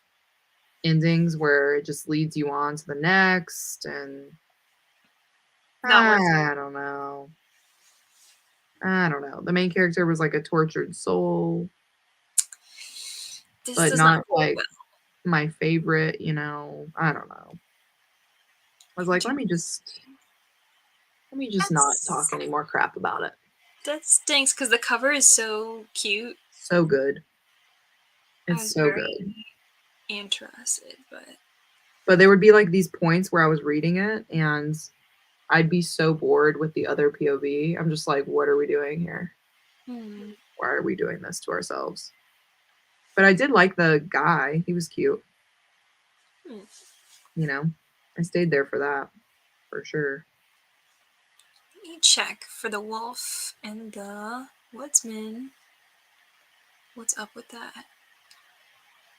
endings where it just leads you on to the next, and I don't know. The main character was like a tortured soul, but not like my favorite, I don't know. I was like, let me just not talk any more crap about it. That stinks because the cover is so cute. So good. It's so good. Interested, but there would be like these points where I was reading it and I'd be so bored with the other POV. I'm just like, what are we doing here? Why are we doing this to ourselves? But I did like the guy. He was cute. I stayed there for that, for sure. me check for the wolf and the woodsman. What's up with that?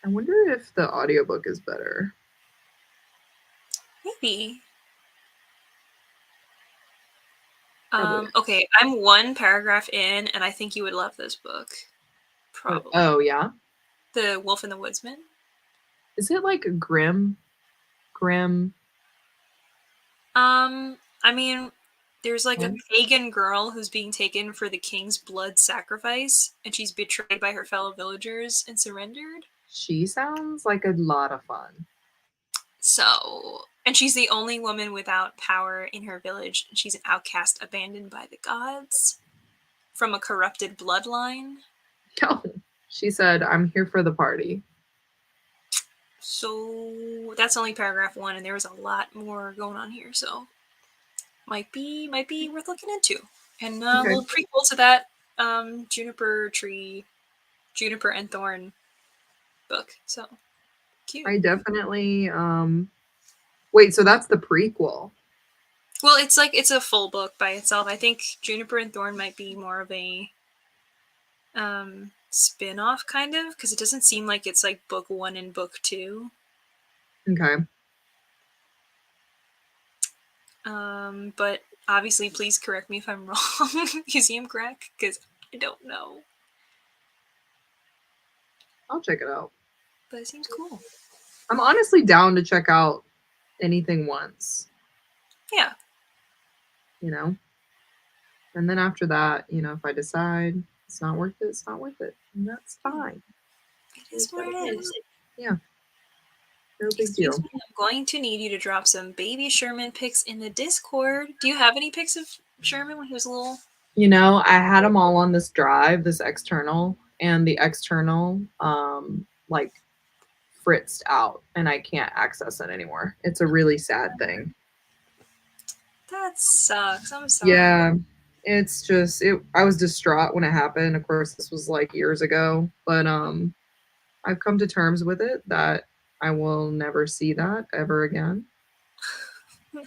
I wonder if the audiobook is better. Maybe. Probably. Okay, I'm one paragraph in, and I think you would love this book. Probably. Oh, yeah? The Wolf and the Woodsman? Is it like grim? Grim? I mean, there's like a pagan girl who's being taken for the king's blood sacrifice, and she's betrayed by her fellow villagers and surrendered. She sounds like a lot of fun. So, and she's the only woman without power in her village. She's an outcast abandoned by the gods from a corrupted bloodline. No. She said, I'm here for the party. So that's only paragraph 1, and there was a lot more going on here. So might be worth looking into. And a little prequel to that juniper and thorn book. So cute. I definitely wait, so that's the prequel. Well, it's a full book by itself. I think Juniper and Thorn might be more of a spin-off kind of, because it doesn't seem like it's like book 1 and book 2. Okay. But obviously, please correct me if I'm wrong, Museum Crack, because I don't know. I'll check it out. But it seems cool. I'm honestly down to check out anything once. Yeah. You know? And then after that, you know, if I decide it's not worth it, it's not worth it. And that's fine. It is what it is. Yeah. No big deal. I'm going to need you to drop some baby Sherman pics in the Discord. Do you have any pics of Sherman when he was little? You know, I had them all on this drive, this external, and the external, like, fritzed out, and I can't access it anymore. It's a really sad thing. That sucks. I'm sorry. Yeah, it's just I was distraught when it happened. Of course, this was like years ago, but I've come to terms with it that I will never see that ever again.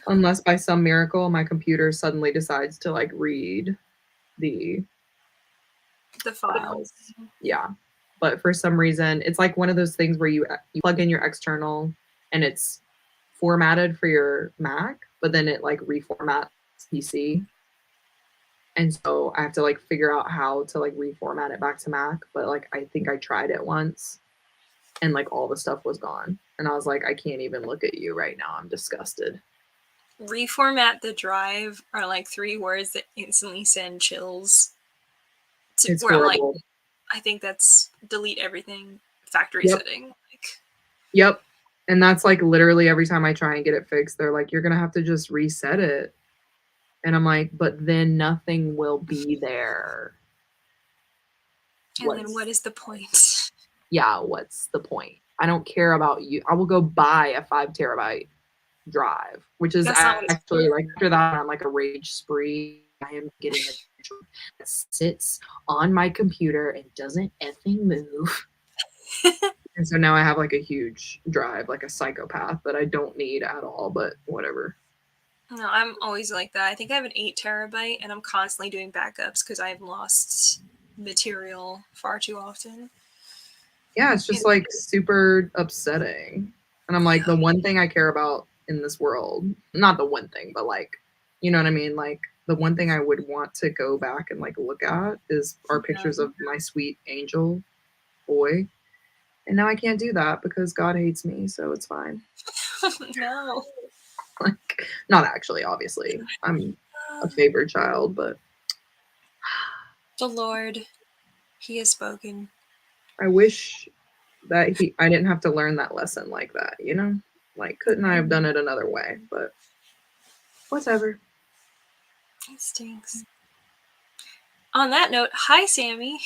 Unless by some miracle my computer suddenly decides to like read the files. Yeah. But for some reason, it's like one of those things where you plug in your external and it's formatted for your Mac, but then it like reformats PC. And so I have to like figure out how to like reformat it back to Mac. But like I think I tried it once and like all the stuff was gone. And I was like, I can't even look at you right now. I'm disgusted. Reformat the drive are like 3 words that instantly send chills. It's horrible. Like, I think that's delete everything, factory setting. Like, yep. And that's like literally every time I try and get it fixed, they're like, you're going to have to just reset it. And I'm like, but then nothing will be there. And then what is the point? Yeah, what's the point? I don't care about you. I will go buy a 5 terabyte drive, which is actually like after that, I'm like a rage spree. I am getting a that sits on my computer and doesn't effing move. And so now I have like a huge drive, like a psychopath that I don't need at all, but whatever. No, I'm always like that. I think I have an 8 terabyte and I'm constantly doing backups because I've lost material far too often. Yeah, it's just like super upsetting. And I'm like, the one thing I care about in this world, not the one thing, but like, you know what I mean? Like the one thing I would want to go back and like look at are pictures of my sweet angel boy. And now I can't do that because God hates me, so it's fine. No. Like, not actually, obviously. I'm a favored child, but the Lord, He has spoken. I wish that I didn't have to learn that lesson like that, you know? Like, couldn't I have done it another way? But whatever. It stinks. On that note, hi, Sammy.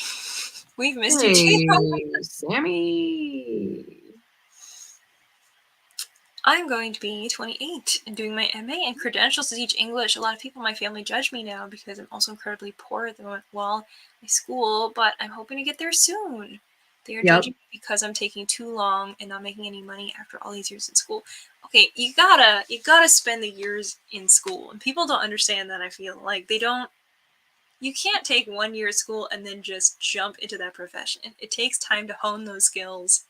We've missed you too. Sammy. I'm going to be 28 and doing my MA and credentials to teach English. A lot of people in my family judge me now because I'm also incredibly poor at the moment while I school, but I'm hoping to get there soon. They are Yep. judging me because I'm taking too long and not making any money after all these years in school. Okay, you gotta spend the years in school, and people don't understand that. I feel like they don't. You can't take 1 year at school and then just jump into that profession. It takes time to hone those skills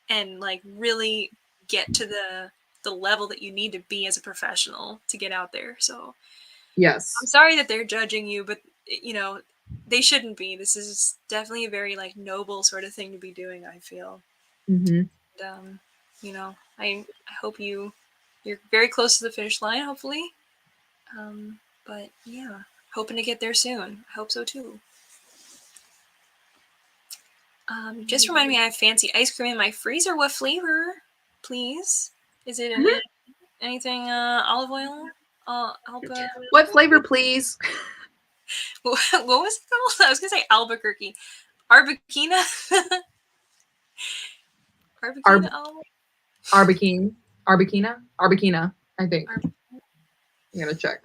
and like really get to the level that you need to be as a professional to get out there. So Yes. I'm sorry that they're judging you, but you know, they shouldn't be. This is definitely a very like noble sort of thing to be doing, I feel. Mm-hmm. And, you know, I hope you're very close to the finish line, hopefully. But yeah, hoping to get there soon. I hope so too. Just remind me, I have fancy ice cream in my freezer. What flavor, please? Is it anything olive oil? Alba. What flavor, please? What was it called? I was gonna say Albuquerque. Arbequina. Arbequina olive oil. Arbequina, I think. I'm gonna check.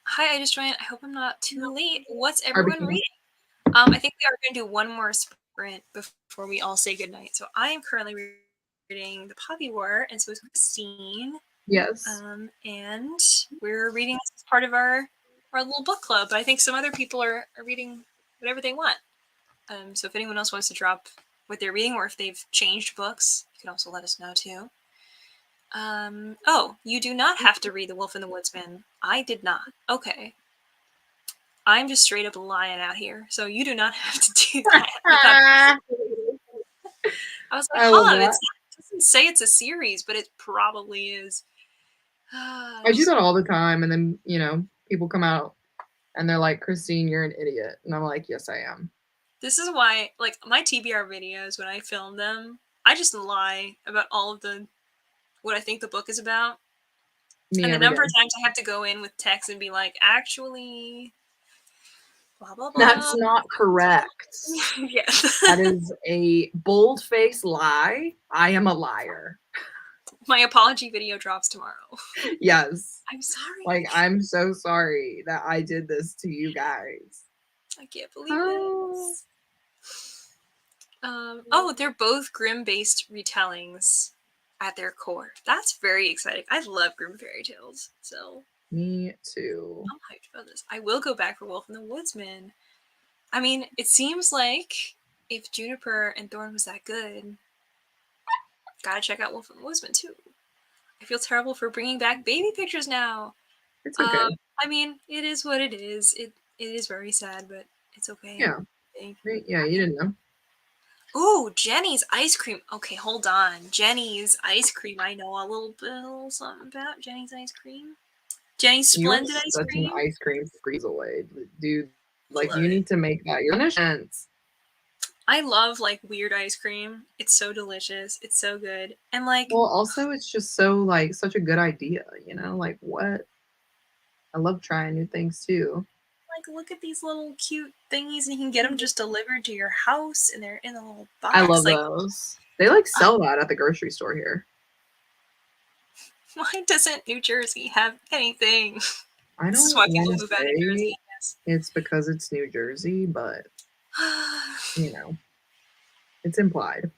Hi, I just joined. I hope I'm not too late. What's everyone Arbequina. reading? I think we are going to do one more sprint before we all say goodnight. So I am currently reading The Poppy War, and so is Christine. Yes. And we're reading this as part of our little book club. But I think some other people are reading whatever they want. So if anyone else wants to drop what they're reading, or if they've changed books, you can also let us know too. Oh, you do not have to read The Wolf and the Woodsman. I did not. Okay. I'm just straight up lying out here, so you do not have to do that. I was like, I love huh, that. it doesn't say it's a series, but it probably is. I do that all the time, and then people come out and they're like, "Christine, you're an idiot," and I'm like, "Yes, I am." This is why, like, my TBR videos, when I film them, I just lie about all of what I think the book is about. Me And the every number day. of times I have to go in with text and be like, actually, blah, blah, blah. That's not correct. Yeah. That is a bold-faced lie. I am a liar. My apology video drops tomorrow. Yes. I'm sorry. Like, I'm so sorry that I did this to you guys. I can't believe this. Oh, they're both Grimm-based retellings at their core. That's very exciting. I love Grimm fairy tales, so Me too. I'm hyped about this. I will go back for Wolf and the Woodsman. I mean, it seems like if Juniper and Thorn was that good, gotta check out Wolf and the Woodsman too. I feel terrible for bringing back baby pictures now. It's okay. I mean, it is what it is. It is very sad, but it's okay. Yeah. Yeah, you didn't know. Ooh, Jenny's ice cream. Okay, hold on. Jenny's ice cream. I know a little something about Jenny's ice cream. Jenny's You're Splendid ice such an cream. ice cream freeze away, dude. Like, Love you it. need to make that your punishment. I love like weird ice cream. It's so delicious. It's so good. And like, Well, also, it's just so like such a good idea, Like, what? I love trying new things too. like look at these little cute thingies, and you can get them just delivered to your house, and they're in a little box. I love like, those. They like sell that at the grocery store here. why doesn't New Jersey have anything? I This is don't why people want to move out of New Jersey. say it's because it's New Jersey, but it's implied.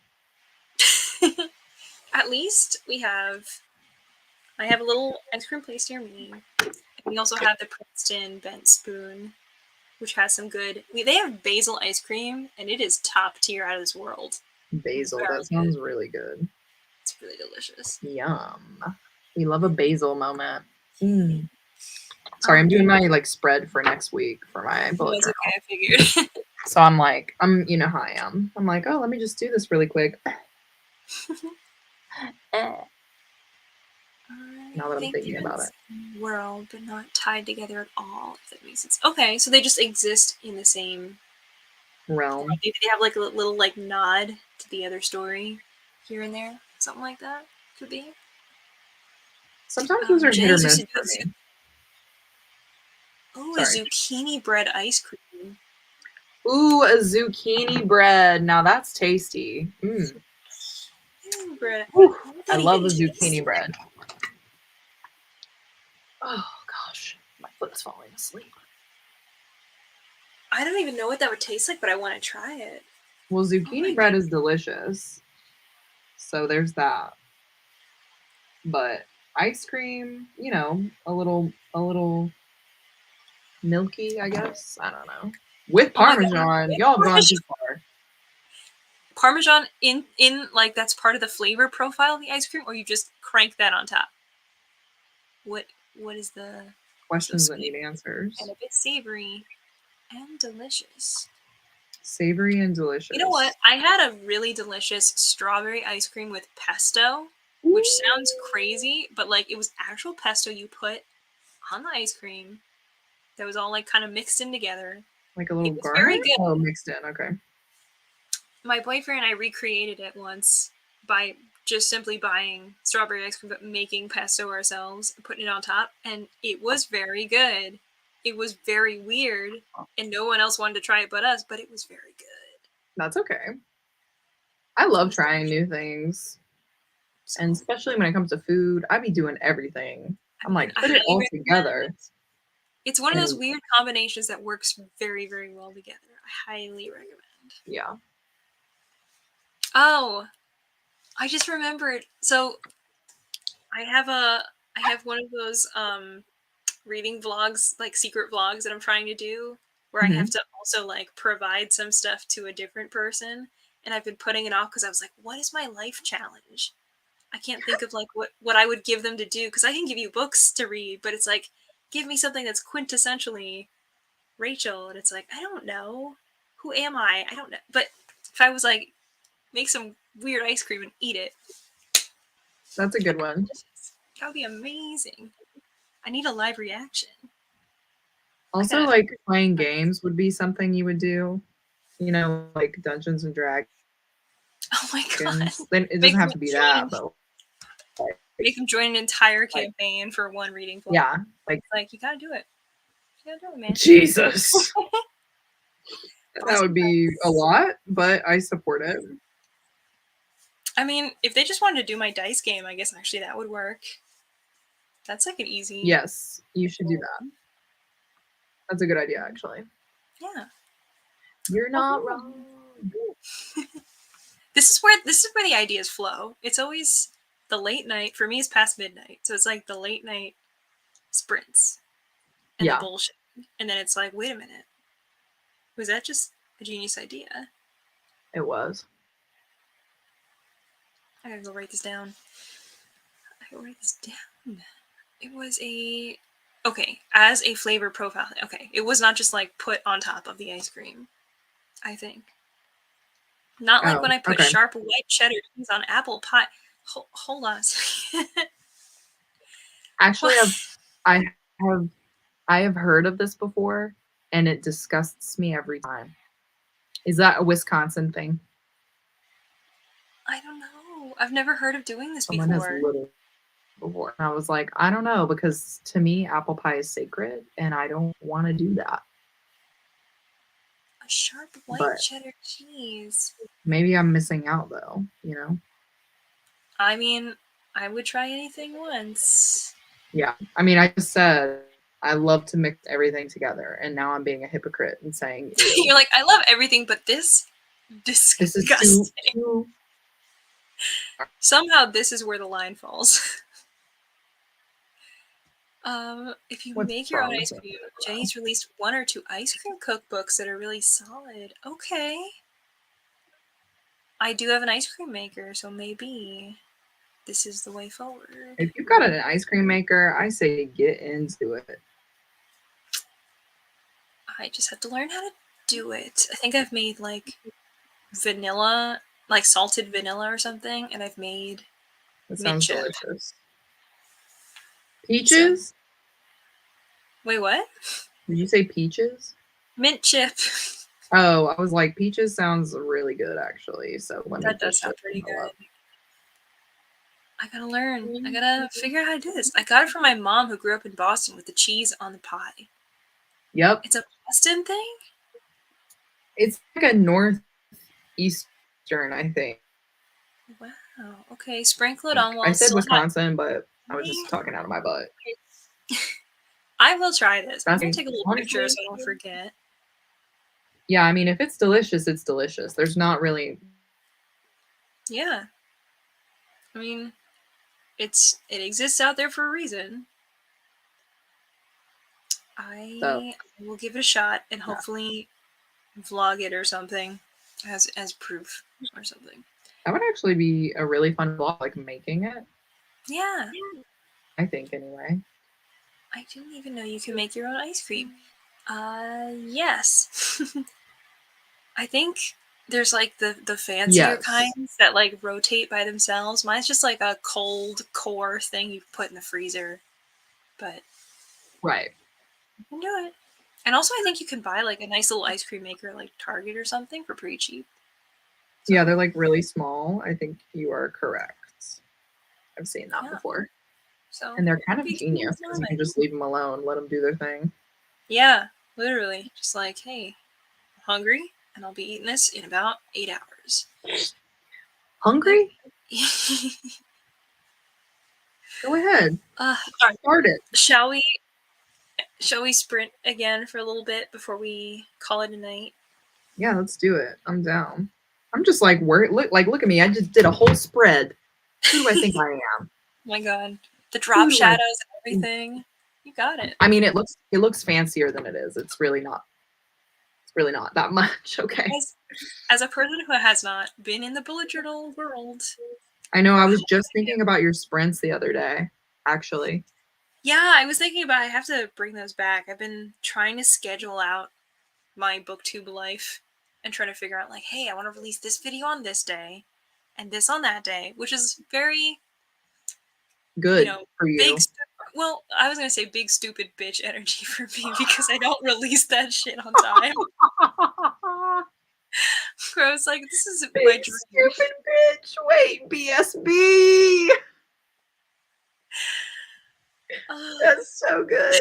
At least I have a little ice cream place near me. And we also have the Princeton Bent Spoon, which has some good. They have basil ice cream, and it is top tier out of this world. Basil, that sounds really good. It's really delicious. Yum. We love a basil moment. Sorry, I'm doing my like spread for next week for my bullet journal. Okay, I figured. So I'm like, you know how I am. I'm like, oh, let me just do this really quick. Now that I'm thinking about it. World, but not tied together at all, if that makes sense. Okay, so they just exist in the same realm. Maybe they have like a little like nod to the other story here and there. Something like that. Could be. Sometimes those are hit or miss for me. Oh, a zucchini bread ice cream. Ooh, a zucchini bread. Now that's tasty. Bread. Ooh, I love a zucchini bread. Oh gosh, my foot's falling asleep. I don't even know what that would taste like, but I want to try it. Well, Oh zucchini my bread goodness. is delicious. So there's that. But ice cream, a little milky, I guess. I don't know. With Oh my god. Parmesan, With y'all have gone Parmesan. too far. Parmesan in like that's part of the flavor profile of the ice cream, or you just crank that on top? What is the so Questions that sweet need and answers. a bit savory and delicious? Savory and You know what? delicious. I had a really delicious strawberry ice cream with pesto, which sounds crazy, but like it was actual pesto you put on the ice cream that was all like kind of mixed in together. Like a little It was very garnish? Oh, good. mixed in. Okay. My boyfriend and I recreated it once by just simply buying strawberry ice cream but making pesto ourselves and putting it on top, and it was very good. It was very weird, and no one else wanted to try it but us, but it was very good. That's okay. I It love was trying new things. so, And especially when it comes to food, I be doing everything. I I'm mean, like, I put it highly all recommend. together. It's one of those And weird combinations that works very, very well together. I highly recommend. yeah. Oh, I just remembered. So I have a I have one of those reading vlogs, like secret vlogs that I'm trying to do, where I have Hmm. to also like provide some stuff to a different person. And I've been putting it off because I was like, what is my life challenge? I can't think of like what I would give them to do, because I can give you books to read, but it's like, give me something that's quintessentially Rachel, and it's like, I don't know. Who am I? I don't know. But if I was like, make some weird ice cream and eat it, That's a good that'd be one. delicious. That would be amazing. I need a live reaction. I Also, gotta. like playing games would be something you would do. Like Dungeons and Dragons. Oh my god! Then it Make doesn't them have to be join. that, but Make them join an entire like campaign for one reading vlog. yeah, like Like, you gotta do it. You gotta do it, man. Jesus. Buy That some would be a dice. lot, but I support it. I mean, if they just wanted to do my dice game, I guess actually that would work. That's like an easy. Yes, you should do that. That's a good idea, actually. Yeah. You're not Oh. wrong. This is where the ideas flow. It's always the late night. For me, it's past midnight, so it's like the late night sprints and the Yeah, bullshit, and then it's like, wait a minute, was that just a genius idea? it was. I gotta go write this down. I gotta write this down. It was a okay as a flavor profile. Okay, it was not just like put on top of the ice cream. I think not like when Oh, I put okay. sharp white cheddar cheese on apple pie. Hold on a second. Actually, I have I have heard of this before, and it disgusts me every time. Is that a Wisconsin thing? I don't know. I've never heard of doing this Someone has before. literally before, and I was like, I don't know, because to me, apple pie is sacred, and I don't want to do that. A sharp white But cheddar cheese. maybe I'm missing out, though. I mean, I would try anything once. Yeah. I mean, I just said I love to mix everything together, and now I'm being a hypocrite and saying, ew. You're like, I love everything, but this This is too, disgusting. too. Somehow, this is where the line falls. If you What's make your own wrong with ice me? cream, Jenny's released 1 or 2 ice cream cookbooks that are really solid. Okay. I do have an ice cream maker, so maybe this is the way forward. If you've got an ice cream maker, I say get into it. I just have to learn how to do it. I think I've made like vanilla, like salted vanilla or something, and I've made That mint sounds chip. delicious. So, Peaches? wait, what? Did you say peaches? Mint chip. Oh, I was like, peaches sounds really good, actually. So let me That does just sound look pretty them up. good. I gotta learn. I gotta figure out how to do this. I got it from my mom who grew up in Boston with the cheese on the pie. Yep. It's a Boston thing? It's like a northeastern, I think. Wow. Okay, sprinkle it on while I it's said still hot. Wisconsin, but I was just talking out of my butt. I will try this. I'm That's gonna take a little picture honestly, so I don't forget. Yeah, I mean, if it's delicious, it's delicious. There's not really. Yeah. I mean, it exists out there for a reason. So, I will give it a shot and yeah. hopefully vlog it or something as proof or something. That would actually be a really fun vlog, like making it. Yeah. I think, anyway. I didn't even know you can make your own ice cream. Yes. I think there's like the fancier Yes. kinds that like rotate by themselves. Mine's just like a cold core thing you put in the freezer. But Right. you can do it. And also I think you can buy like a nice little ice cream maker like Target or something for pretty cheap. Yeah, So they're like really small. I think you are correct. I've seen that yeah. before. So And they're kind of be cute genius because you can just leave them alone, let them do their thing. Yeah, literally. Just like, hey, I'm hungry and I'll be eating this in about 8 hours. Hungry? uh, Go ahead. all right. Start it. Shall we sprint again for a little bit before we call it a night? Yeah, let's do it. I'm down. I'm just like, look at me. I just did a whole spread. Who do I think I am? Oh my god. The Who drop do I shadows and everything. You got it. I mean, it looks fancier than it is. It's really not. It's really not that much. Okay. As a person who has not been in the bullet journal world I know. for I a was hot just minute. thinking about your sprints the other day, actually. Yeah, I was thinking about I have to bring those back. I've been trying to schedule out my booktube life and trying to figure out like, hey, I want to release this video on this day and this on that day, which is very, Good for big. you. Well, I was gonna say big stupid bitch energy for me because I don't release that shit on time. Where I was like, this is my Big dream. stupid bitch. Wait, BSB. That's so good.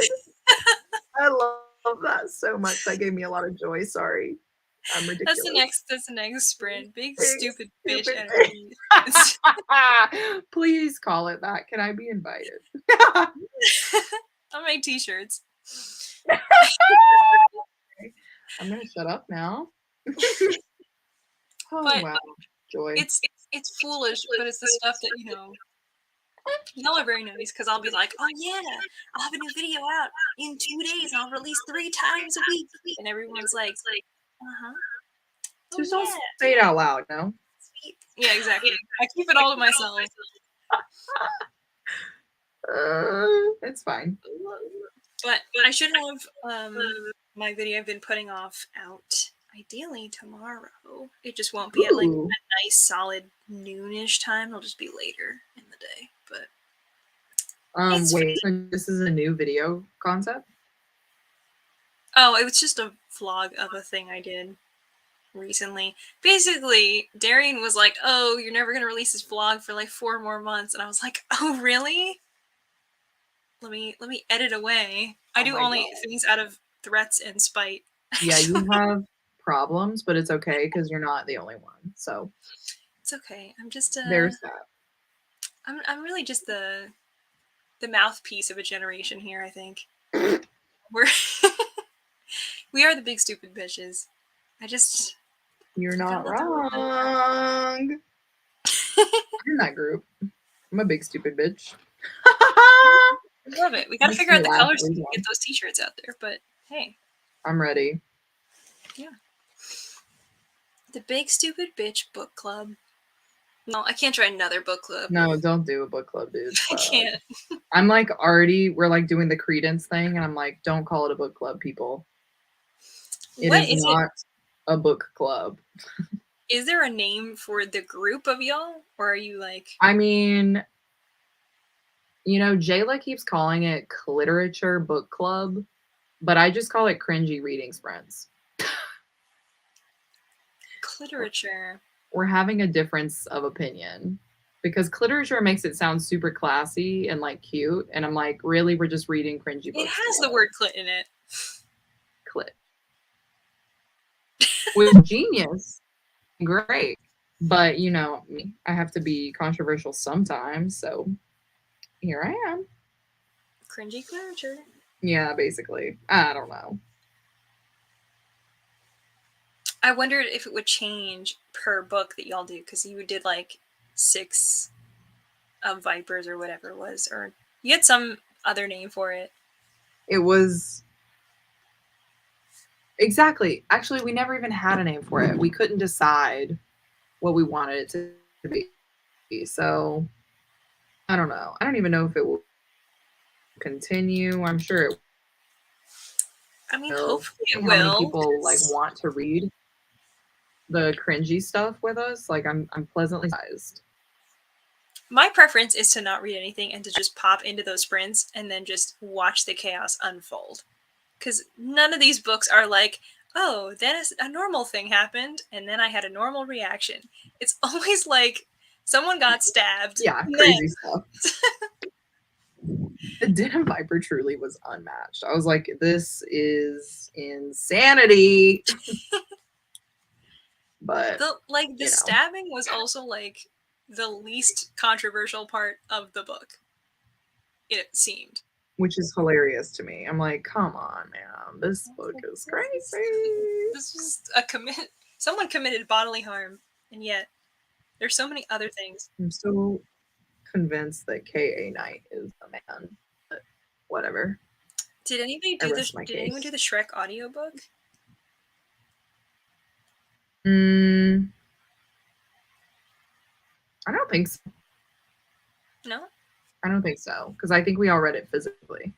I love that so much. That gave me a lot of joy. Sorry. I'm That's the ridiculous. next. That's the next sprint. Big Big stupid bitch stupid energy. bitch. Please call it that. Can I be invited? I'll make t-shirts. I'm gonna shut up now. Oh But wow, joy. it's foolish, but it's the stuff that y'all are very nice because I'll be like, oh yeah, I'll have a new video out in 2 days and I'll release 3 times a week, and everyone's like, uh huh, oh Just don't yeah, say it out loud, no? sweet. Yeah, exactly. I keep it all to myself. It's fine. But I should have my video I've been putting off out ideally tomorrow. It just won't be at like Ooh. a nice solid noonish time. It'll just be later in the day. But it's Wait, so this is a new video concept? oh, it was just a vlog of a thing I did recently. Basically, Darian was like, "Oh, you're never gonna release this vlog for like 4 more months," and I was like, "Oh, really? Let me edit away. I Oh do my only god. things out of threats and spite." Yeah, you Actually, have problems, but it's okay because you're not the only one. So it's okay. there's that. I'm really just the mouthpiece of a generation here. I think we're we are the big stupid bitches. I just You're I gotta not let the world know. wrong. I'm in that group. I'm a big stupid bitch. I love it. We gotta Makes figure me out the laugh colors so every we can get time. those t-shirts out there. But hey, I'm ready. yeah, the big stupid bitch book club. No, I can't try another book club. No, don't do a book club, dude. I can't. I'm like already, we're like doing the credence thing, and I'm like, don't call it a book club, people. It What is is it? not a book club. Is there a name for the group of y'all, or are you like I mean, Jayla keeps calling it Cliterature Book Club, but I just call it cringy reading sprints. literature? We're having a difference of opinion because cliterature makes it sound super classy and like cute, and I'm like, really, we're just reading cringy It books has the together. word clit in it. Clit, which genius, great, but me, I have to be controversial sometimes, so here I am. Cringy literature. Yeah, basically, I don't know. I wondered if it would change per book that y'all do, because you did like 6 vipers or whatever it was, or you had some other name for it. It was exactly. Actually, we never even had a name for it. We couldn't decide what we wanted it to be. So I don't know. I don't even know if it will continue. I'm sure it I mean, will. hopefully it How many will. people like want to read the cringy stuff with us? Like I'm pleasantly surprised. My preference is to not read anything and to just pop into those sprints and then just watch the chaos unfold. Because none of these books are like, oh, then a normal thing happened and then I had a normal reaction. It's always like someone got stabbed. Yeah, crazy stuff. The Den Viper truly was unmatched. I was like, this is insanity. But the stabbing was also like the least controversial part of the book. It seemed. which is hilarious to me. I'm like, come on, man, this book is crazy. This was a commit. Someone committed bodily harm, and yet there's so many other things. I'm still convinced that K.A. Knight is a man, but whatever. Did anybody I do rest my Did anyone case. do the Shrek audiobook? Mm, I don't think so. No. I don't think so because I think we all read it physically.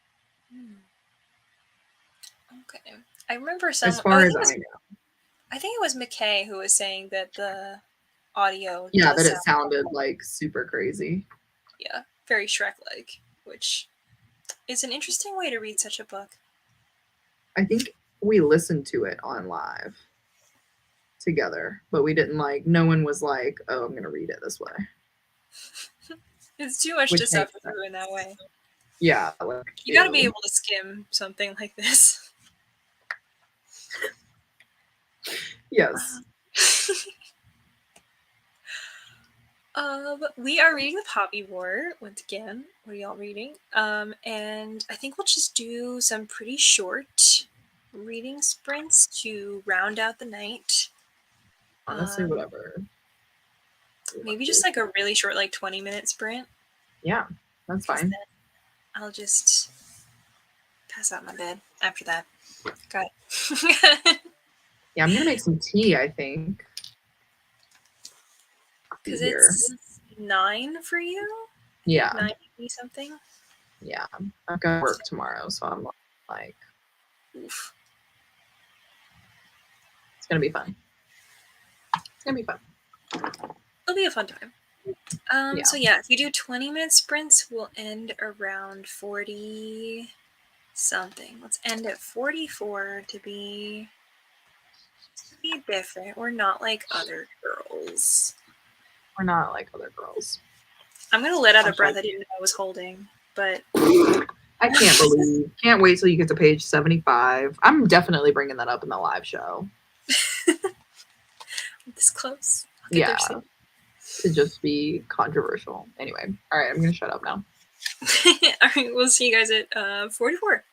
Okay. I remember As some. Oh, far as I know, I think it was McKay who was saying that the audio yeah, does that it sound, sounded like super crazy. yeah, very Shrek-like, which is an interesting way to read such a book. I think we listened to it on live together, but we didn't like. No one was like, "Oh, I'm gonna read it this way," It's too much which to makes suffer sense. through in that way. Yeah, like You got to be ew. able to skim something like this. Yes. We are reading the Poppy War once again. What are y'all reading? And I think we'll just do some pretty short reading sprints to round out the night. Honestly, whatever. Maybe just like a really short, like 20-minute sprint. Yeah, that's fine. Then I'll just pass out my bed after that. Got it. Yeah, I'm gonna make some tea, I think. Because Here. it's 9 for you? Yeah. 9 something? Yeah. I've got work tomorrow, so I'm like, Oof. it's gonna be fun. It's gonna be fun. It'll be a fun time. Yeah. So yeah, if you do 20-minute sprints, we'll end around 40 something. Let's end at 44 to be different. We're not like other girls. We're not like other girls. I'm gonna let out a breath I didn't know I was holding, but I can't wait till you get to page 75. I'm definitely bringing that up in the live show. this close. I'll get there soon. To just be controversial. Anyway, all right, I'm gonna shut up now. All right, we'll see you guys at 44.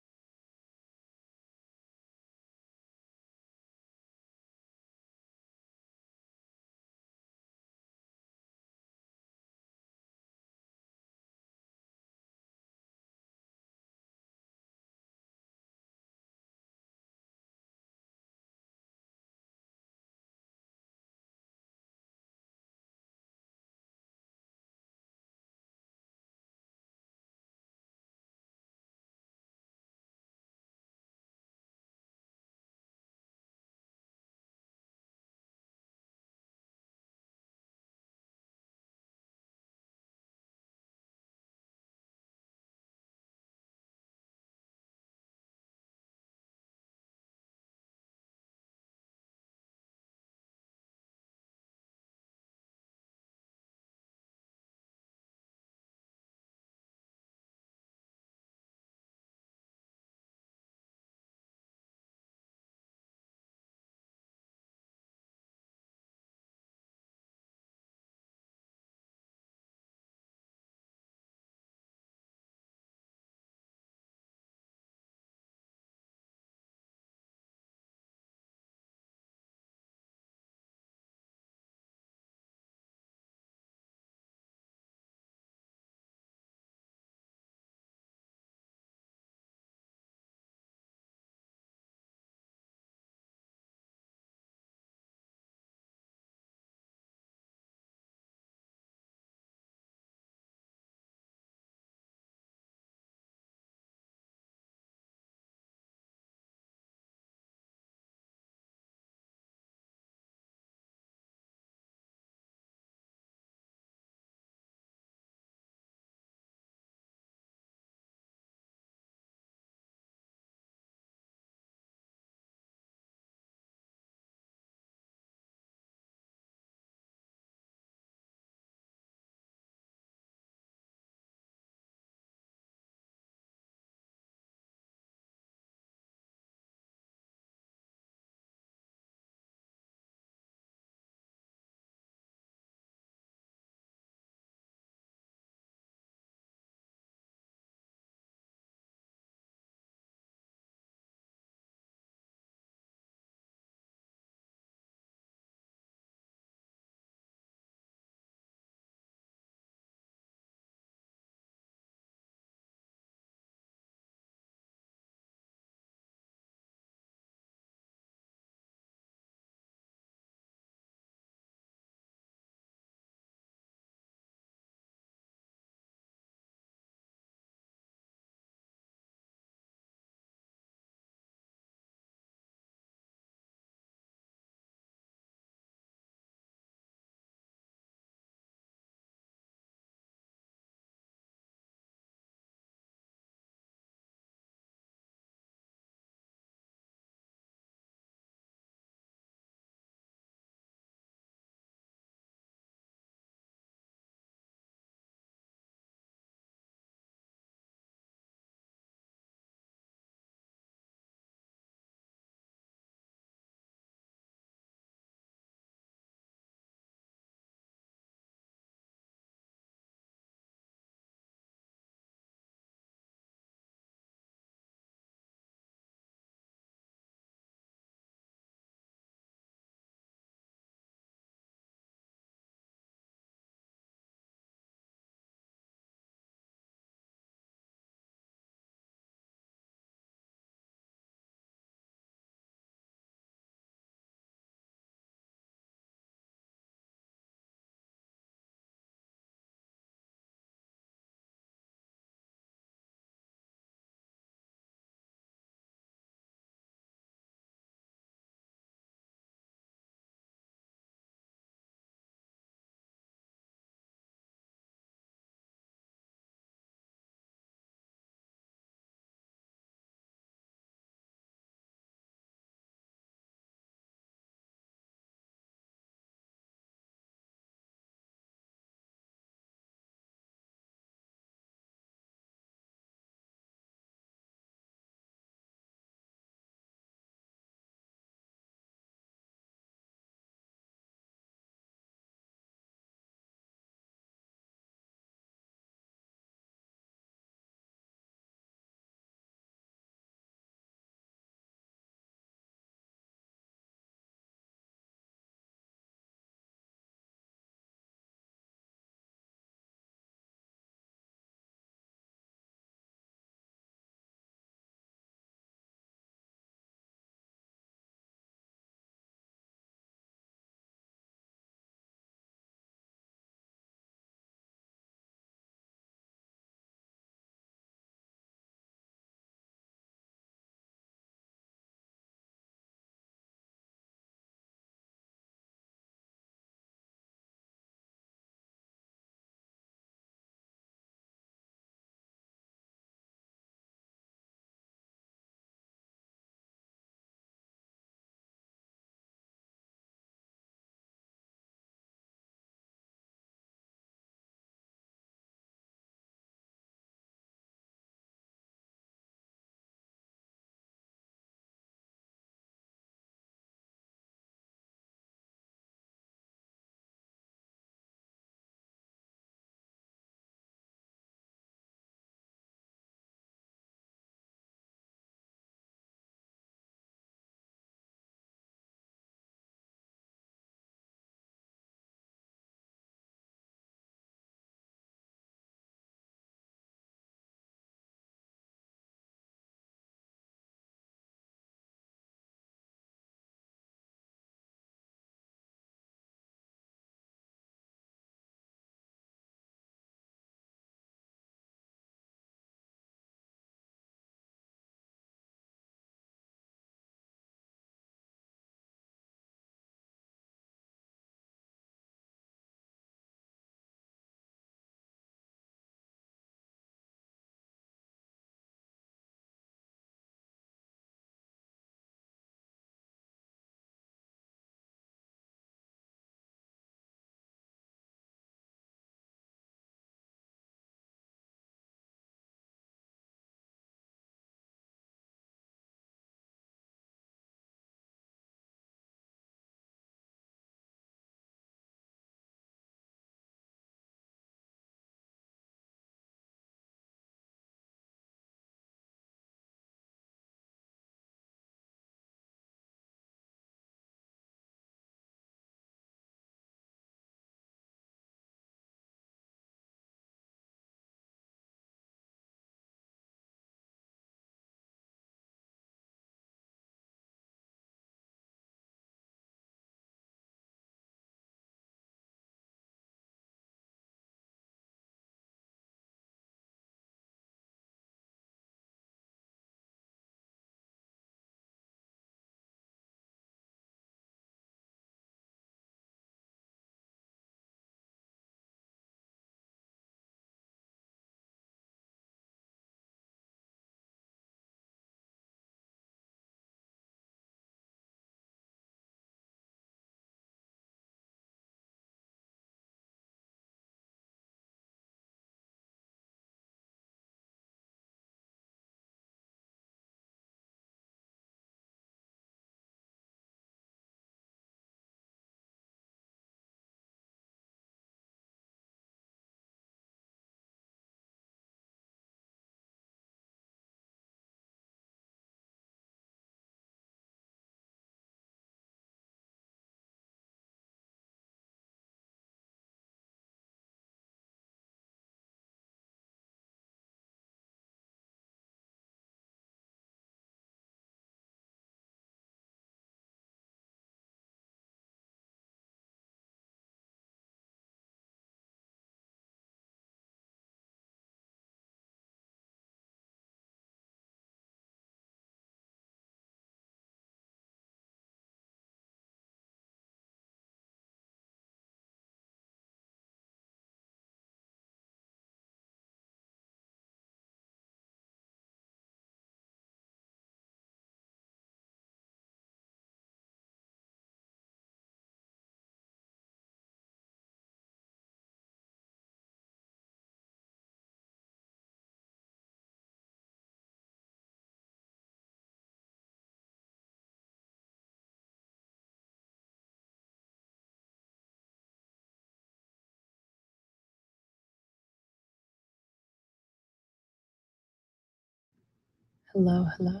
Hello, hello.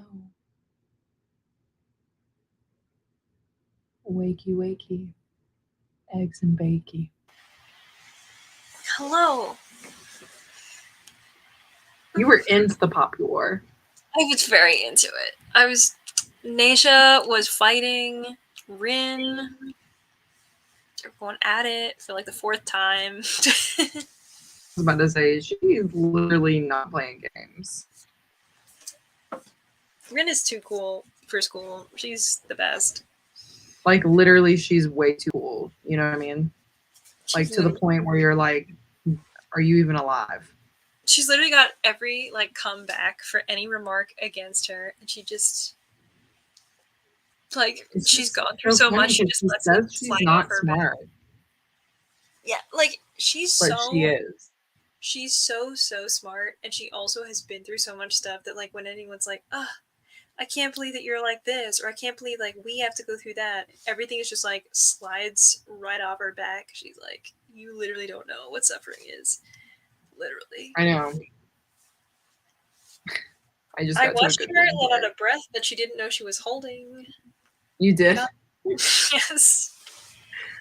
Wakey, wakey. Eggs and bakey. Hello. You were into the Popular. I was very into it. Naisha was fighting Rin. They're going at it for like the 4th time. I was about to say, she's literally not playing games. Rin is too cool for school. She's the best. Like, literally, she's way too cool. You know what I mean? Like, She's to the point where you're like, are you even alive? She's literally got every like comeback for any remark against her, and she just like she's gone through so much. She just lets it slide off her back. Yeah, like she's But she is. She's so smart, and she also has been through so much stuff that like when anyone's like, I can't believe that you're like this, or I can't believe like we have to go through that. Everything is just like slides right off her back. She's like, you literally don't know what suffering is. Literally. I know. I watched her let out a breath that she didn't know she was holding. You did? Yes.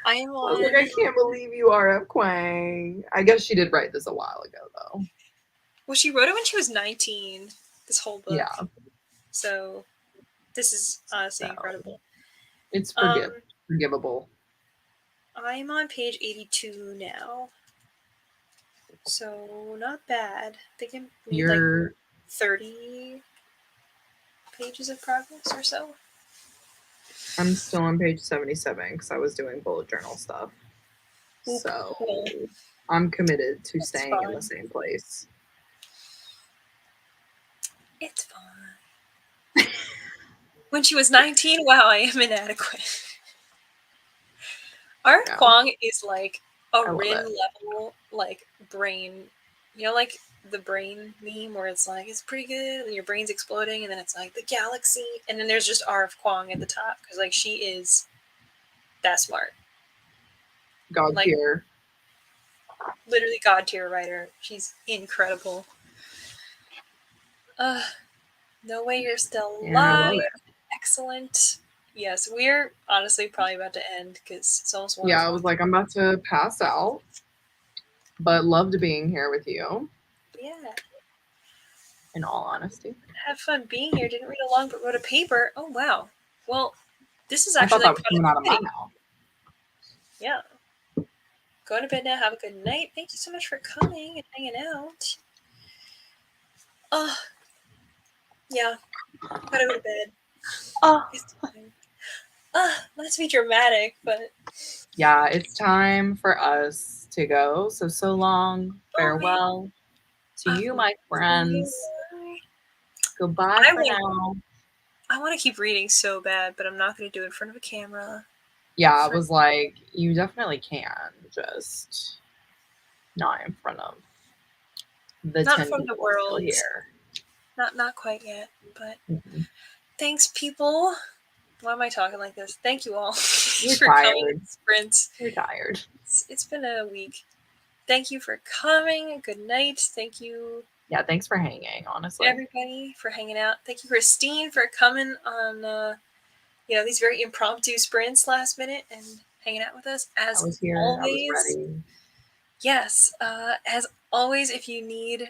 I was like, I can't believe you are RF Quang. I guess she did write this a while ago, though. Well, she wrote it when she was 19, this whole book. Yeah. So, this is honestly incredible. It's forgivable. I'm on page 82 now. So, not bad. I think I need like 30 pages of progress or so. I'm still on page 77 because I was doing bullet journal stuff. So, I'm committed to staying in the same place. It's fine. When she was 19, wow, I am inadequate. RF Quang is like a Rin level, like, brain. You know, like the brain meme where it's like, it's pretty good, and your brain's exploding, and then it's like the galaxy, and then there's just RF Quang at the top, because, like, she is that smart. God tier. Literally God tier writer. She's incredible. No way you're still alive. Excellent. Yes, we're honestly probably about to end because it's almost 1 o'clock. Yeah, I was like, I'm about to pass out, but loved being here with you. Yeah. In all honesty. Have fun being here. Didn't read along, but wrote a paper. Oh, wow. Well, this is actually like that was coming out of my mouth. Yeah. Go to bed now. Have a good night. Thank you so much for coming and hanging out. Yeah. Gotta go to bed. It's time. Not to be dramatic, but yeah, it's time for us to go. So long. Farewell to you, my friends. Goodbye for now. I want to keep reading so bad, but I'm not going to do it in front of a camera. Yeah, I was like, you definitely can, just not in front of the not 10 from the world here. Not quite yet, but thanks, people. Why am I talking like this? Thank you all for coming. Sprints. You're tired. It's been a week. Thank you for coming. Good night. Thank you. Yeah, thanks for hanging, honestly. Everybody for hanging out. Thank you, Christine, for coming on these very impromptu sprints last minute and hanging out with us. As I was here, always, I was ready. Yes. As always, if you need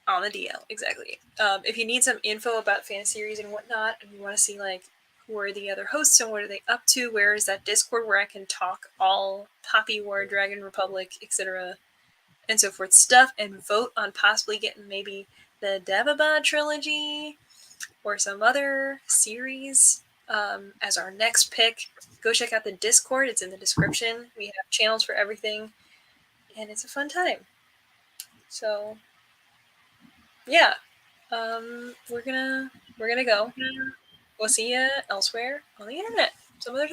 on the DL, exactly. If you need some info about Fantaseries and whatnot, and you want to see like who are the other hosts and what are they up to, where is that Discord where I can talk all Poppy War, Dragon Republic, etc. and so forth stuff, and vote on possibly getting maybe the Devabad trilogy or some other series as our next pick, go check out the Discord. It's in the description. We have channels for everything, and it's a fun time. So yeah, we're gonna go. We'll see you elsewhere on the internet some other time.